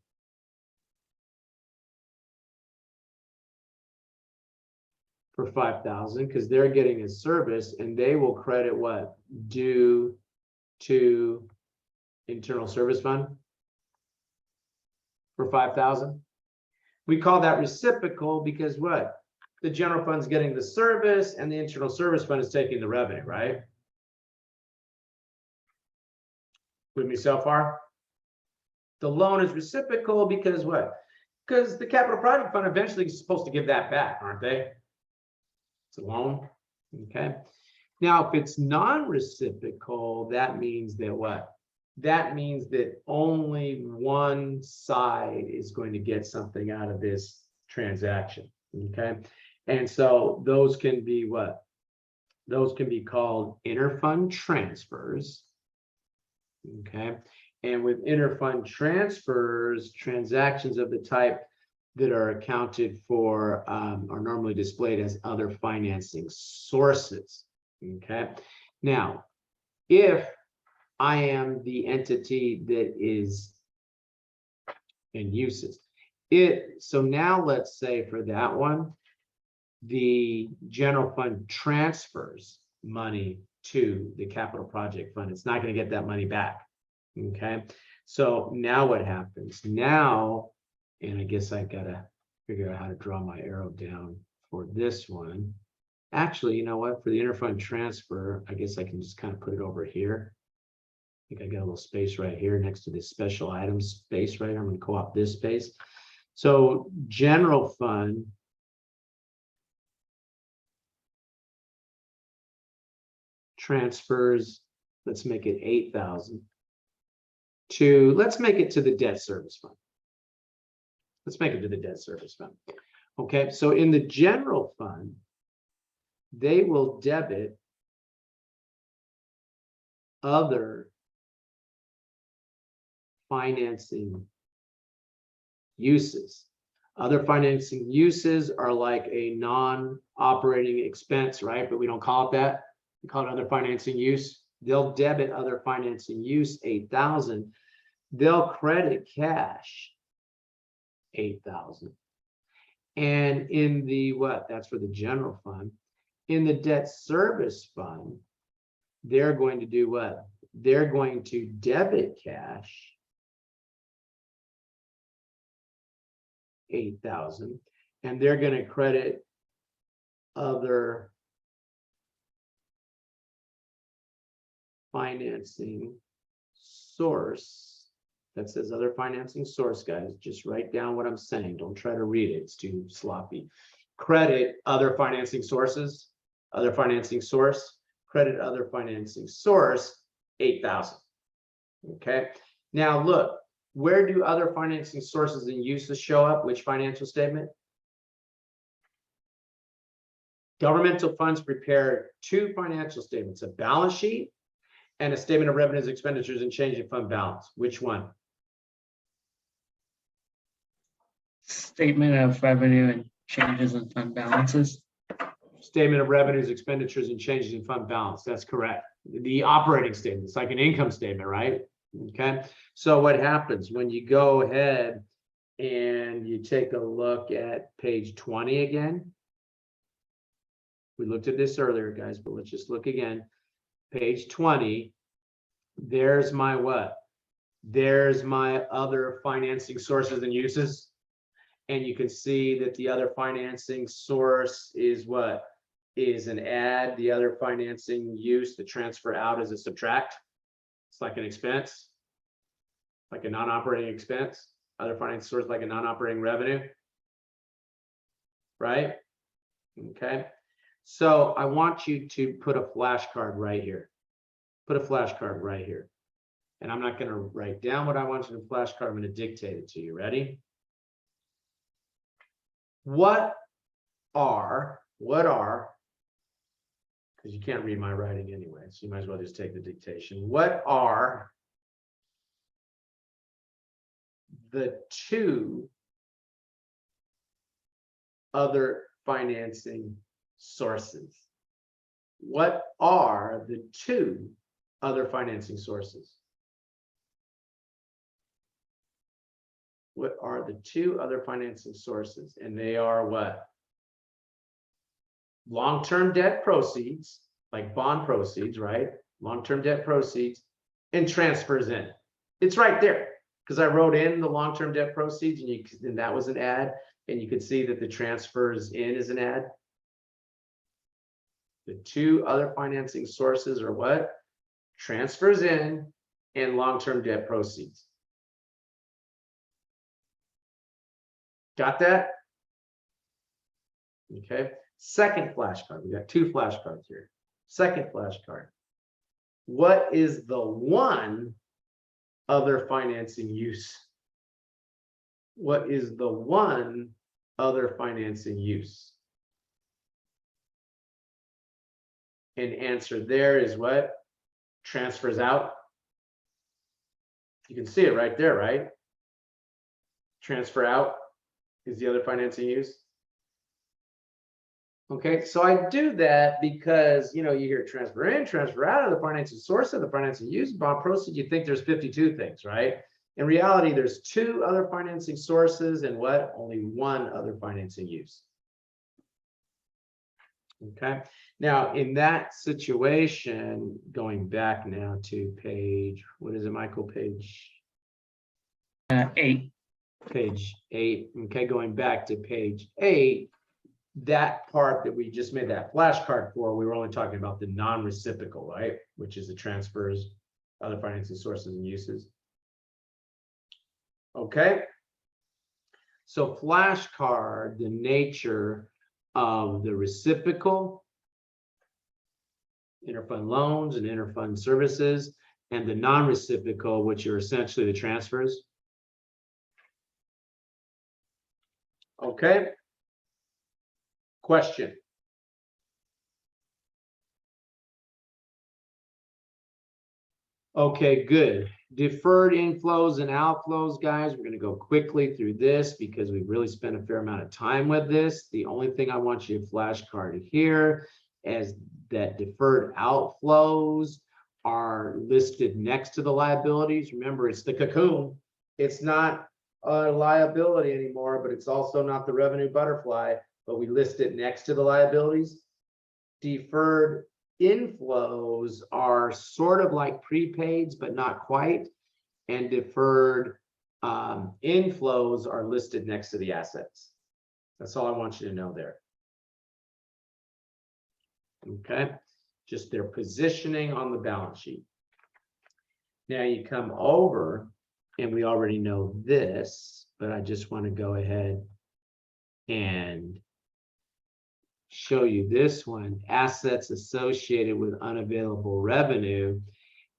for 5,000 because they're getting a service, and they will credit what? Due to internal service fund for 5,000. We call that reciprocal because what? The general fund's getting the service and the internal service fund is taking the revenue, right? With me so far? The loan is reciprocal because what? Because the capital project fund eventually is supposed to give that back, aren't they? It's a loan, okay? Now, if it's non-reciprocal, that means that what? That means that only one side is going to get something out of this transaction, okay? And so those can be what? Those can be called interfund transfers. Okay, and with interfund transfers, transactions of the type that are accounted for are normally displayed as other financing sources. Okay, now if I am the entity that is in uses it, so now let's say for that one, the general fund transfers money to the capital project fund. It's not going to get that money back. Okay, so now what happens now? And I guess I gotta figure out how to draw my arrow down for this one. Actually, you know what? For the interfund transfer, I guess I can just kind of put it over here. I think I got a little space right here next to this special items space right here. I'm going to co-op this space. So general fund transfers, let's make it 8,000 to, let's make it to the debt service fund. Let's make it to the debt service fund. Okay, so in the general fund, they will debit other financing uses. Other financing uses are like a non-operating expense, right? But we don't call it that. We call it other financing use. They'll debit other financing use 8,000. They'll credit cash 8,000. And in the what? That's for the general fund. In the debt service fund, they're going to do what? They're going to debit cash 8,000, and they're going to credit other financing source. That says other financing source, guys. Just write down what I'm saying. Don't try to read it. It's too sloppy. credit other financing sources, other financing source, credit other financing source, 8,000. Okay, now look, where do other financing sources and uses show up? Which financial statement? Governmental funds prepare two financial statements, a balance sheet and a statement of revenues, expenditures, and change in fund balance. Which one? Statement of revenue and changes in fund balances. Statement of revenues, expenditures, and changes in fund balance. That's correct. The operating statement, it's like an income statement, right? Okay, so what happens when you go ahead and you take a look at page 20 again? We looked at this earlier, guys, but let's just look again. Page 20, there's my what? There's my other financing sources and uses. And you can see that the other financing source is what? Is an add. The other financing use, the transfer out, is a subtract. It's like an expense, like a non-operating expense. Other financing source like a non-operating revenue, right? Okay. So I want you to put a flashcard right here. Put a flashcard right here. And I'm not going to write down what I want you to flashcard. I'm going to dictate it to you. Ready? What are, because you can't read my writing anyway, so you might as well just take the dictation. What are the two other financing sources? What are the two other financing sources? What are the two other financing sources? And they are what? Long-term debt proceeds, like bond proceeds, right? Long-term debt proceeds and transfers in. It's right there because I wrote in the long-term debt proceeds and that was an add. And you could see that the transfers in is an add. The two other financing sources are what? Transfers in and long-term debt proceeds. Got that? Okay. Second flashcard. We got two flashcards here. Second flashcard. What is the one other financing use? What is the one other financing use? And answer there is what? Transfers out. You can see it right there, right? Transfer out is the other financing use. Okay, so I do that because, you hear transfer in, transfer out of the financing source of the financing use, bond proceeds, you think there's 52 things, right? In reality, there's two other financing sources and what? Only one other financing use. Okay, now in that situation, going back now to page, what is it, Michael? Page 8. Page 8. Okay, going back to page 8, that part that we just made that flashcard for, we were only talking about the non-reciprocal, right? Which is the transfers, other financing sources and uses. Okay. So flashcard, the nature of the reciprocal, interfund loans and interfund services, and the non-reciprocal, which are essentially the transfers. Okay. Question. Okay, good. Deferred inflows and outflows, guys. We're going to go quickly through this because we've really spent a fair amount of time with this. The only thing I want you to flashcard here is that deferred outflows are listed next to the liabilities. Remember, it's the cocoon. It's not a liability anymore, but it's also not the revenue butterfly, but we list it next to the liabilities. Deferred inflows are sort of like prepaids, but not quite. And deferred inflows are listed next to the assets. That's all I want you to know there. Okay, just their positioning on the balance sheet. Now you come over, and we already know this, but I just want to go ahead and show you this one, assets associated with unavailable revenue.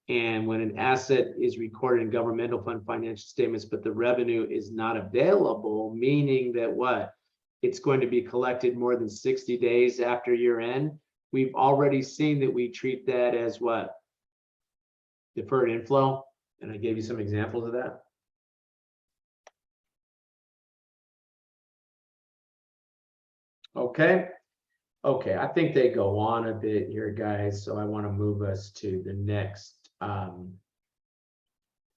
And when an asset is recorded in governmental fund financial statements, but the revenue is not available, meaning that what? It's going to be collected more than 60 days after year end. We've already seen that we treat that as what? Deferred inflow. And I gave you some examples of that. Okay. Okay, I think they go on a bit here, guys. So I want to move us to the next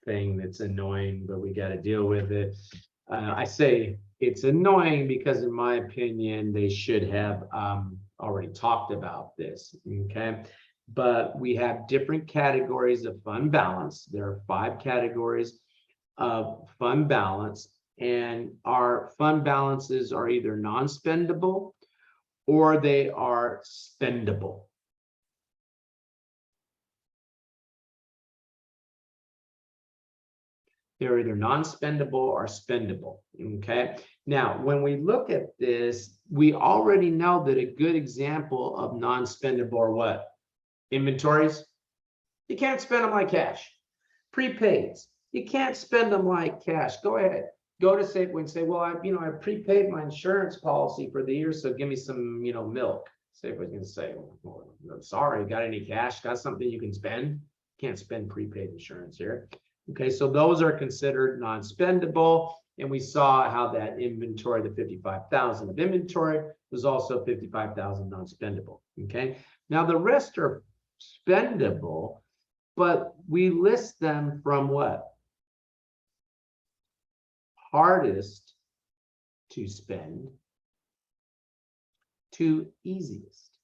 thing that's annoying, but we got to deal with it. I say it's annoying because in my opinion, they should have already talked about this, okay? But we have different categories of fund balance. There are 5 categories of fund balance, and our fund balances are either non-spendable or they are spendable. They're either non-spendable or spendable, okay? Now, when we look at this, we already know that a good example of non-spendable are what? Inventories. You can't spend them like cash. Prepaids. You can't spend them like cash. Go ahead. Go to Safeway and say, well, I prepaid my insurance policy for the year, so give me some, milk. Safeway's gonna say, well, I'm sorry, got any cash? Got something you can spend? Can't spend prepaid insurance here. Okay, so those are considered non-spendable, and we saw how that inventory, the 55,000 of inventory, was also 55,000 non-spendable. Okay, now the rest are spendable, but we list them from what? Hardest to spend to easiest.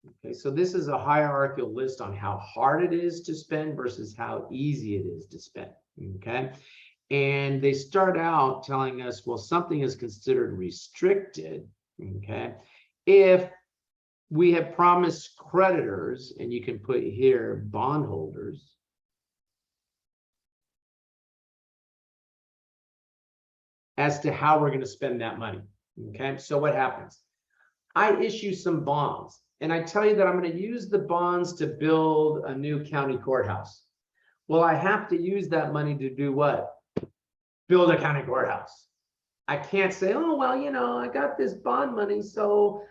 Okay, so this is a hierarchical list on how hard it is to spend versus how easy it is to spend. Okay, and they start out telling us, well, something is considered restricted. Okay, if we have promised creditors, and you can put here bondholders, as to how we're going to spend that money. Okay, so what happens? I issue some bonds, and I tell you that I'm going to use the bonds to build a new county courthouse. Well, I have to use that money to do what? Build a county courthouse. I can't say, oh, well, I got this bond money, so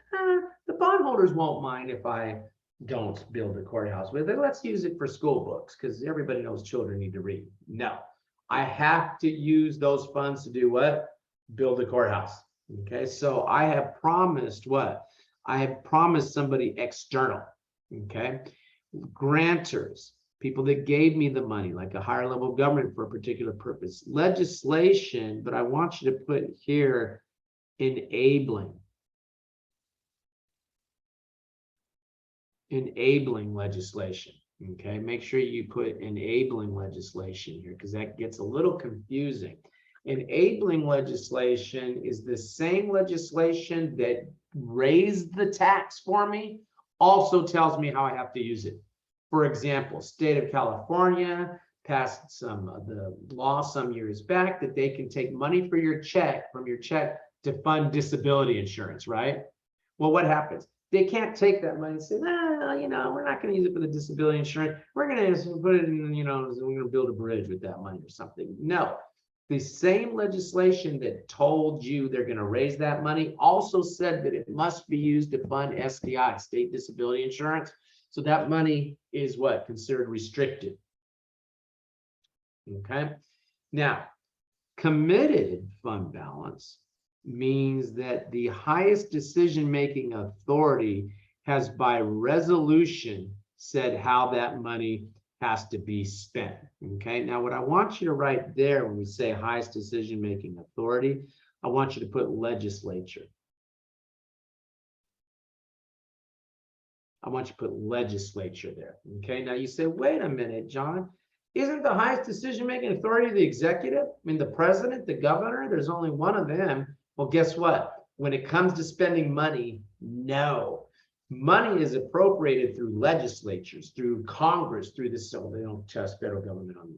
the bondholders won't mind if I don't build a courthouse with it. Let's use it for school books because everybody knows children need to read. No, I have to use those funds to do what? Build a courthouse. Okay, so I have promised what? I have promised somebody external. Okay, grantors, people that gave me the money, like a higher level of government for a particular purpose. Legislation, but I want you to put here enabling. Enabling legislation. Okay, make sure you put enabling legislation here because that gets a little confusing. Enabling legislation is the same legislation that raised the tax for me, also tells me how I have to use it. For example, state of California passed the law some years back that they can take money from your check to fund disability insurance, right? Well, what happens? They can't take that money and say, we're not going to use it for the disability insurance. We're going to put it in, we're going to build a bridge with that money or something. No, the same legislation that told you they're going to raise that money also said that it must be used to fund SDI, state disability insurance. So that money is what? Considered restricted. Okay. Now, committed fund balance means that the highest decision-making authority has by resolution said how that money has to be spent. Okay, now what I want you to write there when we say highest decision-making authority, I want you to put legislature. I want you to put legislature there. Okay, now you say, wait a minute, John, isn't the highest decision-making authority the executive? I mean, the president, the governor, there's only one of them. Well, guess what? When it comes to spending money, no. Money is appropriated through legislatures, through Congress, through this, so they don't test federal government on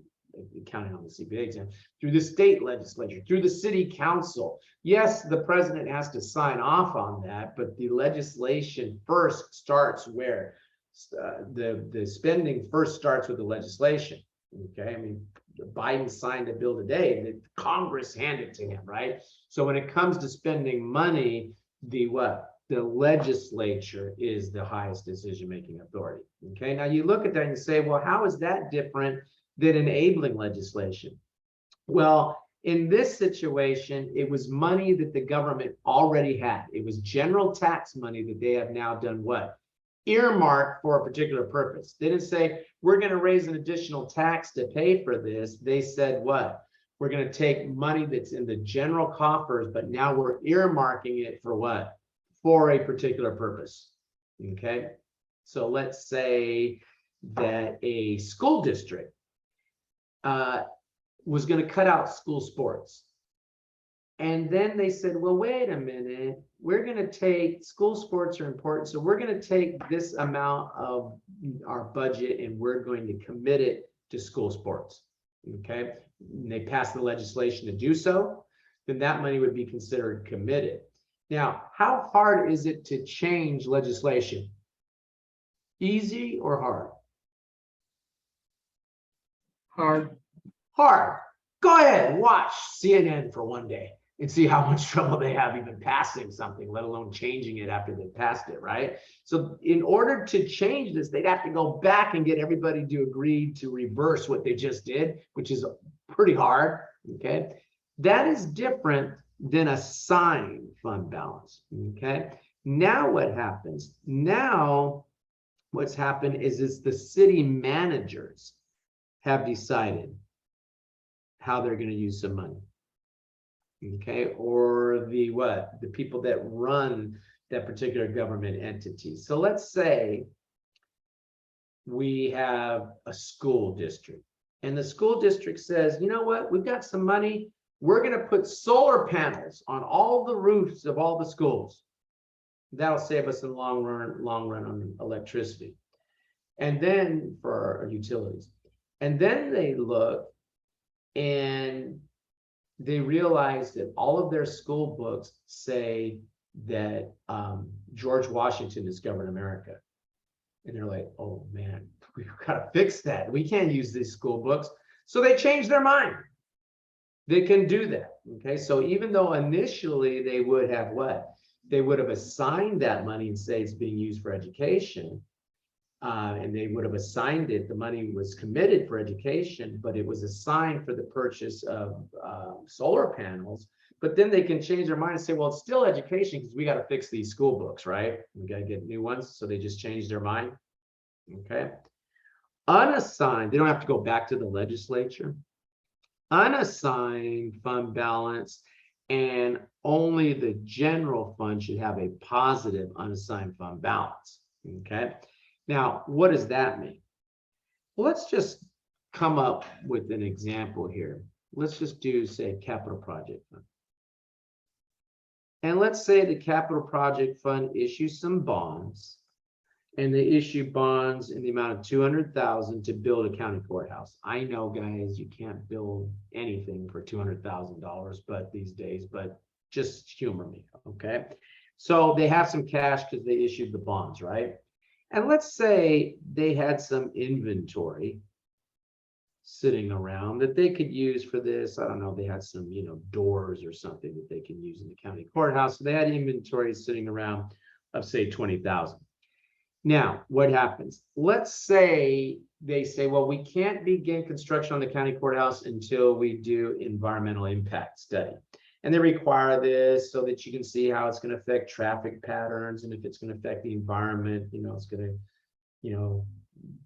counting on the CPA exam, through the state legislature, through the city council. Yes, the president has to sign off on that, but the legislation first starts where? The spending first starts with the legislation. Okay, I mean, Biden signed a bill today that Congress handed to him, right? So when it comes to spending money, the legislature is the highest decision-making authority. Okay, now you look at that and you say, well, how is that different than enabling legislation? Well, in this situation, it was money that the government already had. It was general tax money that they have now done what? Earmarked for a particular purpose. They didn't say, we're going to raise an additional tax to pay for this. They said what? We're going to take money that's in the general coffers, but now we're earmarking it for what? For a particular purpose. Okay. So let's say that a school district was going to cut out school sports. And then they said, well, wait a minute, we're going to take, school sports are important, so we're going to take this amount of our budget and we're going to commit it to school sports. Okay. And they passed the legislation to do so, then that money would be considered committed. Now, how hard is it to change legislation? Easy or hard? Hard. Hard. Go ahead and watch CNN for one day and see how much trouble they have even passing something, let alone changing it after they passed it, right? So in order to change this, they'd have to go back and get everybody to agree to reverse what they just did, which is pretty hard, okay? That is different than assigned fund balance, okay? Now what happens? Now what's happened is the city managers have decided how they're going to use some money. Okay, or the people that run that particular government entity. So let's say we have a school district and the school district says, you know what, we've got some money. We're going to put solar panels on all the roofs of all the schools. That'll save us in the long run on electricity. And then for our utilities. And then they look and they realize that all of their school books say that George Washington discovered America. And they're like, oh man, we've got to fix that. We can't use these school books. So they change their mind. They can do that. Okay, so even though initially they would have what? They would have assigned that money and say it's being used for education. And they would have assigned it, the money was committed for education, but it was assigned for the purchase of solar panels. But then they can change their mind and say, well, it's still education because we got to fix these school books, right? We got to get new ones. So they just change their mind. Okay. Unassigned, they don't have to go back to the legislature. Unassigned fund balance, and only the general fund should have a positive unassigned fund balance. Okay. Now, what does that mean? Well, let's just come up with an example here. Let's just do, say, capital project fund. And let's say the capital project fund issues some bonds, and they issue bonds in the amount of $200,000 to build a county courthouse. I know, guys, you can't build anything for $200,000, but these days, but just humor me, okay? So they have some cash because they issued the bonds, right? And let's say they had some inventory sitting around that they could use for this. I don't know, they had some, doors or something that they can use in the county courthouse. So they had inventory sitting around of, say, 20,000. Now, what happens? Let's say they say, well, we can't begin construction on the county courthouse until we do environmental impact study. And they require this so that you can see how it's going to affect traffic patterns, and if it's going to affect the environment, it's going to,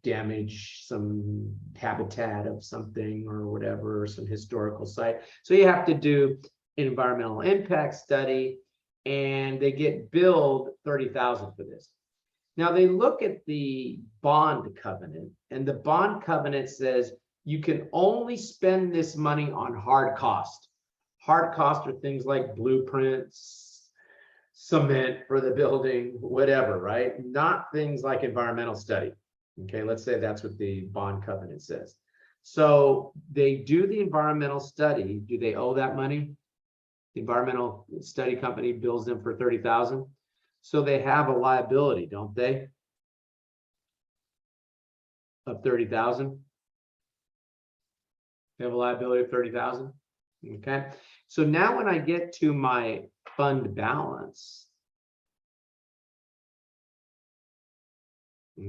damage some habitat of something or whatever, or some historical site. So you have to do an environmental impact study, and they get billed $30,000 for this. Now they look at the bond covenant, and the bond covenant says you can only spend this money on hard cost. Hard costs are things like blueprints, cement for the building, whatever, right? Not things like environmental study. Okay, let's say that's what the bond covenant says. So they do the environmental study. Do they owe that money? The environmental study company bills them for 30,000. So they have a liability, don't they? Of 30,000. They have a liability of 30,000. Okay. So now when I get to my fund balance,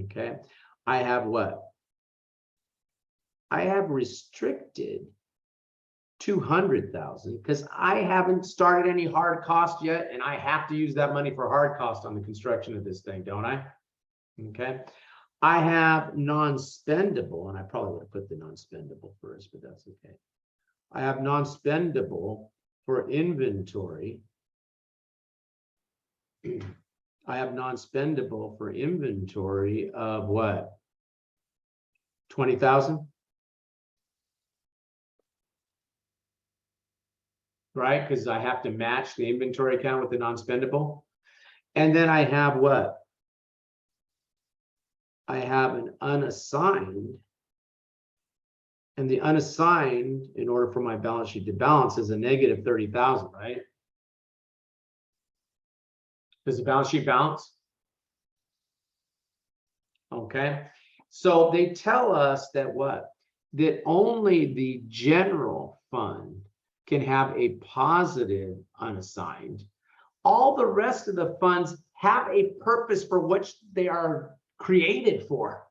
okay, I have what? I have restricted 200,000 because I haven't started any hard cost yet, and I have to use that money for hard cost on the construction of this thing, don't I? Okay. I have non-spendable, and I probably would have put the non-spendable first, but that's okay. I have non-spendable for inventory. I have non-spendable for inventory of what? 20,000? Right? Because I have to match the inventory account with the non-spendable. And then I have what? I have an unassigned. And the unassigned, in order for my balance sheet to balance, is a negative 30,000, right? Does the balance sheet balance? Okay. So they tell us that what? That only the general fund can have a positive unassigned. All the rest of the funds have a purpose for which they are created for.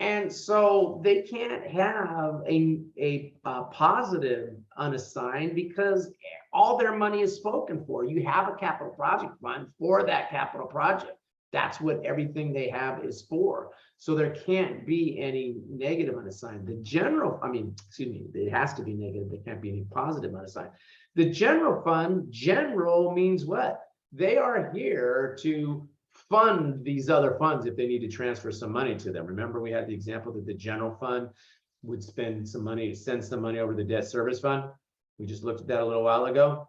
And so they can't have a positive unassigned because all their money is spoken for. You have a capital project fund for that capital project. That's what everything they have is for. So there can't be any negative unassigned. The general, excuse me, it has to be negative. There can't be any positive unassigned. The general fund, general means what? They are here to fund these other funds if they need to transfer some money to them. Remember, we had the example that the general fund would spend some money, send some money over the debt service fund. We just looked at that a little while ago.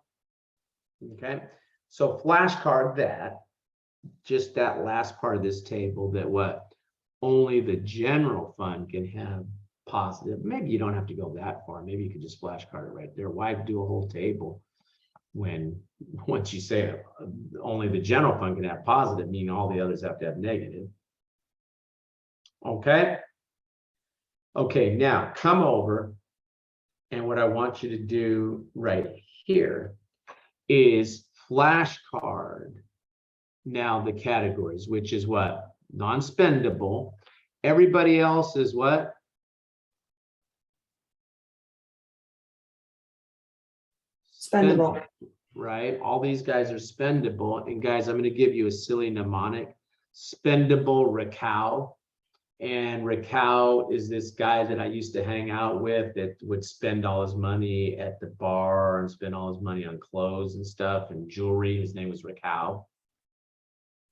Okay, so flashcard that, just that last part of this table, that what? Only the general fund can have positive. Maybe you don't have to go that far. Maybe you could just flashcard it right there. Why do a whole table when once you say only the general fund can have positive, meaning all the others have to have negative? Okay. Okay, now come over, and what I want you to do right here is flashcard now the categories, which is what? Non-spendable. Everybody else is what? Spendable. Right? All these guys are spendable. And guys, I'm going to give you a silly mnemonic. Spendable Raquel. And Raquel is this guy that I used to hang out with that would spend all his money at the bar and spend all his money on clothes and stuff and jewelry. His name was Raquel.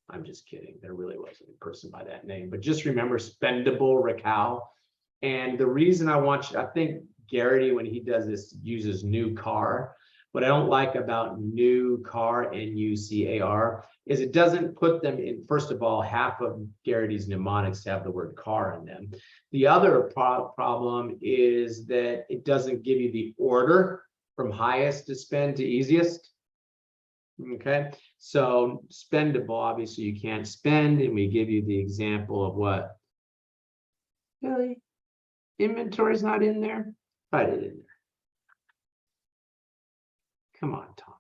I'm just kidding. There really wasn't a person by that name, but just remember spendable Raquel. And the reason I want you, I think Garrity, when he does this, uses new car. What I don't like about new car, N-U-C-A-R, is it doesn't put them in. First of all, half of Garrity's mnemonics have the word car in them. The other problem is that it doesn't give you the order from highest to spend to easiest. Okay, so spendable, obviously you can't spend, and we give you the example of what? Really? Inventory's not in there? Write it in there. Come on, Tom.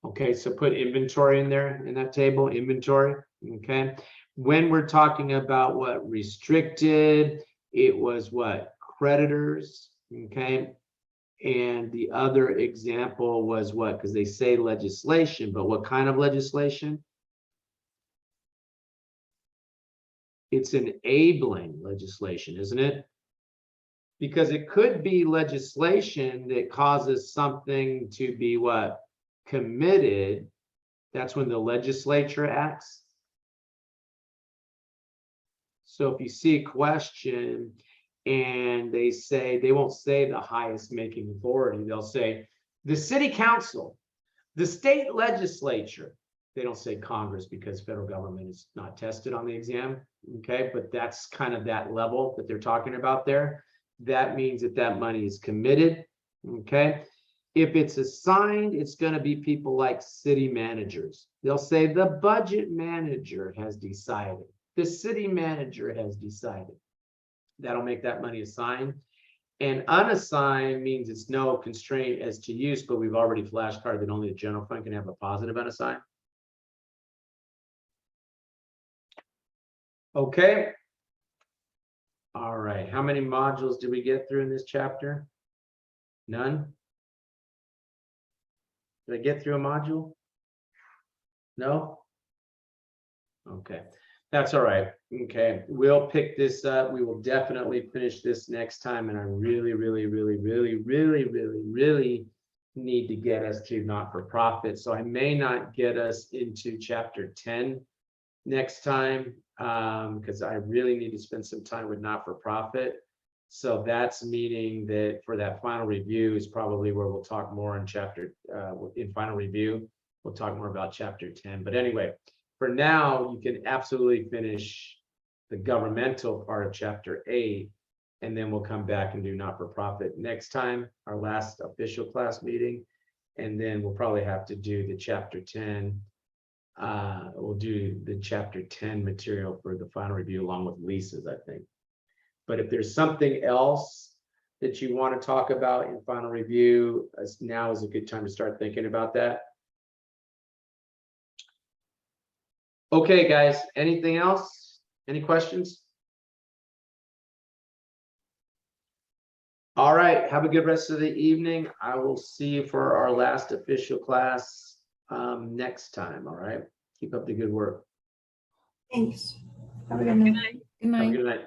Okay, so put inventory in there in that table, inventory. Okay, when we're talking about what? Restricted, it was what? Creditors. Okay. And the other example was what? Because they say legislation, but what kind of legislation? It's enabling legislation, isn't it? Because it could be legislation that causes something to be what? Committed. That's when the legislature acts. So if you see a question and they say, they won't say the highest making authority, they'll say the city council, the state legislature. They don't say Congress because federal government is not tested on the exam. Okay, but that's kind of that level that they're talking about there. that means that that money is committed, okay? If it's assigned, it's gonna be people like city managers. They'll say the budget manager has decided, the city manager has decided. That'll make that money assigned. And unassigned means it's no constraint as to use, but we've already flashcarded that only the general fund can have a positive unassigned. Okay. All right, how many modules did we get through in this chapter? None? Did I get through a module? No? Okay, that's all right. Okay, we'll pick this up. We will definitely finish this next time. And I really need to get us to not-for-profit. So I may not get us into chapter 10 next time, because I really need to spend some time with not-for-profit. So that's meaning that for that final review is probably where we'll talk more in chapter, in final review, we'll talk more about chapter 10. But anyway, for now, you can absolutely finish the governmental part of chapter 8, and then we'll come back and do not-for-profit next time, our last official class meeting. And then we'll probably have to do the chapter 10. We'll do the chapter 10 material for the final review along with Lisa's, I think. But if there's something else that you want to talk about in final review, now is a good time to start thinking about that. Okay, guys, anything else? Any questions? All right, have a good rest of the evening. I will see you for our last official class next time. All right, keep up the good work. Thanks. Have a good night. Good Have a night. good night.